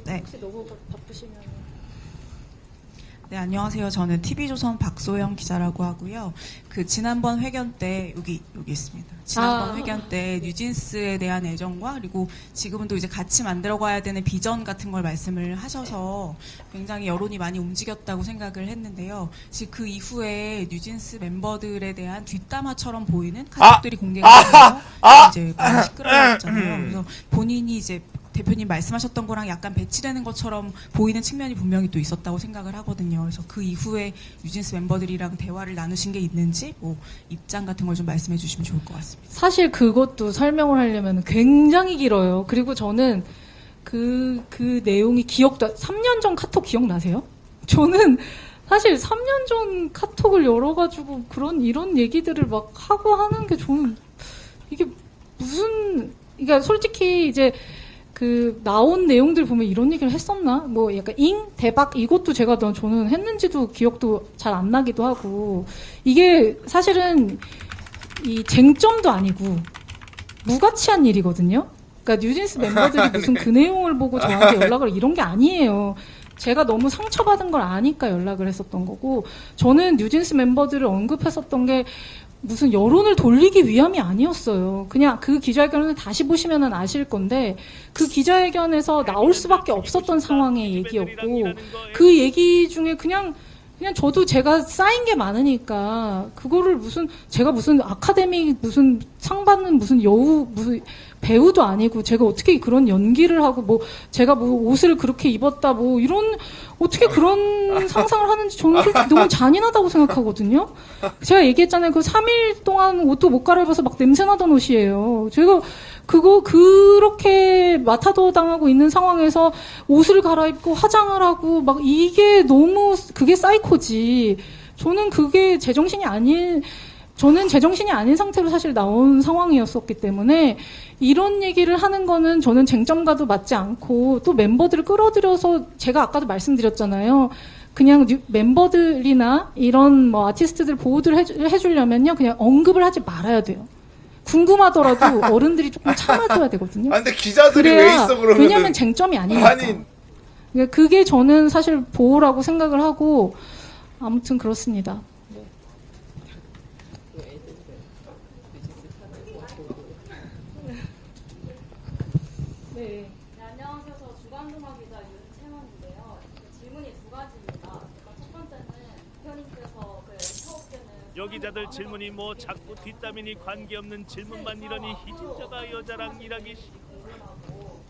네. 혹시 너무 바쁘시면. 네, 안녕하세요. 저는 TV조선 박소영 기자라고 하고요. 지난번 회견 때 여기 있습니다. 지난번 회견 때 뉴진스에 대한 애정과 그리고 지금은 또 이제 같이 만들어가야 되는 비전 같은 걸 말씀을 하셔서 굉장히 여론이 많이 움직였다고 생각을 했는데요. 지금 그 이후에 뉴진스 멤버들에 대한 뒷담화처럼 보이는 카톡들이 공개가 되면서 이제 많이 시끄러웠잖아요. 그래서 본인이 이제 대표님 말씀하셨던 거랑 약간 배치되는 것처럼 보이는 측면이 분명히 또 있었다고 생각을 하거든요. 그래서 그 이후에 뉴진스 멤버들이랑 대화를 나누신 게 있는지 뭐 입장 같은 걸 좀 말씀해 주시면 좋을 것 같습니다. 사실 그것도 설명을 하려면 굉장히 길어요. 그리고 저는 그 내용이 3년 전 카톡 기억나세요? 저는 사실 3년 전 카톡을 열어가지고 이런 얘기들을 막 하고 하는 게 저는 이게 그러니까 솔직히 이제 나온 내용들 보면 이런 얘기를 했었나? 뭐 약간 대박 이것도 저는 했는지도 기억도 잘 안 나기도 하고 이게 사실은 이 쟁점도 아니고 무가치한 일이거든요. 그러니까 뉴진스 멤버들이 무슨 그 내용을 보고 저한테 연락을 이런 게 아니에요. 제가 너무 상처받은 걸 아니까 연락을 했었던 거고 저는 뉴진스 멤버들을 언급했었던 게 무슨 여론을 돌리기 위함이 아니었어요. 그냥 그 기자회견을 다시 보시면 아실 건데 그 기자회견에서 나올 수밖에 없었던 상황의 얘기였고 그 얘기 중에 그냥 그냥 저도 제가 쌓인 게 많으니까 그거를 제가 무슨 아카데미 무슨 상 받는 무슨 여우 무슨 배우도 아니고 제가 어떻게 그런 연기를 하고 뭐 제가 뭐 옷을 그렇게 입었다 뭐 이런 어떻게 그런 상상을 하는지 저는 솔직히 너무 잔인하다고 생각하거든요. 제가 얘기했잖아요. 그 3일 동안 옷도 못 갈아입어서 막 냄새나던 옷이에요. 제가 그거 그렇게 마타도 당하고 있는 상황에서 옷을 갈아입고 화장을 하고 막 이게 너무 그게 사이코지. 저는 제정신이 아닌 상태로 사실 나온 상황이었었기 때문에 이런 얘기를 하는 거는 저는 쟁점과도 맞지 않고 또 멤버들을 끌어들여서 제가 아까도 말씀드렸잖아요. 그냥 멤버들이나 이런 뭐 아티스트들 보호를 해주려면요. 그냥 언급을 하지 말아야 돼요. 궁금하더라도 어른들이 조금 참아줘야 되거든요. 근데 기자들이 왜 있어 그러면? 왜냐면 쟁점이 아니니까. 그게 저는 사실 보호라고 생각을 하고 아무튼 그렇습니다. 네, 안녕하세요. 저 주간동화 기자 윤채원인데요. 질문이 두 가지입니다. 첫 번째는 대표님께서 여기자들 질문이 뭐 자꾸 뒷담이니 관계없는 질문만 이러니 희진자가 여자랑 일하기 싫고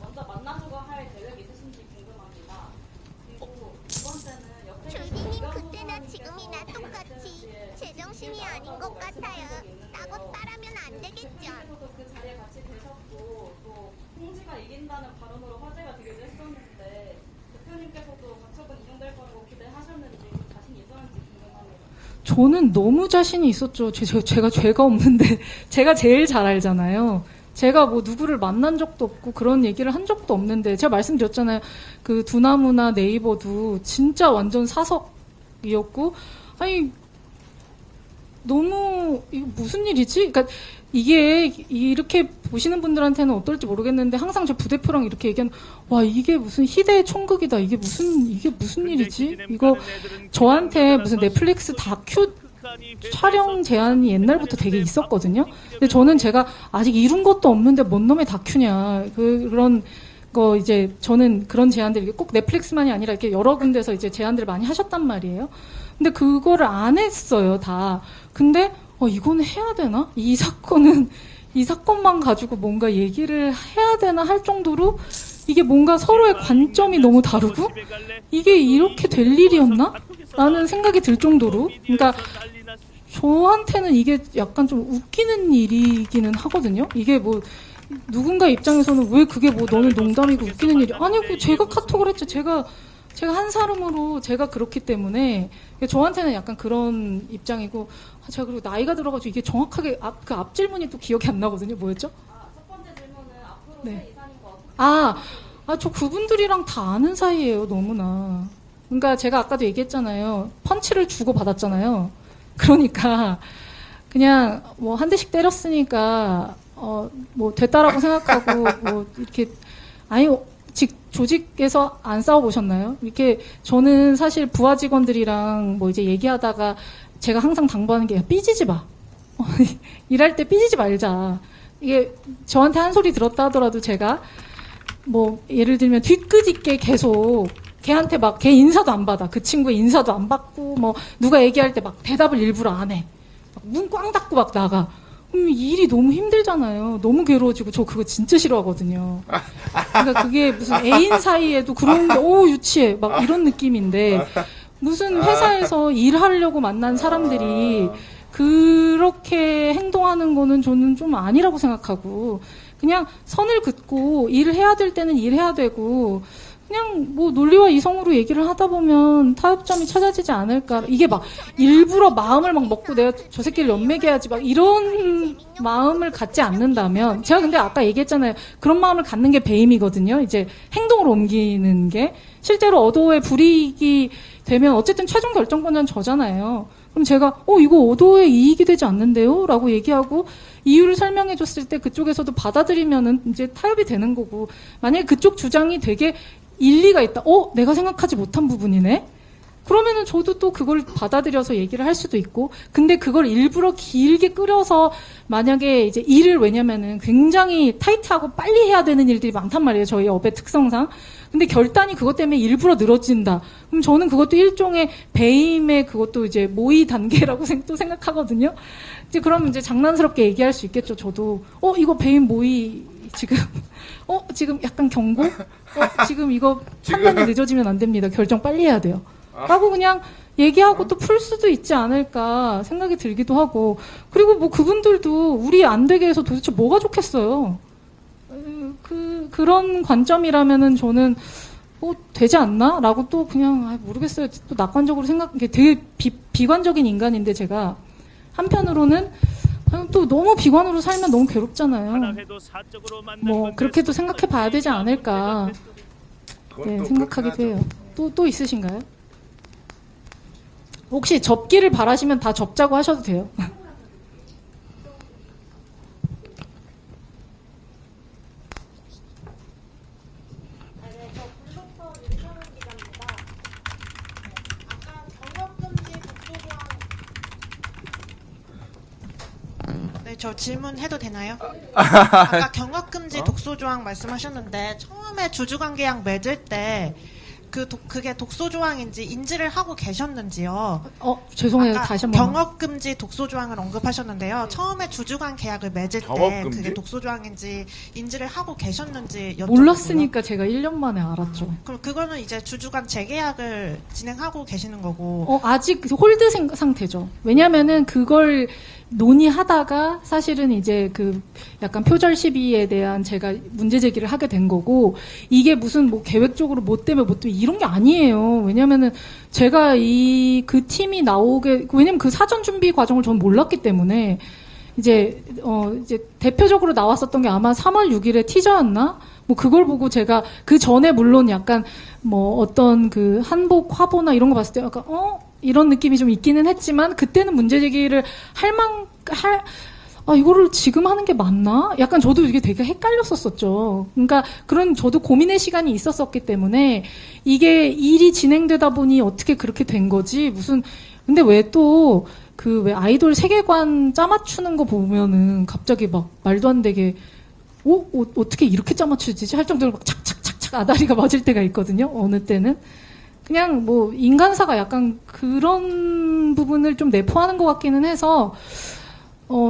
먼저 만나자고 할 계획 있으신지 궁금합니다. 그리고 두 번째는 줄디님 그때나 지금이나 똑같이 제정신이 아닌 것 같아요. 따고 따라면 안 되겠죠. 그 자리에 같이 계셨고 또 홍지가 이긴다는 발언으로 화제가 되기도 했었는데 대표님께서도 가처분 인용될 거라고 기대하셨는지 자신 있었는지 궁금합니다. 저는 너무 자신이 있었죠. 제가 죄가 없는데 제가 제일 잘 알잖아요. 제가 뭐 누구를 만난 적도 없고 그런 얘기를 한 적도 없는데 제가 말씀드렸잖아요. 그 두나무나 네이버도 진짜 완전 사석이었고 아니 너무 이거 무슨 일이지? 그러니까 이게 이렇게 보시는 분들한테는 어떨지 모르겠는데 항상 저 부대표랑 이렇게 얘기하는 와 이게 무슨 희대의 총극이다. 이게 무슨 일이지? 이거 저한테 무슨 넷플릭스 다큐 촬영 제안이 옛날부터 되게 있었거든요. 근데 저는 제가 아직 이룬 것도 없는데 뭔 놈의 다큐냐 그런 거 이제 저는 그런 제안들 꼭 넷플릭스만이 아니라 이렇게 여러 군데서 이제 제안들을 많이 하셨단 말이에요. 근데 그거를 안 했어요 다. 근데 이거는 해야 되나? 이 사건만 가지고 뭔가 얘기를 해야 되나 할 정도로 이게 뭔가 서로의 관점이 너무 다르고 이게 이렇게 될 일이었나? 라는 생각이 들 정도로 그러니까 저한테는 이게 약간 좀 웃기는 일이기는 하거든요. 이게 뭐 누군가 입장에서는 왜 그게 뭐 너는 농담이고 웃기는 일이 아니고 제가 카톡을 했죠. 제가 한 사람으로 제가 그렇기 때문에 저한테는 약간 그런 입장이고 제가 그리고 나이가 들어가지고 이게 정확하게 그 앞 질문이 또 기억이 안 나거든요. 뭐였죠? 첫 번째 질문은 앞으로 네. 새 이사님과 어떻게 저 그분들이랑 다 아는 사이예요. 너무나. 그러니까 제가 아까도 얘기했잖아요. 펀치를 주고 받았잖아요. 그러니까 그냥 뭐 한 대씩 때렸으니까 뭐 됐다라고 생각하고 뭐 이렇게 아니 조직에서 안 싸워 보셨나요? 이렇게 저는 사실 부하 직원들이랑 뭐 이제 얘기하다가 제가 항상 당부하는 게 삐지지 마. 일할 때 삐지지 말자. 이게 저한테 한 소리 들었다 하더라도 제가 뭐 예를 들면 뒤끝있게 계속 걔한테 막 걔 인사도 안 받아. 그 친구의 인사도 안 받고 뭐 누가 얘기할 때 막 대답을 일부러 안 해. 문 꽝 닫고 막 나가. 일이 너무 힘들잖아요. 너무 괴로워지고 저 그거 진짜 싫어하거든요. 그러니까 그게 무슨 애인 사이에도 그런 게 유치해. 막 이런 느낌인데 무슨 회사에서 일하려고 만난 사람들이 그렇게 행동하는 거는 저는 좀 아니라고 생각하고 그냥 선을 긋고 일을 해야 될 때는 일해야 되고 그냥 뭐 논리와 이성으로 얘기를 하다 보면 타협점이 찾아지지 않을까. 이게 막 일부러 마음을 막 먹고 내가 저 새끼를 연맥해야지 막 이런 마음을 갖지 않는다면 제가 근데 아까 얘기했잖아요. 그런 마음을 갖는 게 배임이거든요. 이제 행동으로 옮기는 게 실제로 어도에 불이익이 되면 어쨌든 최종 결정권자는 저잖아요. 그럼 제가 이거 어도에 이익이 되지 않는데요? 라고 얘기하고 이유를 설명해 줬을 때 그쪽에서도 받아들이면은 이제 타협이 되는 거고 만약에 그쪽 주장이 되게 일리가 있다. 내가 생각하지 못한 부분이네? 그러면은 저도 또 그걸 받아들여서 얘기를 할 수도 있고, 근데 그걸 일부러 길게 끌어서 만약에 이제 일을, 왜냐면은 굉장히 타이트하고 빨리 해야 되는 일들이 많단 말이에요. 저희 업의 특성상. 근데 결단이 그것 때문에 일부러 늘어진다. 그럼 저는 그것도 일종의 배임의 그것도 이제 모의 단계라고 또 생각하거든요. 이제 그러면 이제 장난스럽게 얘기할 수 있겠죠. 저도 이거 배임 모의 지금 지금 약간 경고? 지금 이거 판단이 늦어지면 안 됩니다. 결정 빨리 해야 돼요. 라고 그냥 얘기하고 또 풀 수도 있지 않을까 생각이 들기도 하고. 그리고 뭐 그분들도 우리 안 되게 해서 도대체 뭐가 좋겠어요. 그런 관점이라면은 저는 되지 않나? 라고 또 그냥 모르겠어요. 또 낙관적으로 이게 되게 비관적인 인간인데 제가 한편으로는 또 너무 비관으로 살면 너무 괴롭잖아요. 뭐 그렇게도 생각해 봐야 되지 않을까 생각하기도 해요. 또 있으신가요? 혹시 접기를 바라시면 다 접자고 하셔도 돼요. 네, 저 질문해도 되나요? 아까 경업금지 독소조항 말씀하셨는데 처음에 주주관계약 맺을 때 그게 독소조항인지 인지를 하고 계셨는지요? 죄송해요. 다시 한 번. 경업금지 독소조항을 언급하셨는데요. 처음에 주주관 계약을 맺을 때 그게 독소조항인지 인지를 하고 계셨는지 여쭤보고요. 몰랐으니까 제가 1년 만에 알았죠. 그럼 그거는 이제 주주관 재계약을 진행하고 계시는 거고. 아직 홀드 상태죠. 왜냐면은 그걸 논의하다가 사실은 이제 약간 표절 시비에 대한 제가 문제 제기를 하게 된 거고, 이게 무슨 뭐 계획적으로 뭐 때문에 이런 게 아니에요. 왜냐면은 제가 그 팀이 왜냐면 그 사전 준비 과정을 전 몰랐기 때문에 이제 대표적으로 나왔었던 게 아마 3월 6일에 티저였나? 뭐 그걸 보고 제가 그 전에 물론 약간 뭐 어떤 한복 화보나 이런 거 봤을 때 약간 이런 느낌이 좀 있기는 했지만, 그때는 문제 제기를 이거를 지금 하는 게 맞나? 약간 저도 이게 되게 헷갈렸었죠. 그러니까 저도 고민의 시간이 있었었기 때문에 이게 일이 진행되다 보니 어떻게 그렇게 된 거지? 근데 왜 또 왜 아이돌 세계관 짜맞추는 거 보면은 갑자기 막 말도 안 되게 어떻게 이렇게 짜맞추지? 할 정도로 막 착착착착 아다리가 맞을 때가 있거든요. 어느 때는. 그냥 뭐 인간사가 약간 그런 부분을 좀 내포하는 것 같기는 해서,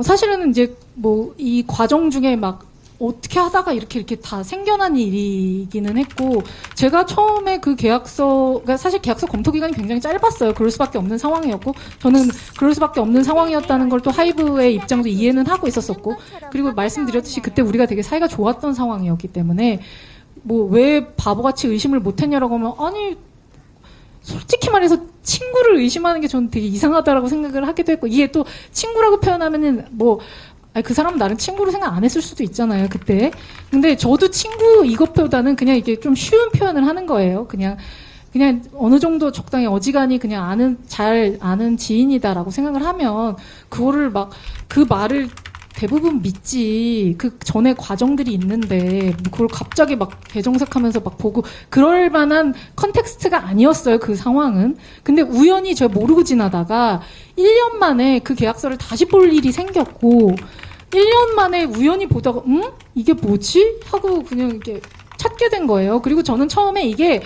사실은 이제 뭐 이 과정 중에 막 어떻게 하다가 이렇게 다 생겨난 일이기는 했고, 제가 처음에 그러니까 사실 계약서 검토 기간이 굉장히 짧았어요. 그럴 수밖에 없는 상황이었고, 저는 그럴 수밖에 없는 상황이었다는 걸 또 하이브의 입장도 이해는 하고 있었었고, 그리고 말씀드렸듯이 그때 우리가 되게 사이가 좋았던 상황이었기 때문에 뭐 왜 바보같이 의심을 못했냐라고 하면, 아니 솔직히 말해서 친구를 의심하는 게 저는 되게 이상하다라고 생각을 하기도 했고, 이게 또 친구라고 표현하면은 그 사람은 나를 친구로 생각 안 했을 수도 있잖아요, 그때. 근데 저도 친구 이것보다는 그냥 이게 좀 쉬운 표현을 하는 거예요. 그냥 어느 정도 적당히 어지간히 그냥 잘 아는 지인이다라고 생각을 하면, 그거를 그 말을 대부분 믿지. 그 전에 과정들이 있는데 그걸 갑자기 개정색하면서 보고 그럴 만한 컨텍스트가 아니었어요, 그 상황은. 근데 우연히 제가 모르고 지나다가 1년 만에 그 계약서를 다시 볼 일이 생겼고, 1년 만에 우연히 보다가 이게 뭐지? 하고 그냥 이렇게 찾게 된 거예요. 그리고 저는 처음에 이게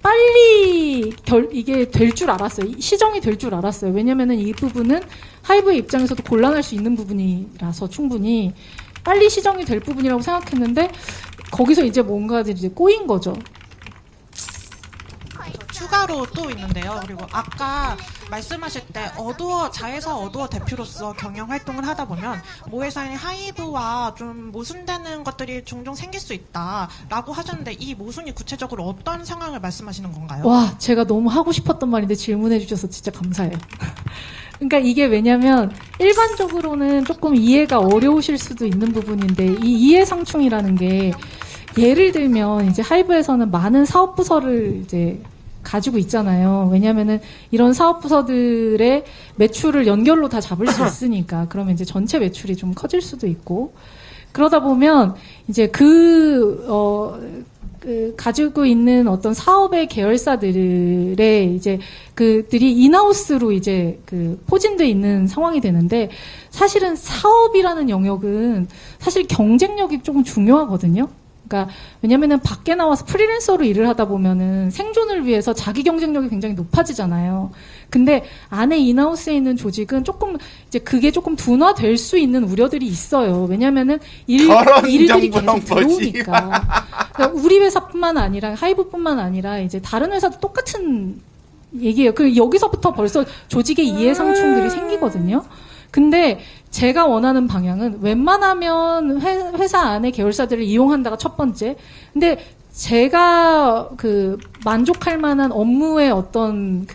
빨리 이게 될 줄 알았어요. 시정이 될 줄 알았어요. 왜냐면은 이 부분은 하이브의 입장에서도 곤란할 수 있는 부분이라서 충분히 빨리 시정이 될 부분이라고 생각했는데, 거기서 이제 뭔가 이제 꼬인 거죠. 추가로 또 있는데요. 그리고 아까 말씀하실 때 자회사 어두어 대표로서 경영 활동을 하다 보면 모회사인 하이브와 좀 모순되는 것들이 종종 생길 수 있다라고 하셨는데, 이 모순이 구체적으로 어떤 상황을 말씀하시는 건가요? 와, 제가 너무 하고 싶었던 말인데 질문해 주셔서 진짜 감사해요. 그러니까 이게 왜냐면 일반적으로는 조금 이해가 어려우실 수도 있는 부분인데, 이 이해상충이라는 게 예를 들면 이제 하이브에서는 많은 사업 부서를 이제 가지고 있잖아요. 왜냐면은 이런 사업 부서들의 매출을 연결로 다 잡을 수 있으니까. 그러면 이제 전체 매출이 좀 커질 수도 있고. 그러다 보면 이제 가지고 있는 어떤 사업의 계열사들의 이제 그들이 인하우스로 이제 포진돼 있는 상황이 되는데 사실은 사업이라는 영역은 사실 경쟁력이 조금 중요하거든요. 그러니까 왜냐면은 밖에 나와서 프리랜서로 일을 하다 보면은 생존을 위해서 자기 경쟁력이 굉장히 높아지잖아요. 근데 안에 인하우스에 있는 조직은 조금 이제 그게 조금 둔화될 수 있는 우려들이 있어요. 왜냐면은 일들이 계속 들어오니까. 그러니까 우리 회사뿐만 아니라 하이브뿐만 아니라 이제 다른 회사도 똑같은 얘기예요. 그 여기서부터 벌써 조직의 이해상충들이 생기거든요. 근데 제가 원하는 방향은 웬만하면 회사 안에 계열사들을 이용한다가 첫 번째. 근데 제가 만족할 만한 업무의 어떤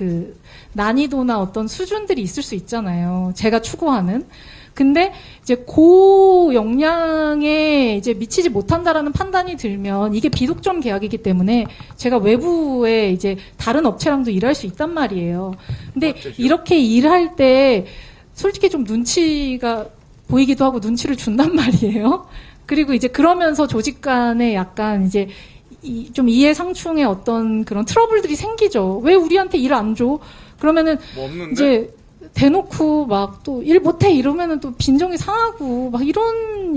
난이도나 어떤 수준들이 있을 수 있잖아요. 제가 추구하는. 근데 이제 고 역량에 이제 미치지 못한다라는 판단이 들면 이게 비독점 계약이기 때문에 제가 외부에 이제 다른 업체랑도 일할 수 있단 말이에요. 근데 이렇게 일할 때 솔직히 좀 눈치가 보이기도 하고 눈치를 준단 말이에요. 그리고 이제 그러면서 조직 간에 약간 이제 좀 이해상충의 어떤 그런 트러블들이 생기죠. 왜 우리한테 일 안 줘? 그러면은 이제 대놓고 막 또 일 못해 이러면은 또 빈정이 상하고 막 이런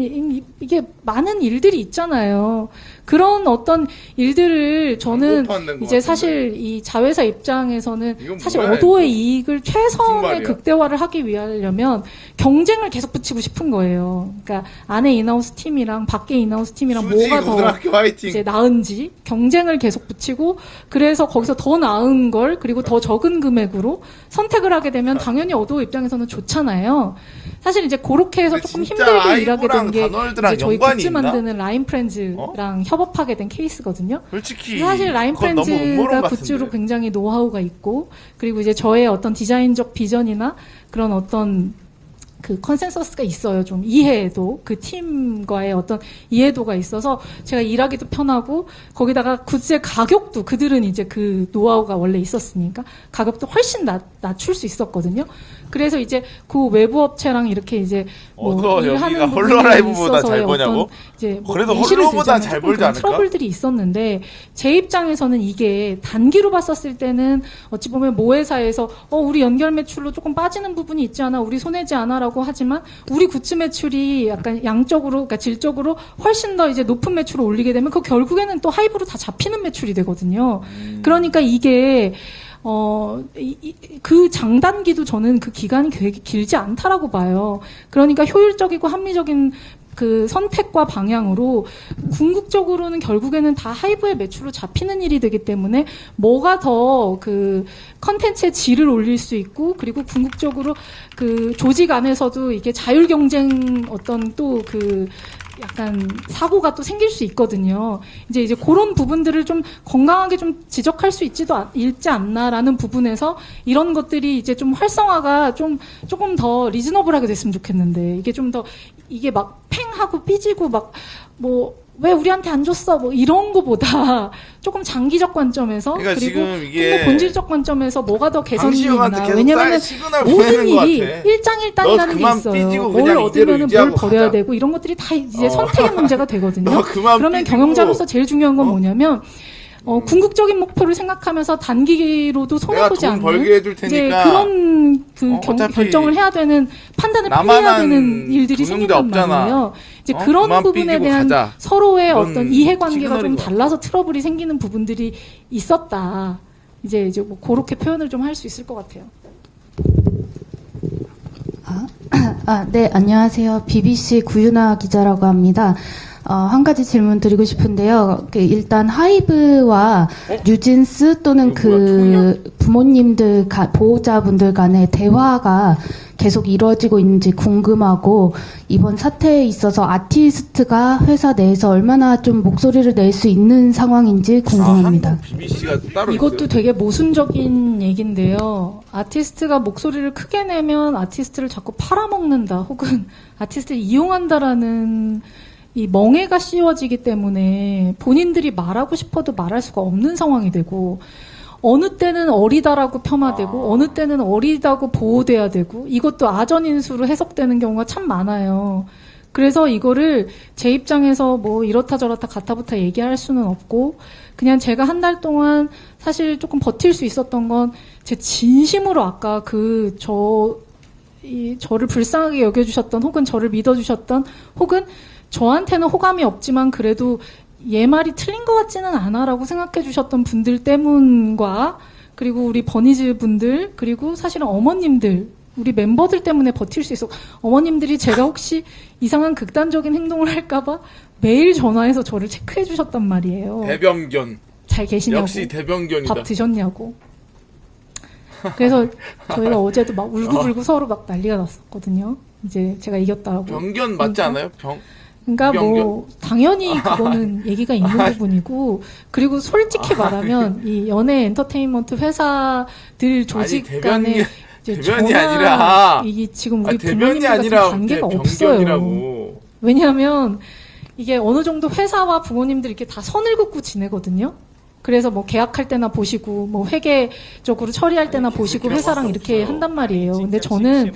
이게 많은 일들이 있잖아요. 그런 어떤 일들을 저는 이제 사실 이 자회사 입장에서는 사실 어도의 이익을 최선의 극대화를 하기 위하려면 경쟁을 계속 붙이고 싶은 거예요. 그러니까 안에 인하우스 팀이랑 밖에 인하우스 팀이랑 뭐가 더 이제 나은지 경쟁을 계속 붙이고 그래서 거기서 더 나은 걸 그리고 더 적은 금액으로 선택을 하게 되면 당연히 어도 입장에서는 좋잖아요. 사실 이제 그렇게 해서 조금 힘들게 일하게 된 게 이제 저희 굿즈 만드는 라인 프렌즈랑 협업하게 된 케이스거든요. 솔직히 사실 라인 프렌즈가 굿즈로 굉장히 노하우가 있고 그리고 이제 저의 어떤 디자인적 비전이나 그런 어떤 컨센서스가 있어요. 좀 이해도 그 팀과의 어떤 이해도가 있어서 제가 일하기도 편하고 거기다가 굿즈의 가격도 그들은 이제 그 노하우가 원래 있었으니까 가격도 훨씬 낮출 수 있었거든요. 그래서 이제 그 외부 업체랑 이렇게 이제 여기가 홀로라이브보다 잘 보냐고? 이제 그래도 홀로보다 잘 벌지 않을까? 트러블들이 있었는데 제 입장에서는 이게 단기로 봤었을 때는 어찌 보면 모회사에서 우리 연결 매출로 조금 빠지는 부분이 있지 않아? 우리 손해지 않아라고 하지만 우리 굿즈 매출이 약간 양적으로 그러니까 질적으로 훨씬 더 이제 높은 매출을 올리게 되면 그 결국에는 또 하이브로 다 잡히는 매출이 되거든요. 그러니까 이게 그 장단기도 저는 그 기간이 되게 길지 않다라고 봐요. 그러니까 효율적이고 합리적인 그 선택과 방향으로 궁극적으로는 결국에는 다 하이브의 매출로 잡히는 일이 되기 때문에 뭐가 더 그 컨텐츠의 질을 올릴 수 있고 그리고 궁극적으로 그 조직 안에서도 이게 자율 경쟁 어떤 또 그 약간 사고가 또 생길 수 있거든요. 이제 그런 부분들을 좀 건강하게 좀 지적할 수 있지 않나라는 부분에서 이런 것들이 이제 좀 활성화가 조금 더 리즈너블하게 됐으면 좋겠는데 이게 좀 더 이게 막 팽하고 삐지고 막 왜 우리한테 안 줬어? 이런 거보다 조금 장기적 관점에서 그러니까 그리고 지금 이게 좀 더 본질적 관점에서 뭐가 더 개선이 있나? 계속 왜냐면은 모든 일이 일장일단이라는 게 있어요. 뭘 얻으면은 뭘 버려야 되고 이런 것들이 다 이제 선택의 문제가 되거든요. 그러면 경영자로서 제일 중요한 건 뭐냐면 궁극적인 목표를 생각하면서 단기로도 손해보지 않는 이제 그런 결정을 해야 되는 판단을 피해야 되는 일들이 생긴단 말이에요. 이제 그런 부분에 대한 서로의 어떤 이해관계가 좀 달라서 트러블이 생기는 부분들이 있었다. 이제 그렇게 표현을 좀 할 수 있을 것 같아요. 네, 안녕하세요. BBC 구윤아 기자라고 합니다. 한 가지 질문 드리고 싶은데요. 일단 하이브와 뉴진스 또는 부모님들, 보호자분들 간의 대화가 계속 이루어지고 있는지 궁금하고, 이번 사태에 있어서 아티스트가 회사 내에서 얼마나 좀 목소리를 낼 수 있는 상황인지 궁금합니다. BBC가 따로 이것도 있어요? 되게 모순적인 얘기인데요. 아티스트가 목소리를 크게 내면 아티스트를 자꾸 팔아먹는다, 혹은 아티스트를 이용한다라는 이 멍해가 씌워지기 때문에 본인들이 말하고 싶어도 말할 수가 없는 상황이 되고, 어느 때는 어리다라고 폄하되고 어느 때는 어리다고 보호돼야 되고, 이것도 아전인수로 해석되는 경우가 참 많아요. 그래서 이거를 제 입장에서 뭐 이렇다 저렇다 가타부타 얘기할 수는 없고, 그냥 제가 한 달 동안 사실 조금 버틸 수 있었던 건 제 진심으로 아까 저를 불쌍하게 여겨주셨던, 혹은 저를 믿어주셨던, 혹은 저한테는 호감이 없지만 그래도 얘 말이 틀린 것 같지는 않아라고 생각해 주셨던 분들 때문과, 그리고 우리 버니즈 분들, 그리고 사실은 어머님들, 우리 멤버들 때문에 버틸 수 있어. 어머님들이 제가 혹시 이상한 극단적인 행동을 할까봐 매일 전화해서 저를 체크해 주셨단 말이에요. 대변견. 잘 계시냐고. 역시 대변견이다. 밥 드셨냐고. 그래서 저희가 어제도 막 울고불고 서로 막 난리가 났었거든요. 이제 제가 이겼다고. 병견 맞지 않아요? 그러니까 뭐 병견? 당연히 그거는 얘기가 있는 부분이고, 그리고 솔직히 말하면 이 연예 엔터테인먼트 회사들 조직 간에 이제 대변이 아니라 이게 지금 우리 대변이 부모님들 같은 아니라 관계가 병견이라고. 없어요. 왜냐하면 이게 어느 정도 회사와 부모님들 이렇게 다 선을 긋고 지내거든요. 그래서 뭐 계약할 때나 보시고, 뭐 회계적으로 처리할 때나 보시고 회사랑 이렇게 한단 말이에요. 근데 저는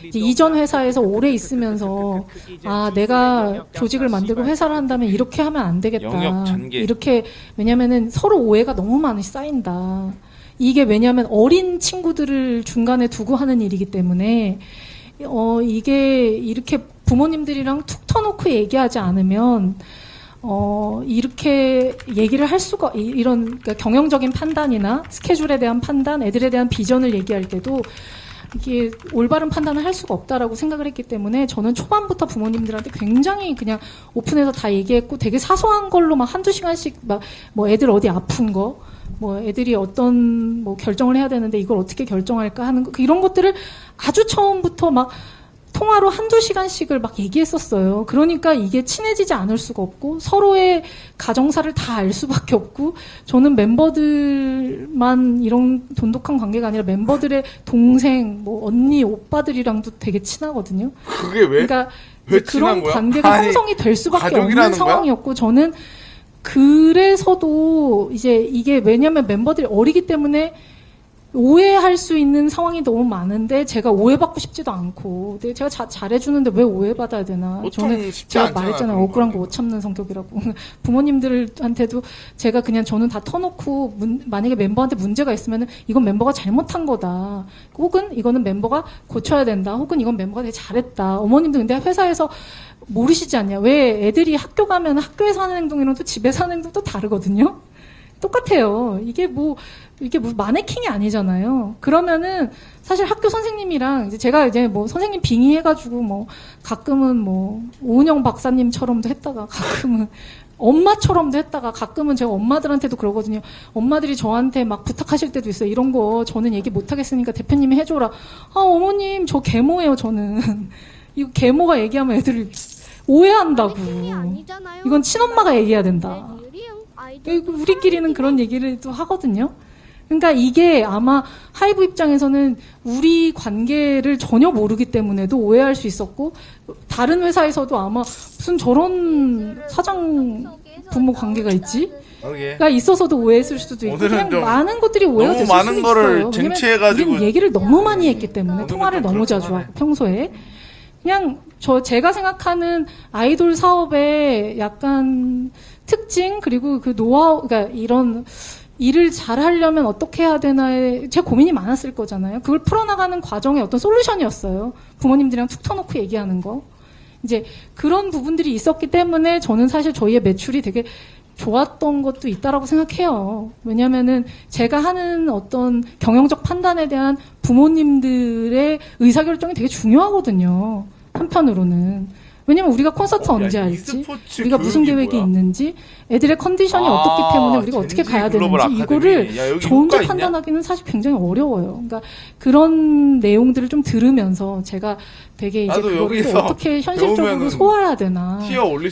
이제 이전 회사에서 오래 있으면서, 아, 내가 조직을 만들고 회사를 한다면 이렇게 하면 안 되겠다. 영역 전개. 이렇게, 왜냐면은 서로 오해가 너무 많이 쌓인다. 이게 왜냐면 어린 친구들을 중간에 두고 하는 일이기 때문에, 이게 이렇게 부모님들이랑 툭 터놓고 얘기하지 않으면, 이렇게 얘기를 할 수가, 이런 그러니까 경영적인 판단이나 스케줄에 대한 판단, 애들에 대한 비전을 얘기할 때도 이게 올바른 판단을 할 수가 없다라고 생각을 했기 때문에 저는 초반부터 부모님들한테 굉장히 그냥 오픈해서 다 얘기했고, 되게 사소한 걸로 막 한두 시간씩 막 뭐 애들 어디 아픈 거, 뭐 애들이 어떤 뭐 결정을 해야 되는데 이걸 어떻게 결정할까 하는 거, 이런 것들을 아주 처음부터 막 통화로 한두 시간씩을 막 얘기했었어요. 그러니까 이게 친해지지 않을 수가 없고, 서로의 가정사를 다 알 수밖에 없고, 저는 멤버들만 이런 돈독한 관계가 아니라 멤버들의 동생, 뭐 언니, 오빠들이랑도 되게 친하거든요. 그게 왜? 그러니까 왜 이제 그런 친한 거야? 관계가 아니, 형성이 될 수밖에 없는 가족이라는 거야? 상황이었고, 저는 그래서도 이제 이게 왜냐면 멤버들이 어리기 때문에 오해할 수 있는 상황이 너무 많은데 제가 오해받고 싶지도 않고, 근데 제가 잘해주는데 왜 오해받아야 되나. 저는 제가 말했잖아요. 억울한 거 못 참는 성격이라고. 부모님들한테도 제가 그냥 저는 다 터놓고, 만약에 멤버한테 문제가 있으면 이건 멤버가 잘못한 거다, 혹은 이거는 멤버가 고쳐야 된다, 혹은 이건 멤버가 되게 잘했다. 어머님도 근데 회사에서 모르시지 않냐. 왜 애들이 학교 가면 학교에서 하는 행동이랑 또 집에서 하는 행동 또 다르거든요. 똑같아요. 이게 뭐 마네킹이 아니잖아요. 그러면은 사실 학교 선생님이랑 이제 제가 이제 뭐 선생님 빙의해가지고 뭐 가끔은 뭐 오은영 박사님처럼도 했다가, 가끔은 엄마처럼도 했다가, 가끔은 제가 엄마들한테도 그러거든요. 엄마들이 저한테 막 부탁하실 때도 있어요. 이런 거 저는 얘기 못하겠으니까 대표님이 해줘라. 아, 어머님 저 계모예요 저는. 이거 계모가 얘기하면 애들이 오해한다고. 이건 친엄마가 얘기해야 된다. 우리끼리는 그런 얘기를 또 하거든요. 그러니까 이게 아마 하이브 입장에서는 우리 관계를 전혀 모르기 때문에도 오해할 수 있었고, 다른 회사에서도 아마 무슨 저런 사장 부모 관계가 있지? 가 있어서도 오해했을 수도 있고, 그냥 많은 것들이 오해가 됐을 수도 있어요. 너무 많은 거를 쟁취해가지고 우리는 얘기를 너무 많이 했기 때문에, 통화를 너무 자주 하고 평소에. 그냥 제가 생각하는 아이돌 사업의 약간 특징, 그리고 그 노하우, 그러니까 이런 일을 잘 하려면 어떻게 해야 되나에 제 고민이 많았을 거잖아요. 그걸 풀어나가는 과정의 어떤 솔루션이었어요. 부모님들이랑 툭 터놓고 얘기하는 거. 이제 그런 부분들이 있었기 때문에 저는 사실 저희의 매출이 되게 좋았던 것도 있다라고 생각해요. 왜냐면은 제가 하는 어떤 경영적 판단에 대한 부모님들의 의사결정이 되게 중요하거든요. 한편으로는. 왜냐면 우리가 콘서트 언제 할지, 우리가 무슨 계획이 있는지, 애들의 컨디션이 어떻기 때문에 우리가 어떻게 가야 되는지, 이거를 저 혼자 판단하기는 사실 굉장히 어려워요. 그러니까 그런 내용들을 좀 들으면서 제가 되게 이제 그걸 또 어떻게 현실적으로 소화해야 되나,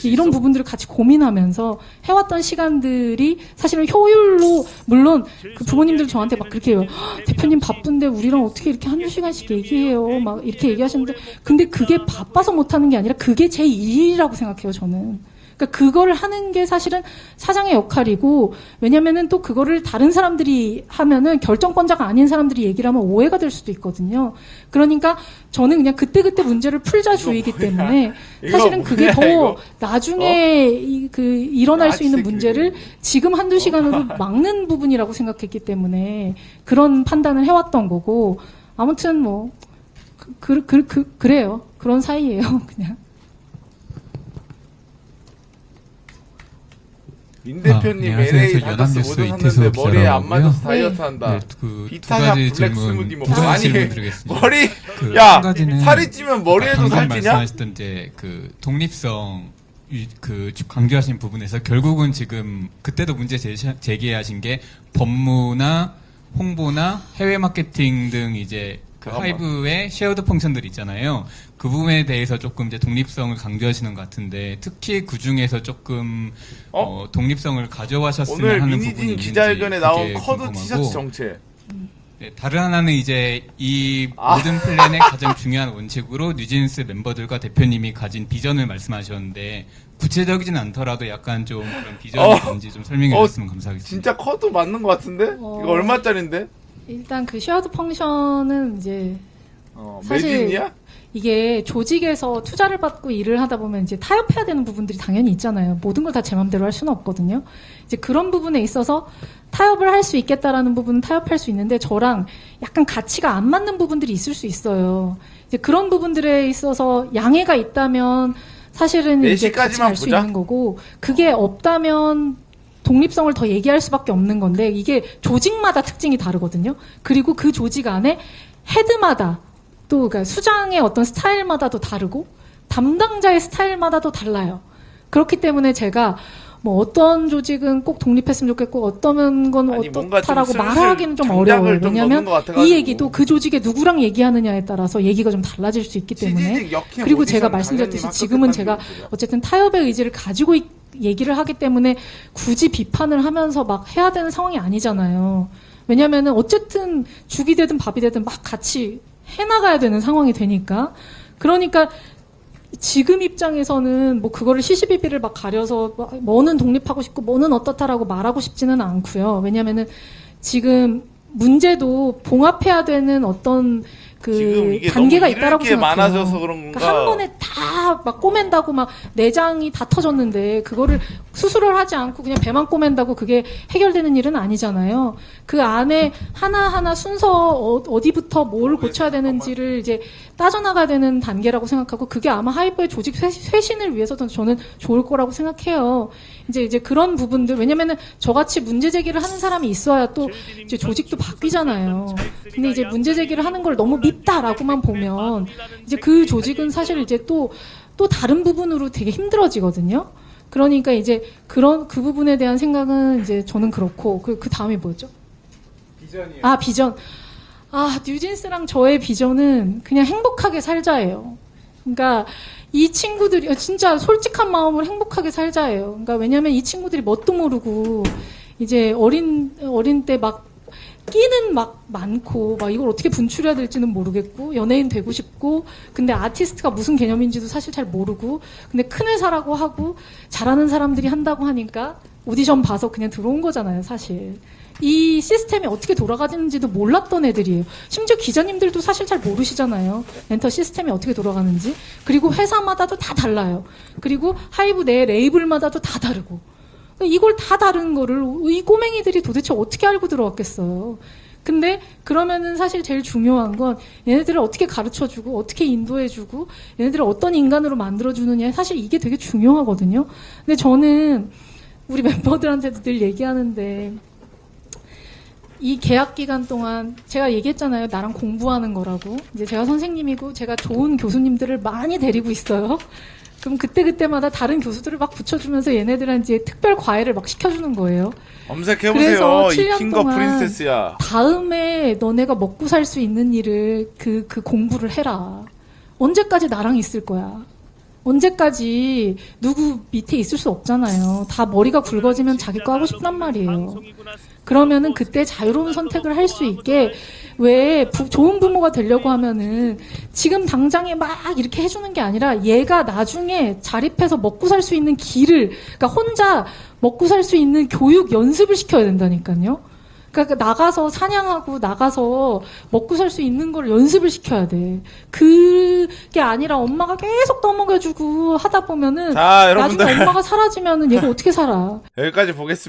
이런 부분들을 같이 고민하면서 해왔던 시간들이 사실은 효율로, 물론 그 부모님들 저한테 막 그렇게 해요. 대표님 바쁜데 우리랑 어떻게 이렇게 한두 시간씩 얘기해요, 막 이렇게 얘기하시는데, 근데 그게 바빠서 못하는 게 아니라 그게 제 일이라고 생각해요. 저는 그러니까 그걸 하는 게 사실은 사장의 역할이고, 왜냐면은 또 그거를 다른 사람들이 하면은 결정권자가 아닌 사람들이 얘기를 하면 오해가 될 수도 있거든요. 그러니까 저는 그냥 그때그때 문제를 풀자 주의이기 때문에 사실은 그게 더 나중에 일어날 수 있는 문제를 지금 한두 시간으로 막는 부분이라고 생각했기 때문에 그런 판단을 해왔던 거고, 아무튼 뭐, 그래요. 그런 사이예요, 그냥. 민 대표님 LA 다저스 모자 샀는데 머리에 안 맞아서 다이어트 한다. 비타샵 블랙 스무디 먹고. 아니 머리 야 살이 찌면 머리에도 살 찌냐? 말씀하셨던 이제 그 독립성 강조하신 부분에서 결국은 지금 그때도 문제 제기하신 게 법무나 홍보나 해외 마케팅 등 이제 그 하이브의 쉐어드 펑션들 있잖아요. 그 부분에 대해서 조금 이제 독립성을 강조하시는 것 같은데, 특히 그 중에서 조금 독립성을 가져가셨으면 오늘 하는 민희진 부분이 있는지 기자회견에 나온 그게 커드 궁금하고, 티셔츠 정체. 네, 다른 하나는 이제 이 모든 플랜의 가장 중요한 원칙으로 뉴진스 멤버들과 대표님이 가진 비전을 말씀하셨는데, 구체적이진 않더라도 약간 좀 그런 비전이 뭔지 좀 설명해 주셨으면 감사하겠습니다. 진짜 커드 맞는 것 같은데? 이거 얼마짜린데? 일단 그 쉐어드 펑션은 이제 사실 매진이야? 이게 조직에서 투자를 받고 일을 하다 보면 이제 타협해야 되는 부분들이 당연히 있잖아요. 모든 걸 다 제 맘대로 할 수는 없거든요. 이제 그런 부분에 있어서 타협을 할 수 있겠다라는 부분은 타협할 수 있는데, 저랑 약간 가치가 안 맞는 부분들이 있을 수 있어요. 이제 그런 부분들에 있어서 양해가 있다면 사실은 이제 같이 갈 수 있는 거고, 그게 없다면 독립성을 더 얘기할 수밖에 없는 건데, 이게 조직마다 특징이 다르거든요. 그리고 그 조직 안에 헤드마다 또 그러니까 수장의 어떤 스타일마다도 다르고 담당자의 스타일마다도 달라요. 그렇기 때문에 제가 뭐 어떤 조직은 꼭 독립했으면 좋겠고 어떤 건 어떻다라고 말하기는 좀 어려워요. 왜냐하면 이 얘기도 그 조직에 누구랑 얘기하느냐에 따라서 얘기가 좀 달라질 수 있기 때문에. 그리고 제가 말씀드렸듯이 지금은 제가 어쨌든 타협의 의지를 가지고 얘기를 하기 때문에 굳이 비판을 하면서 막 해야 되는 상황이 아니잖아요. 왜냐면은 어쨌든 죽이 되든 밥이 되든 막 같이 해나가야 되는 상황이 되니까. 그러니까 지금 입장에서는 뭐 그거를 시시비비를 막 가려서 뭐는 독립하고 싶고 뭐는 어떻다라고 말하고 싶지는 않고요. 왜냐면은 지금 문제도 봉합해야 되는 어떤 그 단계가 있다라고 생각해요. 많아져서 그런가. 그러니까 한 번에 다 막 꼬맨다고 막 내장이 다 터졌는데 그거를 수술을 하지 않고 그냥 배만 꼬맨다고 그게 해결되는 일은 아니잖아요. 그 안에 하나하나 순서 어디부터 뭘 고쳐야 되는지를 이제 따져나가야 되는 단계라고 생각하고, 그게 아마 하이브의 조직 쇄신을 위해서도 저는 좋을 거라고 생각해요. 이제 그런 부분들, 왜냐면은 저같이 문제 제기를 하는 사람이 있어야 또 이제 조직도 바뀌잖아요. 근데 이제 문제 제기를 하는 걸 너무 밉다라고만 보면 이제 그 조직은 사실 이제 또 다른 부분으로 되게 힘들어지거든요. 그러니까 이제 그 부분에 대한 생각은 이제 저는 그렇고, 그 다음이 뭐였죠? 비전이요. 아, 비전. 뉴진스랑 저의 비전은 그냥 행복하게 살자예요. 그러니까 이 친구들이 진짜 솔직한 마음으로 행복하게 살자예요. 그러니까 왜냐면 이 친구들이 뭣도 모르고 이제 어린 때 막 끼는 막 많고 막 이걸 어떻게 분출해야 될지는 모르겠고, 연예인 되고 싶고, 근데 아티스트가 무슨 개념인지도 사실 잘 모르고, 근데 큰 회사라고 하고 잘하는 사람들이 한다고 하니까 오디션 봐서 그냥 들어온 거잖아요, 사실. 이 시스템이 어떻게 돌아가는지도 몰랐던 애들이에요. 심지어 기자님들도 사실 잘 모르시잖아요. 엔터 시스템이 어떻게 돌아가는지. 그리고 회사마다도 다 달라요. 그리고 하이브 내 레이블마다도 다 다르고. 이걸 다 다른 거를 이 꼬맹이들이 도대체 어떻게 알고 들어왔겠어요. 근데 그러면은 사실 제일 중요한 건 얘네들을 어떻게 가르쳐주고 어떻게 인도해주고 얘네들을 어떤 인간으로 만들어주느냐, 사실 이게 되게 중요하거든요. 근데 저는 우리 멤버들한테도 늘 얘기하는데, 이 계약 기간 동안 제가 얘기했잖아요. 나랑 공부하는 거라고. 이제 제가 선생님이고 제가 좋은 교수님들을 많이 데리고 있어요. 그럼 그때마다 다른 교수들을 막 붙여주면서 얘네들한테 특별 과외를 막 시켜주는 거예요. 검색해보세요. 이 킹과 프린세스야. 다음에 너네가 먹고 살 수 있는 일을 그 공부를 해라. 언제까지 나랑 있을 거야. 언제까지 누구 밑에 있을 수 없잖아요. 다 머리가 굵어지면 자기 거 하고 싶단 말이에요. 그러면은 그때 자유로운 선택을 할 수 있게 왜 좋은 부모가 되려고 하면은 지금 당장에 막 이렇게 해주는 게 아니라 얘가 나중에 자립해서 먹고 살 수 있는 길을, 그러니까 혼자 먹고 살 수 있는 교육 연습을 시켜야 된다니까요. 그러니까 나가서 사냥하고 나가서 먹고 살 수 있는 걸 연습을 시켜야 돼. 그게 아니라 엄마가 계속 떠먹여주고 하다 보면은 자, 여러분들. 나중에 엄마가 사라지면은 얘가 어떻게 살아? 여기까지 보겠습니다.